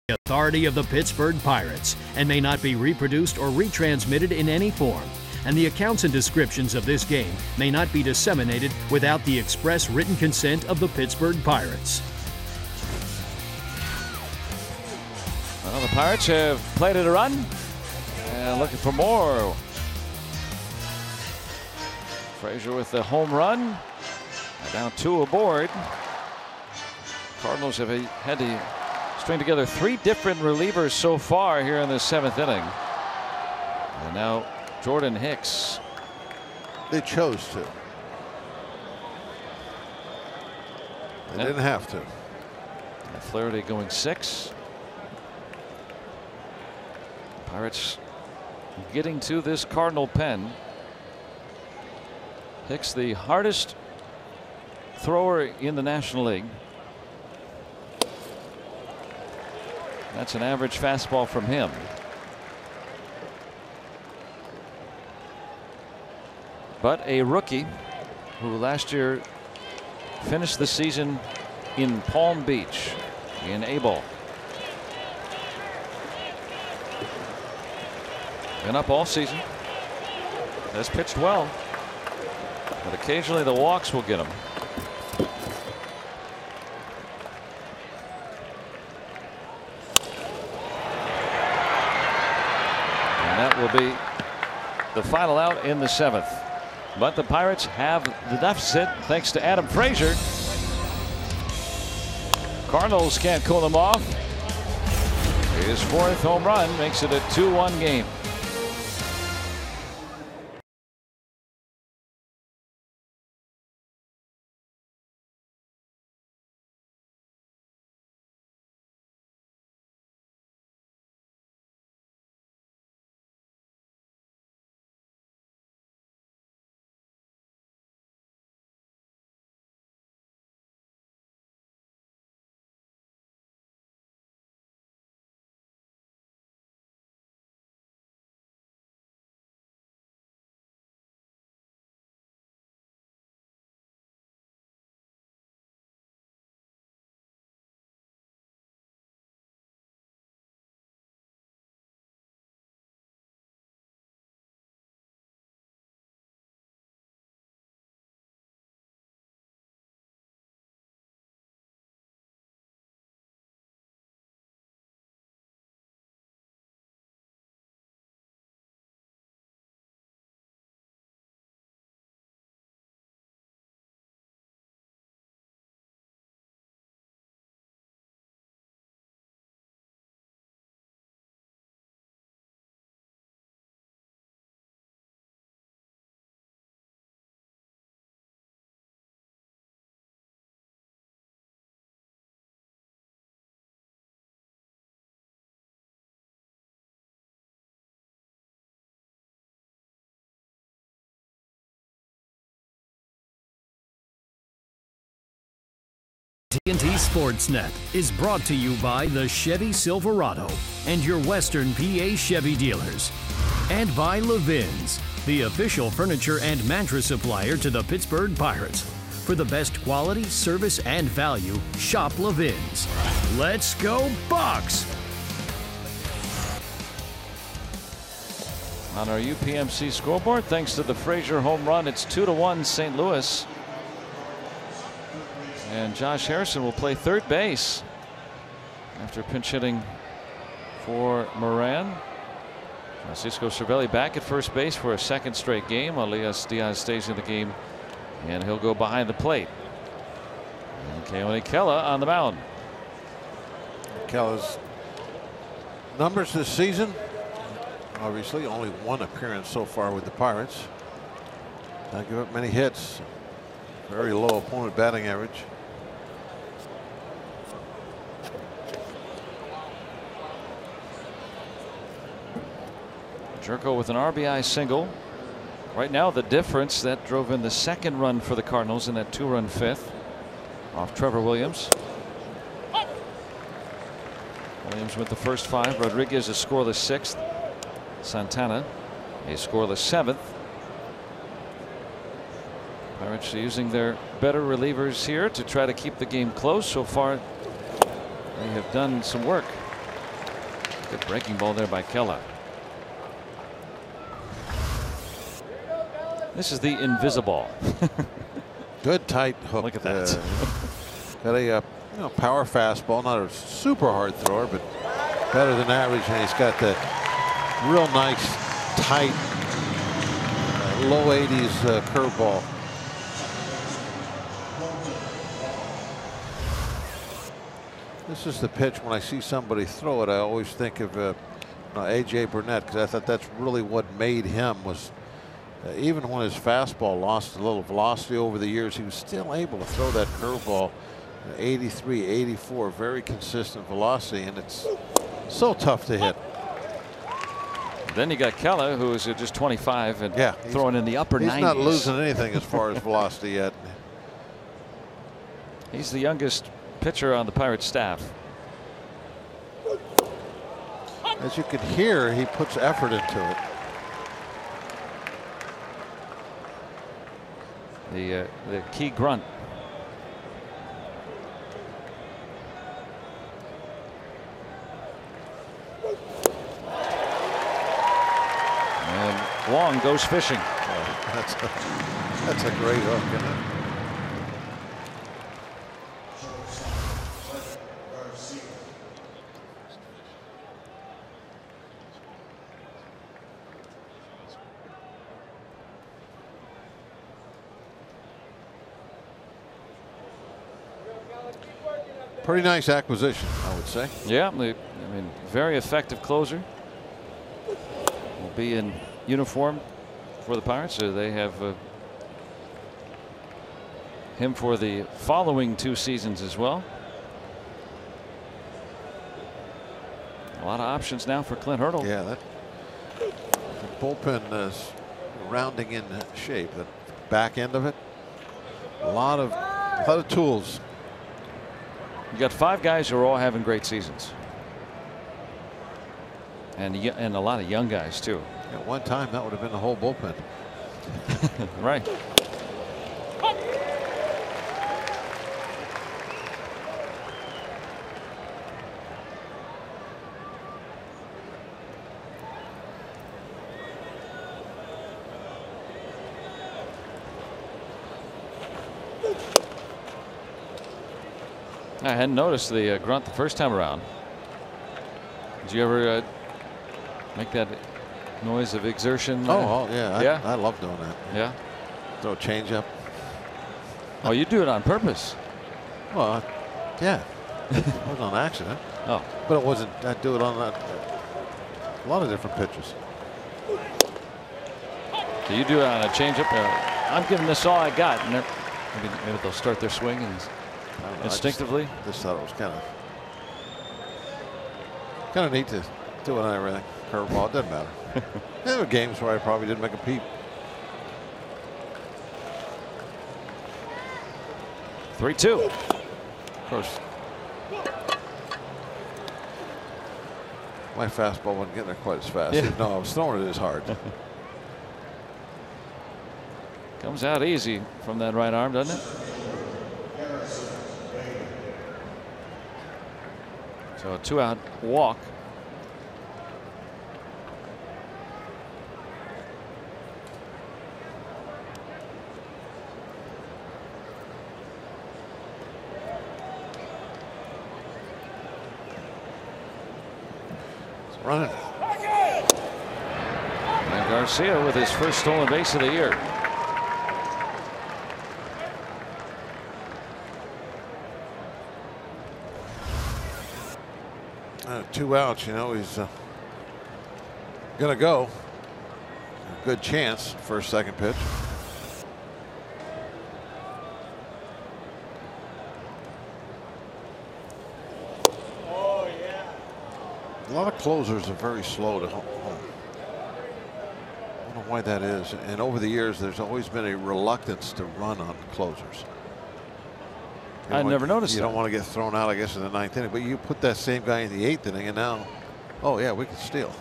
Authority of the Pittsburgh Pirates and may not be reproduced or retransmitted in any form, and the accounts and descriptions of this game may not be disseminated without the express written consent of the Pittsburgh Pirates. Well, the Pirates have played it a run and looking for more. Frazier with the home run. Now 2 aboard. Cardinals have had to string together 3 different relievers so far here in the 7th inning. And now Jordan Hicks. They chose to. They didn't have to. Flaherty going 6. Pirates getting to this Cardinal pen. Hicks, the hardest thrower in the National League. That's an average fastball from him. But a rookie who last year finished the season in Palm Beach in A-ball. Been up all season. Has pitched well. But occasionally the walks will get him. And that will be the final out in the 7th. But the Pirates have the deficit thanks to Adam Frazier. Cardinals can't cool them off. His 4th home run makes it a 2-1 game. TNT Sportsnet is brought to you by the Chevy Silverado and your Western PA Chevy dealers. And by Levin's, the official furniture and mattress supplier to the Pittsburgh Pirates. For the best quality, service, and value, shop Levin's. Let's go Bucks! On our UPMC scoreboard, thanks to the Frazier home run, it's 2-1 St. Louis. And Josh Harrison will play third base after pinch hitting for Moran. Francisco Cervelli back at first base for a 2nd straight game. Elias Diaz stays in the game and he'll go behind the plate. And Keone Kela on the mound. Kela's numbers this season, obviously only 1 appearance so far with the Pirates. Not give up many hits. Very low opponent batting average. Jerko with an RBI single. Right now the difference that drove in the 2nd run for the Cardinals in that 2-run 5th off Trevor Williams. Williams with the first 5. Rodriguez a scoreless 6th. Santana a scoreless 7th. Pirates using their better relievers here to try to keep the game close. So far they have done some work. Good breaking ball there by Kela. This is the invisible. Good tight hook. Look at that. Got a power fastball, not a super hard thrower, but better than average. And he's got the real nice tight low 80s curveball. This is the pitch when I see somebody throw it, I always think of AJ Burnett, because I thought that's really what made him was. Even when his fastball lost a little velocity over the years, he was still able to throw that curveball 83, 84, very consistent velocity, and it's so tough to hit. Then you got Keller, who is just 25 and Yeah, throwing in the upper 90s. He's not losing anything as far as velocity yet. He's the youngest pitcher on the Pirates staff. As you can hear, he puts effort into it. The key grunt. And Wong goes fishing. Oh, that's a great hook, isn't it? Pretty nice acquisition, I would say. Yeah, I mean, very effective closer. Will be in uniform for the Pirates. So they have him for the following 2 seasons as well. A lot of options now for Clint Hurdle. Yeah, the bullpen is rounding in shape. The back end of it, a lot of tools. You got 5 guys who are all having great seasons, and a lot of young guys too. At one time, that would have been the whole bullpen. Right. I hadn't noticed the grunt the first time around. Did you ever make that noise of exertion? Oh yeah. Yeah. I love doing that. Yeah. Throw a change up. Oh, you do it on purpose. Well, yeah. It was on accident. Oh. But it wasn't. I do it on a lot of different pitches. So you do it on a changeup. I'm giving this all I got, and maybe they'll start their swing and instinctively. Just thought it was kind of neat to do it on everything. Curveball, doesn't matter. There were games where I probably didn't make a peep. 3-2. Of course, my fastball wasn't getting there quite as fast. Yeah. No, I was throwing it as hard. Comes out easy from that right arm, doesn't it? So a 2-out walk. It's running. And Garcia with his first stolen base of the year. Two outs, you know, he's gonna go. Good chance for a second pitch. Oh yeah. A lot of closers are very slow to home. I don't know why that is. And over the years, there's always been a reluctance to run on closers. I never noticed You that. don't want to get thrown out, I guess, in the 9th inning. But you put that same guy in the 8th inning, and now, oh yeah, we can steal.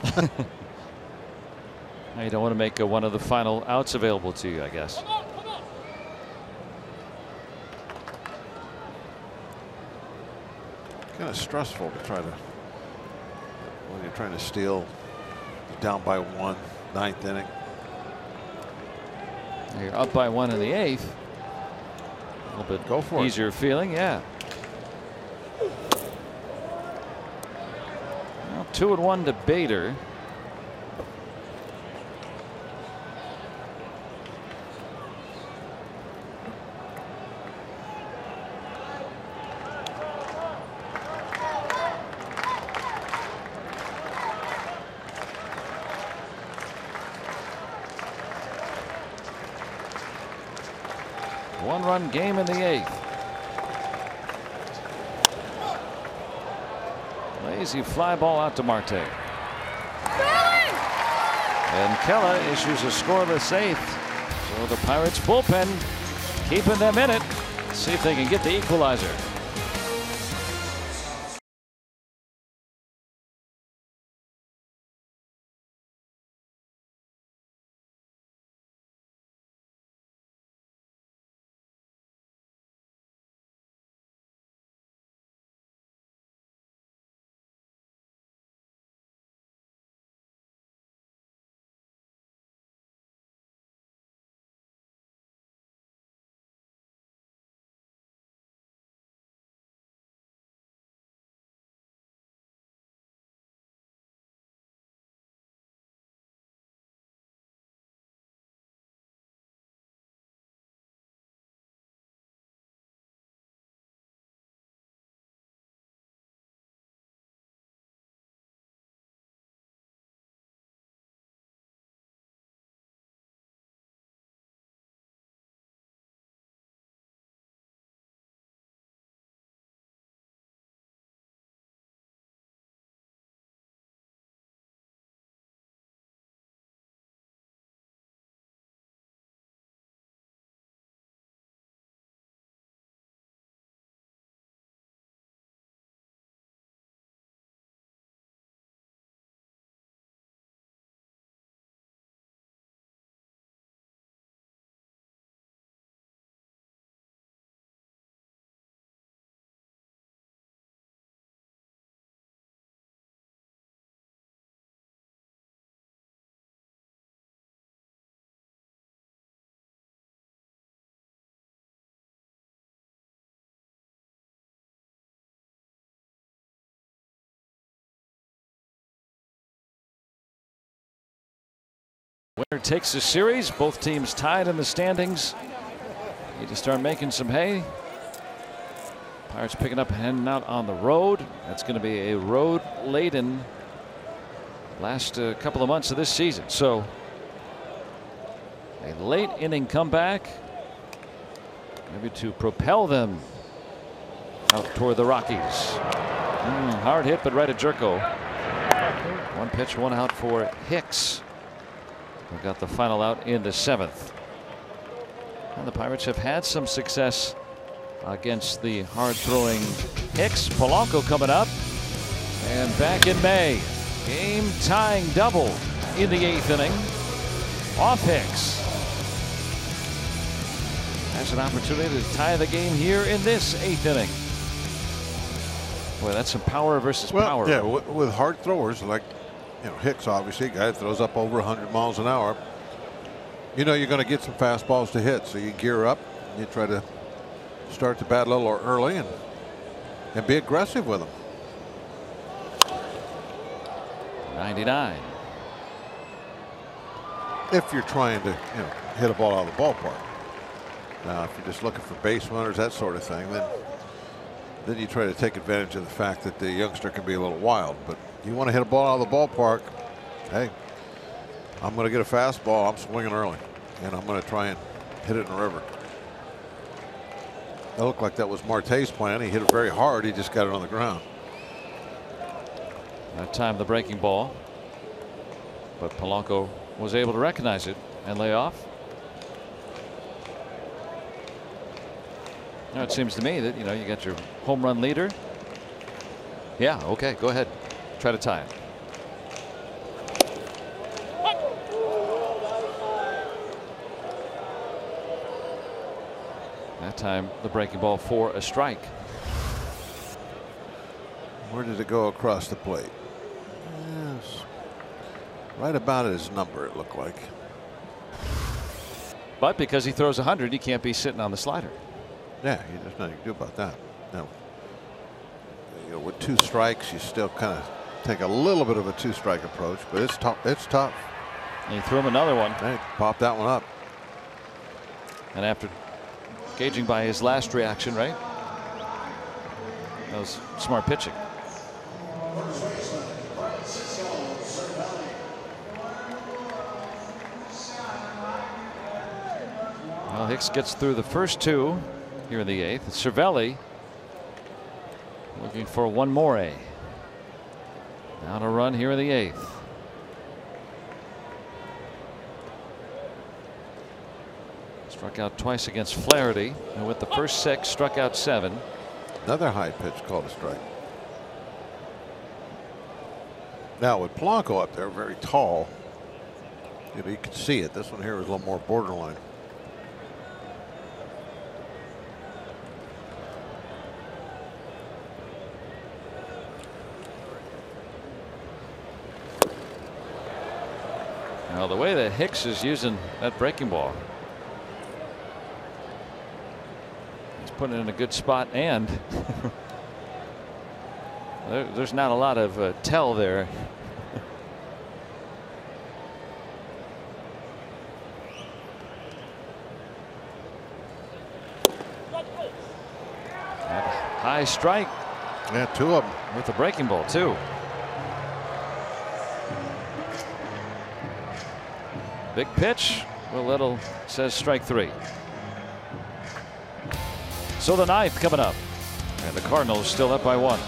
Now you don't want to make one of the final outs available to you, I guess. Kind of stressful to try to, when you're trying to steal down by 1, 9th inning. You're up by 1 in the 8th. A little bit Go for it. easier feeling, yeah. Well, 2-1 to Bader. One-run game in the 8th. Lazy fly ball out to Marte. And Kella issues a scoreless eighth. So the Pirates bullpen keeping them in it. Let's see if they can get the equalizer. Winner takes the series. Both teams tied in the standings. Need to start making some hay. Pirates picking up and heading out on the road. That's going to be a road laden last couple of months of this season. So a late inning comeback, maybe to propel them out toward the Rockies. Hard hit, but right at Jerko. One pitch, one out for Hicks. We got the final out in the 7th. And the Pirates have had some success against the hard-throwing Hicks. Polanco coming up. And back in May, game-tying double in the 8th inning. Off Hicks. Has an opportunity to tie the game here in this 8th inning. Boy, that's some power versus power. Yeah, with hard throwers like Hicks, obviously, a guy that throws up over 100 miles an hour. You're going to get some fastballs to hit, so you gear up. You try to start the bat a little early and be aggressive with them. 99. If you're trying to hit a ball out of the ballpark. Now, if you're just looking for base runners, that sort of thing, then you try to take advantage of the fact that the youngster can be a little wild. But you want to hit a ball out of the ballpark, hey, I'm going to get a fastball. I'm swinging early, and I'm going to try and hit it in the river. That looked like that was Marte's plan. He hit it very hard. He just got it on the ground. That time the breaking ball, but Polanco was able to recognize it and lay off. Now it seems to me that you got your home run leader. Yeah, okay, go ahead, try to tie it. That time the breaking ball for a strike. Where did it go across the plate? Yes, right about his number, it looked like. But because he throws 100, he can't be sitting on the slider. Yeah, there's nothing to do about that. No. With 2 strikes, you still kind of take a little bit of a 2-strike approach, but it's tough. It's tough. And he threw him another one. Hey, pop that one up. And after gauging by his last reaction, right? That was smart pitching. Well, Hicks gets through the first 2 here in the 8th. Cervelli looking for one more A. Now to run here in the 8th. Struck out twice against Flaherty, and with the first 6 struck out 7. Another high pitch called a strike. Now with Polanco up there, very tall, you can see it. This one here is a little more borderline. Now the way that Hicks is using that breaking ball, he's putting it in a good spot, and there's not a lot of tell there. High strike. Yeah, 2 of them with the breaking ball too. Big pitch. Will Little says strike 3. So the 9th coming up, and the Cardinals still up by 1.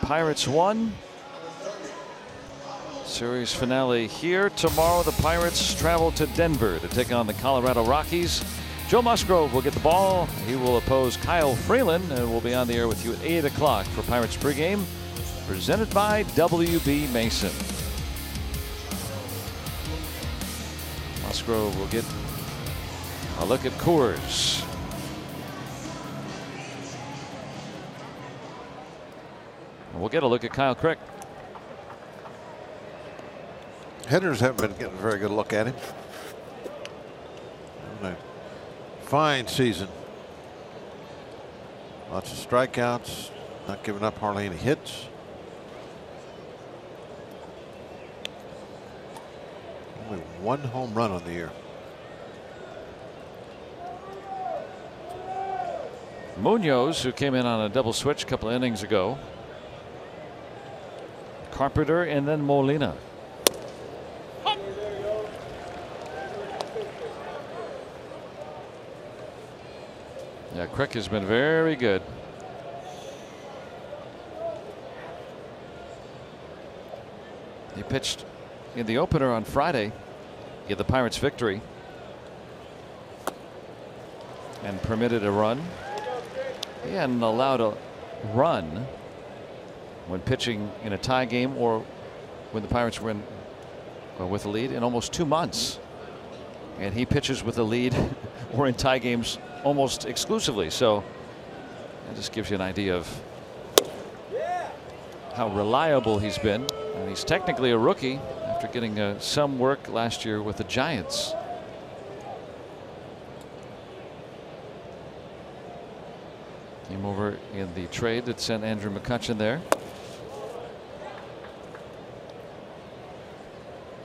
Pirates 1. Series finale here. Tomorrow the Pirates travel to Denver to take on the Colorado Rockies. Joe Musgrove will get the ball. He will oppose Kyle Freeland, and we'll be on the air with you at 8 o'clock for Pirates pregame, presented by WB Mason. Musgrove will get a look at Coors. We'll get a look at Kyle Crick. Hitters haven't been getting a very good look at him. Fine season. Lots of strikeouts, not giving up hardly any hits. Only 1 home run on the year. Munoz, who came in on a double switch a couple of innings ago. Carpenter and then Molina. Yeah, Crick has been very good. He pitched in the opener on Friday, get the Pirates victory, and permitted a run. He hadn't allowed a run when pitching in a tie game or when the Pirates were in with a lead in almost 2 months. And he pitches with a lead or in tie games almost exclusively. So that just gives you an idea of how reliable he's been. And he's technically a rookie after getting some work last year with the Giants. Came over in the trade that sent Andrew McCutchen there.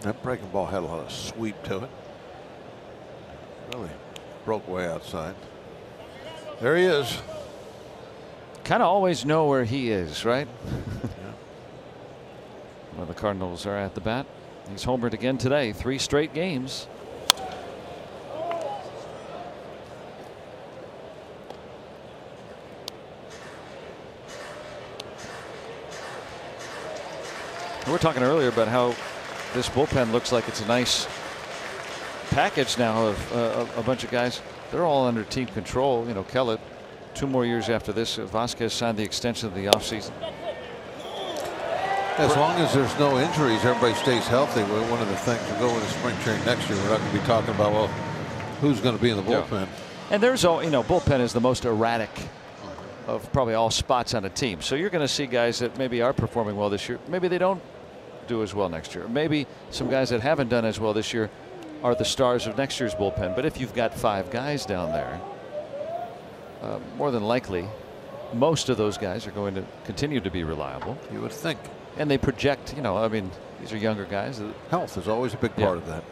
That breaking ball had a lot of sweep to it. Really broke way outside. There he is. Kind of always know where he is, right? Well, the Cardinals are at the bat. He's homered again today, 3 straight games. We were talking earlier about how this bullpen looks like it's a nice package now of a bunch of guys. They're all under team control. You know, Kellett, 2 more years after this. Vasquez signed the extension of the offseason. As long as there's no injuries, everybody stays healthy. One of the things we go into spring training next year, we're not going to be talking about, well, who's going to be in the bullpen. Yeah. And there's, you know, bullpen is the most erratic of probably all spots on a team. So you're going to see guys that maybe are performing well this year. Maybe they don't do as well next year. Maybe some guys that haven't done as well this year are the stars of next year's bullpen. But if you've got 5 guys down there, more than likely, most of those guys are going to continue to be reliable. You would think. And they project, you know, I mean, these are younger guys. Health is always a big part of that.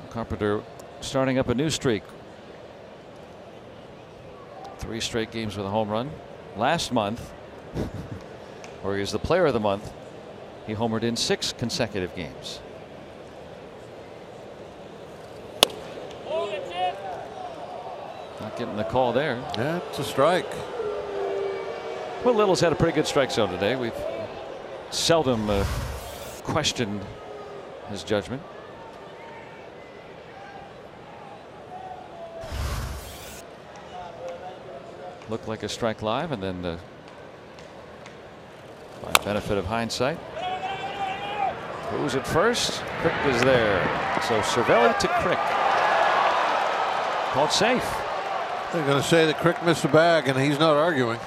Carpenter starting up a new streak. 3 straight games with a home run. Last month, where he was the player of the month, he homered in 6 consecutive games. Not getting the call there. Yeah, it's a strike. Well, Little's had a pretty good strike zone today. We've seldom questioned his judgment. Looked like a strike live, and then by benefit of hindsight, who's at first? Crick was there. So Cervelli to Crick. Called safe. They're going to say that Crick missed the bag, and he's not arguing.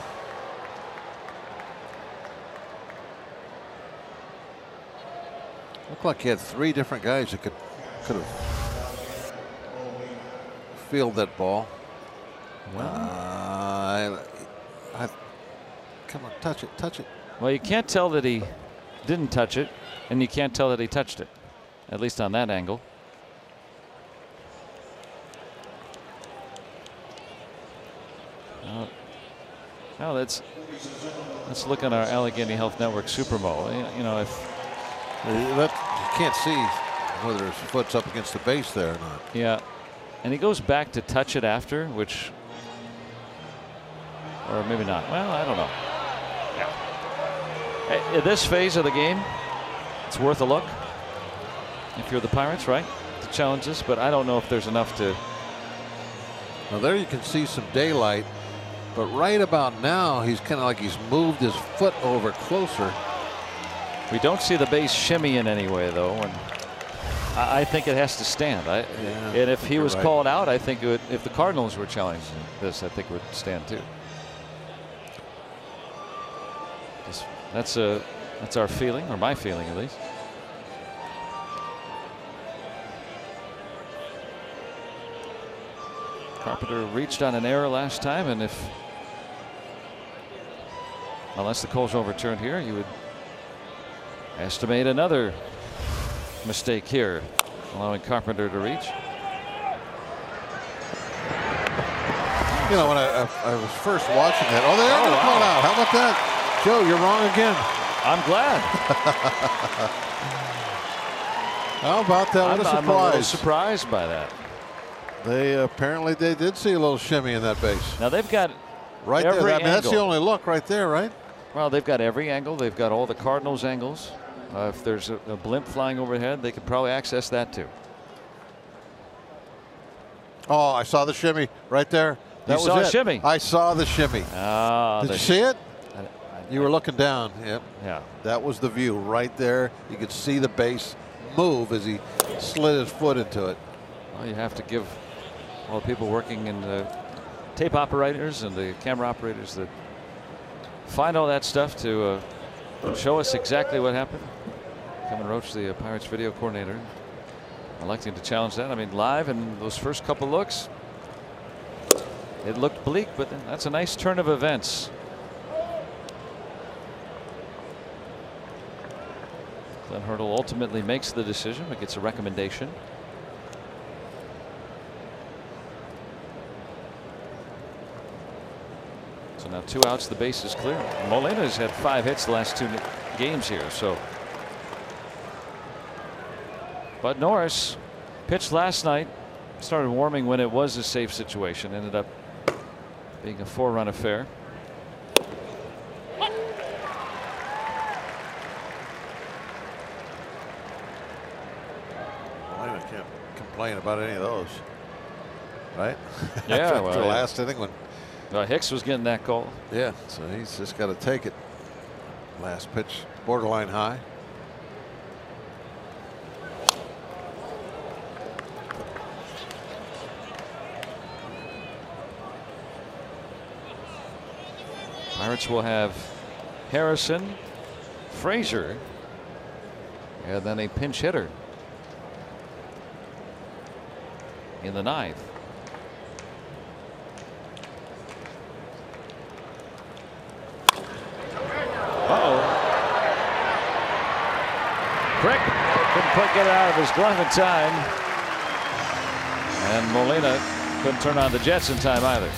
Looked like he had 3 different guys that could have fielded that ball. Well, come on, touch it, touch it. Well, you can't tell that he didn't touch it, and you can't tell that he touched it, at least on that angle. Now let's look on our Allegheny Health Network Supermo. You know, if you can't see whether his foot's up against the base there or not. Yeah, and he goes back to touch it after, which, or maybe not. Well, I don't know. Yeah. At this phase of the game, it's worth a look if you're the Pirates, right, to challenge this. But I don't know if there's enough to. Well, there you can see some daylight. But right about now, he's kind of like he's moved his foot over closer. We don't see the base shimmy in any way, though, and I think it has to stand. And if he was called out, I think it would, if the Cardinals were challenging this, I think it would stand too. That's our feeling, or my feeling at least. Carpenter reached on an error last time, and unless the call's overturned here, you would estimate another mistake here, allowing Carpenter to reach. You know, when I was first watching that, they are going to call out. How about that? Joe, you're wrong again. I'm glad. How about that? What a surprise. I'm a little surprised by that. They apparently did see a little shimmy in that base. Now they've got right every there. I angle. mean, that's the only look right there, right? Well, they've got every angle. They've got all the Cardinals angles. If there's a blimp flying overhead, they could probably access that too. Oh, I saw the shimmy right there. You saw a shimmy. I saw the shimmy. Did you see it? You were looking down. Yep. Yeah. That was the view right there. You could see the base move as he slid his foot into it. Well, you have to give all the people working in the tape operators and the camera operators that find all that stuff to show us exactly what happened. Kevin Roach, the Pirates video coordinator, electing to challenge that. I mean, live in those first couple looks, it looked bleak, but that's a nice turn of events. Glenn Hurdle ultimately makes the decision, but gets a recommendation. So now 2 outs, the base is clear. Molina's had 5 hits the last 2 games here. So, but Norris pitched last night, started warming when it was a safe situation, ended up being a 4-run affair. Molina can't complain about any of those, right? Yeah, After well, the last inning when Hicks was getting that call. Yeah, so he's just got to take it. Last pitch, borderline high. Pirates will have Harrison, Frazier, and then a pinch hitter in the 9th. Crick couldn't quite get it out of his glove in time. And Molina couldn't turn on the Jets in time either.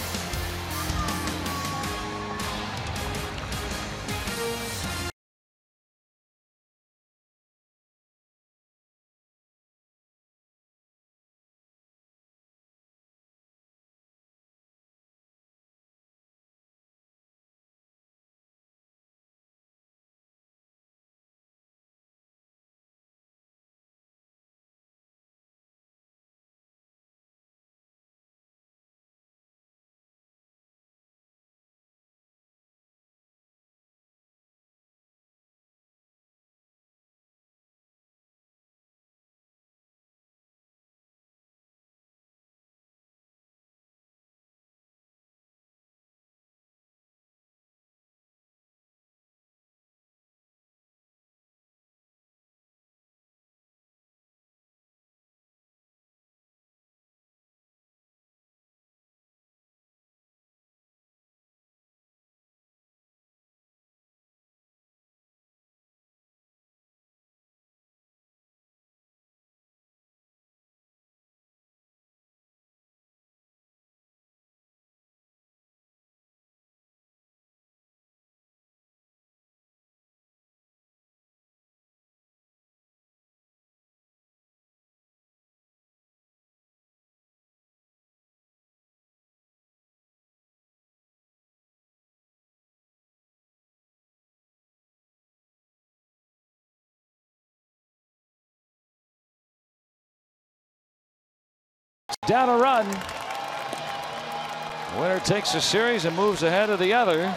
Down a run. Winner takes a series and moves ahead of the other.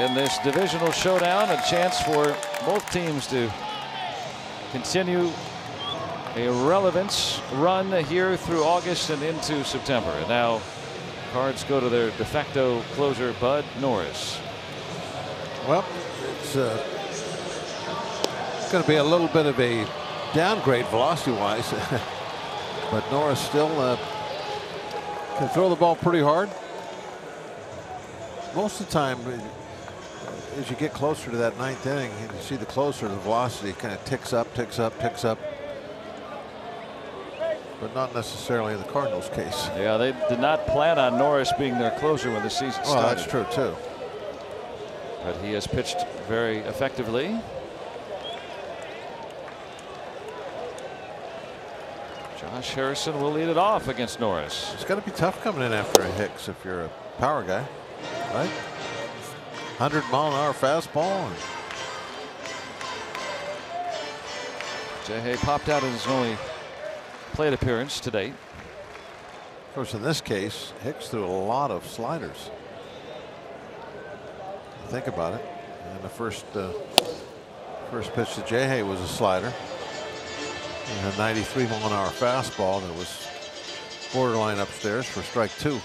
In this divisional showdown, a chance for both teams to continue a relevance run here through August and into September. And now Cards go to their de facto closer, Bud Norris. Well, it's going to be a little bit of a downgrade velocity-wise, but Norris still can throw the ball pretty hard. Most of the time, as you get closer to that ninth inning, and you see the closer, the velocity kind of ticks up, ticks up, ticks up. But not necessarily in the Cardinals' case. Yeah, they did not plan on Norris being their closer when the season started. Well, that's true too. But he has pitched very effectively. Josh Harrison will lead it off against Norris. It's got to be tough coming in after a Hicks if you're a power guy, right? 100-mile-an-hour fastball. Jay popped out in his only plate appearance to date. Of course, in this case, Hicks threw a lot of sliders. Think about it. And the first pitch to Jay was a slider. And a 93-mile-an-hour fastball that was borderline upstairs for strike two.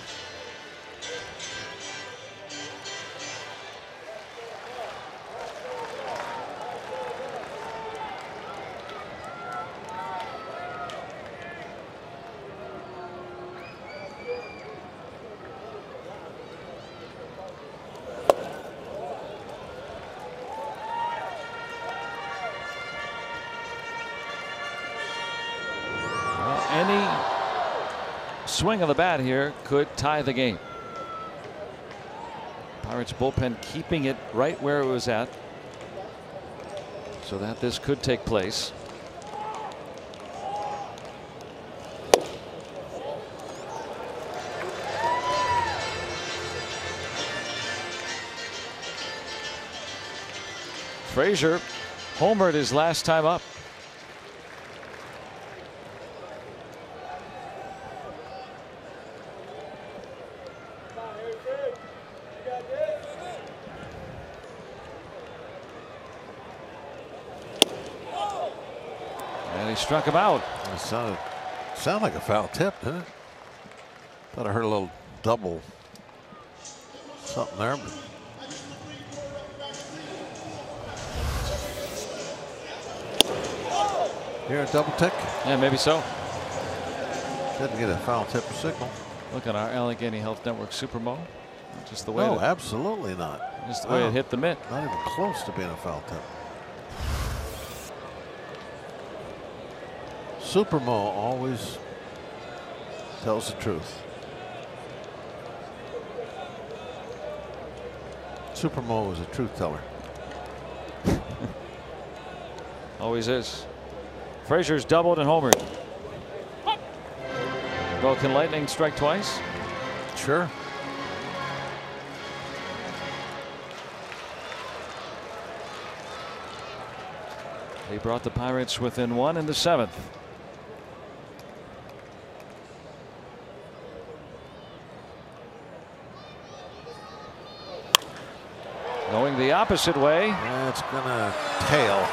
any swing of the bat here could tie the game. Pirates bullpen keeping it right where it was at, so that this could take place. Frazier homered his last time up. And he struck him out. It sounded like a foul tip, didn't it? Thought I heard a little double something there. But here a double tick? Yeah, maybe so. Didn't get a foul tip signal. Look at our Allegheny Health Network Supermo. Just the way. No, absolutely not. Just the way it hit the mitt. Not even close to being a foul tip. Supermo always tells the truth. Supermo is a truth teller. Always is. Frazier's doubled and homered. Well, can Lightning strike twice? Sure. He brought the Pirates within 1 in the 7th. Going the opposite way. That's gonna tail.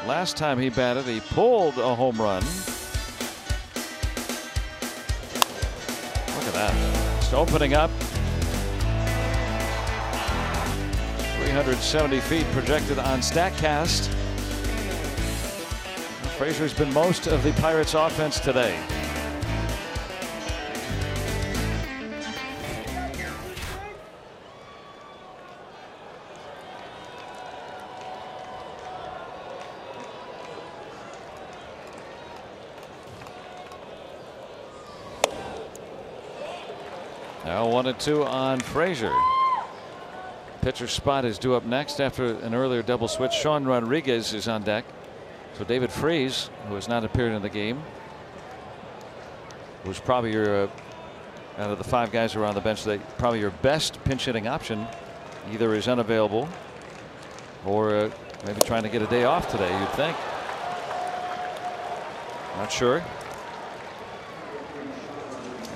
Last time he batted, he pulled a home run. Look at that. Just opening up. 370 feet projected on StatCast. Frazier's been most of the Pirates' offense today. Now 1-2 on Frazier. Pitcher spot is due up next after an earlier double switch. Sean Rodriguez is on deck. So David Freese, who has not appeared in the game, who's probably your out of the 5 guys who are on the bench today, probably your best pinch hitting option, either is unavailable or maybe trying to get a day off today, you'd think. Not sure.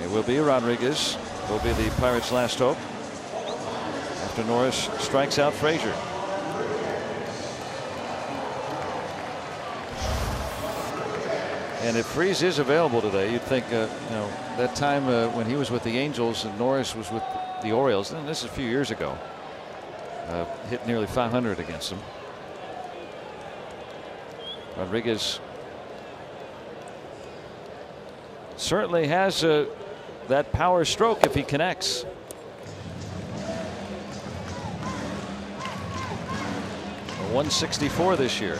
It will be Rodriguez. Will be the Pirates' last hope after Norris strikes out Frazier. And if Freese is available today, you'd think, you know, that time when he was with the Angels and Norris was with the Orioles, and this is a few years ago, hit nearly 500 against them. Rodriguez certainly has that power stroke if he connects. A 164 this year.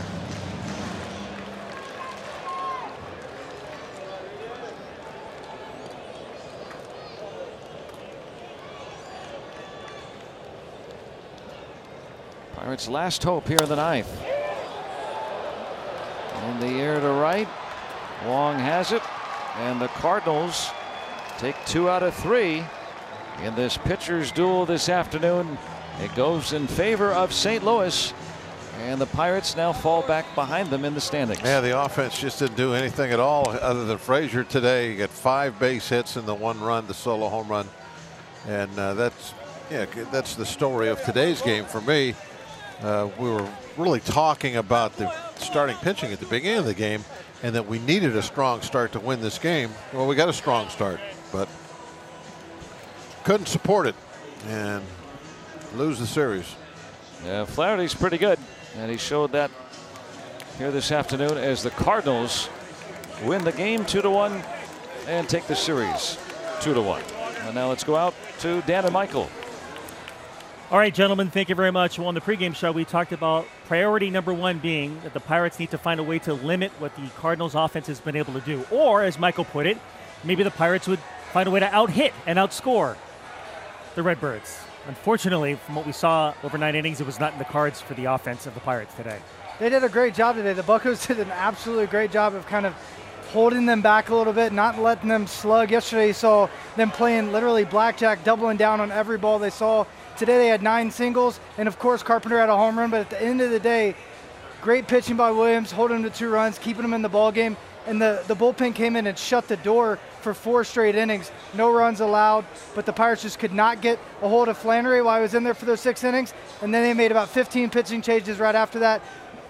Pirates' last hope here in the 9th. In the air to right. Long has it. And the Cardinals take 2 out of 3 in this pitcher's duel this afternoon. It goes in favor of St. Louis, and the Pirates now fall back behind them in the standings. Yeah, the offense just didn't do anything at all other than Frazier today. He got 5 base hits in the 1 run, the solo home run, and that's the story of today's game for me. We were really talking about the starting pitching at the beginning of the game, and that we needed a strong start to win this game. Well, we got a strong start, but couldn't support it and lose the series. Yeah, Flaherty's pretty good, and he showed that here this afternoon as the Cardinals win the game 2-1 and take the series 2-1. And now let's go out to Dan and Michael. All right, gentlemen, thank you very much. Well, on the pregame show, we talked about priority number one being that the Pirates need to find a way to limit what the Cardinals offense has been able to do. Or, as Michael put it, maybe the Pirates would find a way to out-hit and outscore the Redbirds. Unfortunately, from what we saw over 9 innings, it was not in the cards for the offense of the Pirates today. They did a great job today. The Buccos did an absolutely great job of kind of holding them back a little bit, not letting them slug. Yesterday you saw them playing literally blackjack, doubling down on every ball they saw. Today they had 9 singles, and of course Carpenter had a home run, but at the end of the day, great pitching by Williams, holding them to 2 runs, keeping them in the ball game, and the bullpen came in and shut the door for 4 straight innings. No runs allowed, but the Pirates just could not get a hold of Flannery while he was in there for those 6 innings, and then they made about 15 pitching changes right after that,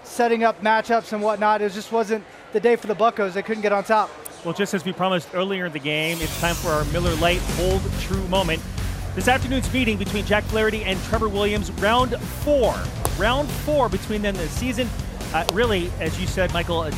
setting up matchups and whatnot. It just wasn't the day for the Buccos. They couldn't get on top. Well, just as we promised earlier in the game, it's time for our Miller Lite Hold True moment. This afternoon's meeting between Jack Flaherty and Trevor Williams, round 4. Round 4 between them this season. Really, as you said, Michael,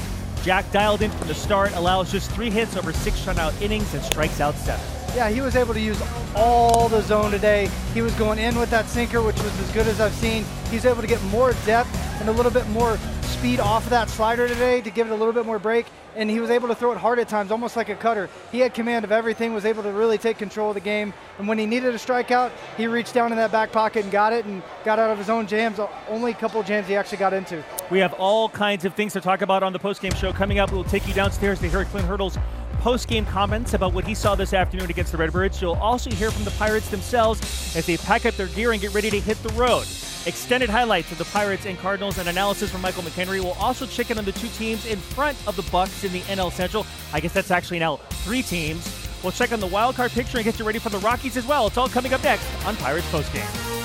Jack dialed in from the start, allows just 3 hits over 6 shutout innings and strikes out 7. Yeah, he was able to use all the zone today. He was going in with that sinker, which was as good as I've seen. He's able to get more depth and a little bit more speed off of that slider today to give it a little bit more break, and he was able to throw it hard at times, almost like a cutter. He had command of everything, was able to really take control of the game, and when he needed a strikeout, he reached down in that back pocket and got it, and got out of his own jams. Only a couple of jams he actually got into. We have all kinds of things to talk about on the postgame show. Coming up, we'll take you downstairs to hear Clint Hurdle's post-game comments about what he saw this afternoon against the Redbirds. You'll also hear from the Pirates themselves as they pack up their gear and get ready to hit the road. Extended highlights of the Pirates and Cardinals and analysis from Michael McHenry. We'll also check in on the 2 teams in front of the Bucs in the NL Central. I guess that's actually now 3 teams. We'll check on the wild card picture and get you ready for the Rockies as well. It's all coming up next on Pirates Postgame.